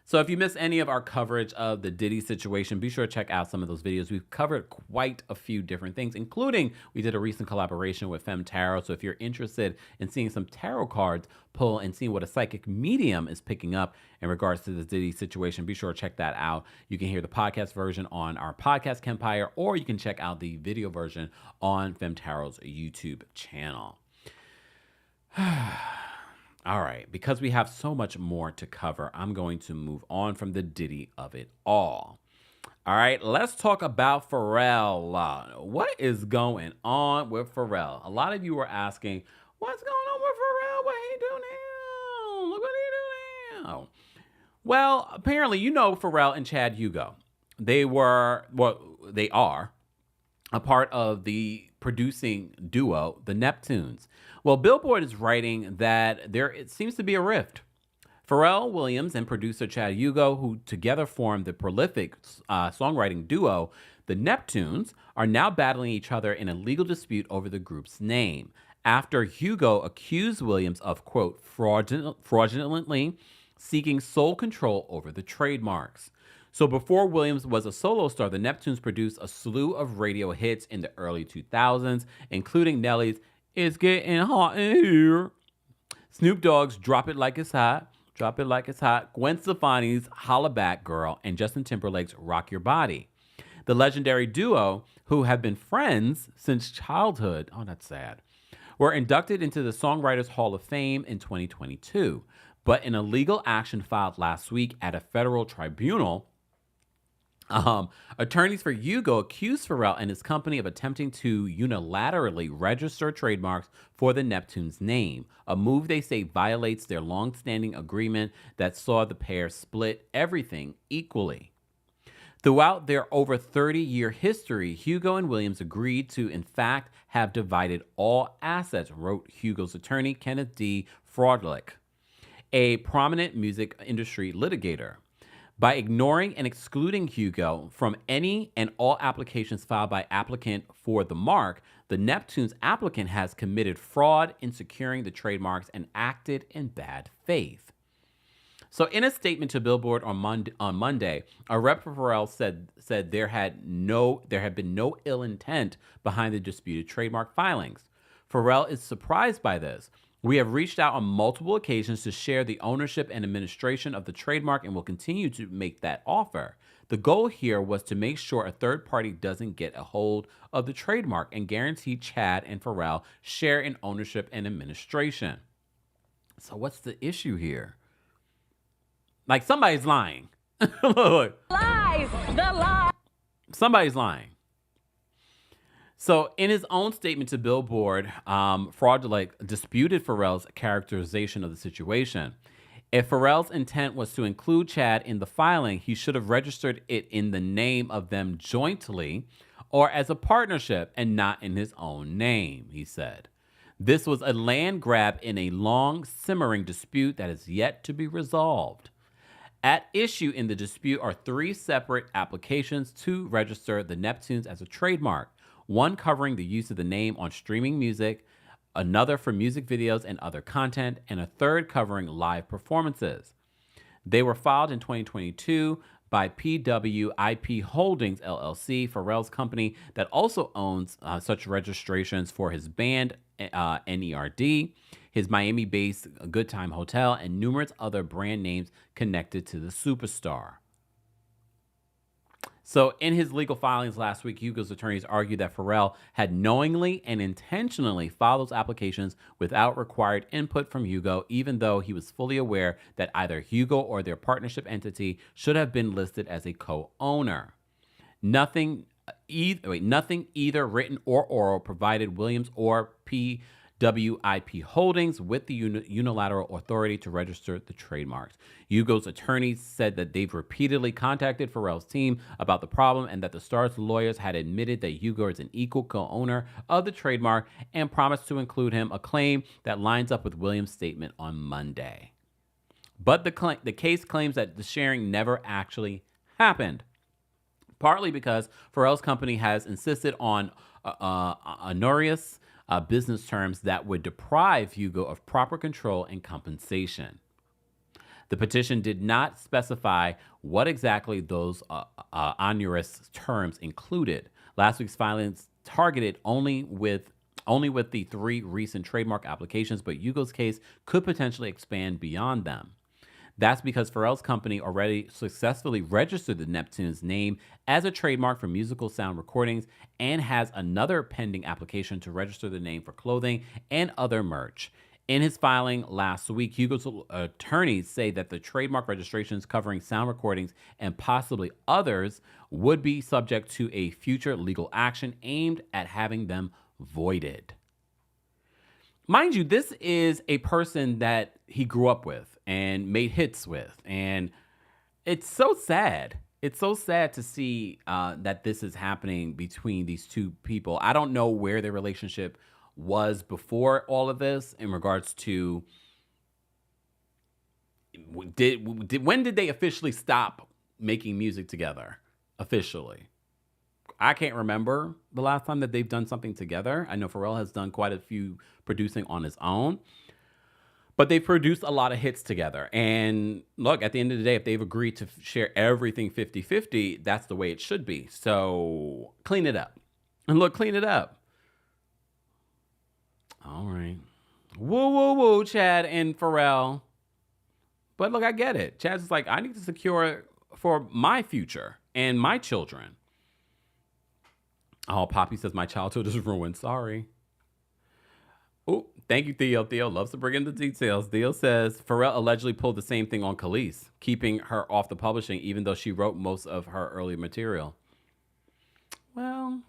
So if you missed any of our coverage of the Diddy situation, be sure to check out some of those videos. We've covered quite a few different things, including we did a recent collaboration with Fem Tarot. So if you're interested in seeing some tarot cards pull and seeing what a psychic medium is picking up in regards to the Diddy situation, be sure to check that out. You can hear the podcast version on our podcast Kempire, or you can check out the video version on Fem Tarot's YouTube channel. All right, because we have so much more to cover, I'm going to move on from the Diddy of it all. All right, let's talk about Pharrell. What is going on with Pharrell? A lot of you were asking, what's going on with Pharrell? What he do now? Look what he do now. Well, apparently, Pharrell and Chad Hugo. They are a part of the producing duo, the Neptunes. Well, Billboard is writing that it seems to be a rift. Pharrell Williams and producer Chad Hugo, who together formed the prolific songwriting duo, the Neptunes, are now battling each other in a legal dispute over the group's name, after Hugo accused Williams of, quote, fraudulently seeking sole control over the trademarks. So before Williams was a solo star, the Neptunes produced a slew of radio hits in the early 2000s, including Nelly's It's Getting Hot in Here, Snoop Dogg's Drop It Like It's Hot, Gwen Stefani's Holla Back Girl, and Justin Timberlake's Rock Your Body. The legendary duo, who have been friends since childhood, that's sad, were inducted into the Songwriters Hall of Fame in 2022. But in a legal action filed last week at a federal tribunal, attorneys for Hugo accused Pharrell and his company of attempting to unilaterally register trademarks for the Neptunes name, a move they say violates their long-standing agreement that saw the pair split everything equally. Throughout their over 30-year history, Hugo and Williams agreed to, in fact, have divided all assets, wrote Hugo's attorney, Kenneth D. Fraudlick, a prominent music industry litigator. By ignoring and excluding Hugo from any and all applications filed by applicant for the mark, the Neptunes applicant has committed fraud in securing the trademarks and acted in bad faith. So in a statement to Billboard on Monday, a rep for Pharrell said there had been no ill intent behind the disputed trademark filings. Pharrell is surprised by this. We have reached out on multiple occasions to share the ownership and administration of the trademark and will continue to make that offer. The goal here was to make sure a third party doesn't get a hold of the trademark and guarantee Chad and Pharrell share in ownership and administration. So what's the issue here? Like, somebody's lying. Look. Lies! The lie! Somebody's lying. So in his own statement to Billboard, Fraudlick disputed Pharrell's characterization of the situation. If Pharrell's intent was to include Chad in the filing, he should have registered it in the name of them jointly or as a partnership and not in his own name, he said. This was a land grab in a long, simmering dispute that is yet to be resolved. At issue in the dispute are three separate applications to register the Neptunes as a trademark. one covering the use of the name on streaming music, another for music videos and other content, and a third covering live performances. They were filed in 2022 by PWIP Holdings, LLC, Pharrell's company that also owns such registrations for his band, NERD, his Miami-based Good Time Hotel, and numerous other brand names connected to the superstar. So in his legal filings last week, Hugo's attorneys argued that Pharrell had knowingly and intentionally filed those applications without required input from Hugo, even though he was fully aware that either Hugo or their partnership entity should have been listed as a co-owner. Nothing either written or oral provided Williams or PWIP Holdings with the unilateral authority to register the trademarks. Hugo's attorneys said that they've repeatedly contacted Pharrell's team about the problem and that the star's lawyers had admitted that Hugo is an equal co-owner of the trademark and promised to include him, a claim that lines up with Williams' statement on Monday. But the case claims that the sharing never actually happened, partly because Pharrell's company has insisted on onerous business terms that would deprive Hugo of proper control and compensation. The petition did not specify what exactly those onerous terms included. Last week's filings targeted only with the 3 recent trademark applications, but Hugo's case could potentially expand beyond them. That's because Pharrell's company already successfully registered the Neptunes name as a trademark for musical sound recordings and has another pending application to register the name for clothing and other merch. In his filing last week, Hugo's attorneys say that the trademark registrations covering sound recordings and possibly others would be subject to a future legal action aimed at having them voided. Mind you, this is a person that he grew up with and made hits with. And it's so sad. It's so sad to see that this is happening between these two people. I don't know where their relationship was before all of this in regards to when did they officially stop making music together? Officially. I can't remember the last time that they've done something together. I know Pharrell has done quite a few producing on his own, but they've produced a lot of hits together. And look, at the end of the day, if they've agreed to share everything 50-50, that's the way it should be. So clean it up. And look, clean it up. All right. Woo, woo, woo, Chad and Pharrell. But look, I get it. Chad's is like, I need to secure for my future and my children. Oh, Poppy says my childhood is ruined. Sorry. Oh, thank you, Theo. Theo loves to bring in the details. Theo says Pharrell allegedly pulled the same thing on Khalees, keeping her off the publishing, even though she wrote most of her early material. Well,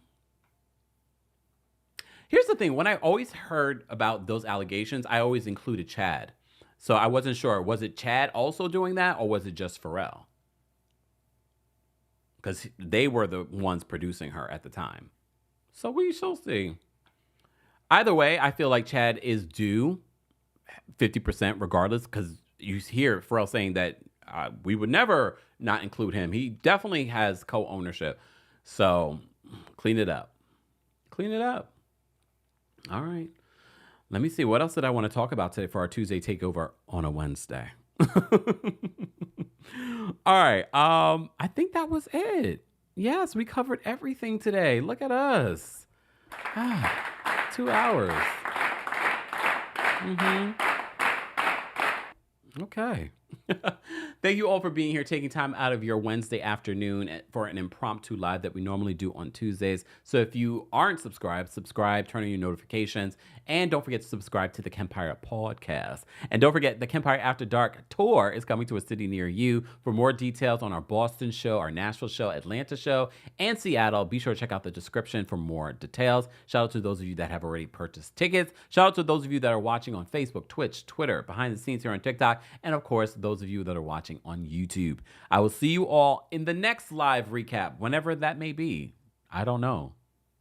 here's the thing. When I always heard about those allegations, I always included Chad. So I wasn't sure. Was it Chad also doing that, or was it just Pharrell? Because they were the ones producing her at the time. So we shall see. Either way, I feel like Chad is due 50% regardless, because you hear Pharrell saying that we would never not include him. He definitely has co-ownership. So clean it up. Clean it up. All right. Let me see. What else did I want to talk about today for our Tuesday takeover on a Wednesday? All right. I think that was it. Yes, we covered everything today. Look at us. 2 hours. Okay. Thank you all for being here, taking time out of your Wednesday afternoon for an impromptu live that we normally do on Tuesdays. So if you aren't subscribed, subscribe, turn on your notifications, and don't forget to subscribe to the Kempire podcast. And don't forget, the Kempire After Dark tour is coming to a city near you. For more details on our Boston show, our Nashville show, Atlanta show, and Seattle, be sure to check out the description for more details. Shout out to those of you that have already purchased tickets. Shout out to those of you that are watching on Facebook, Twitch, Twitter, behind the scenes here on TikTok, and of course, those of you that are watching on YouTube. I will see you all in the next live recap, whenever that may be. I don't know.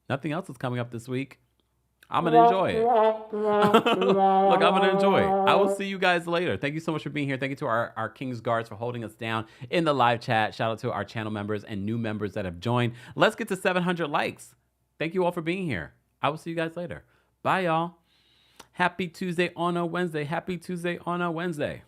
Nothing else is coming up this week. I'm going to enjoy it. Look, I'm going to enjoy it. I will see you guys later. Thank you so much for being here. Thank you to our King's Guards for holding us down in the live chat. Shout out to our channel members and new members that have joined. Let's get to 700 likes. Thank you all for being here. I will see you guys later. Bye, y'all. Happy Tuesday on a Wednesday. Happy Tuesday on a Wednesday.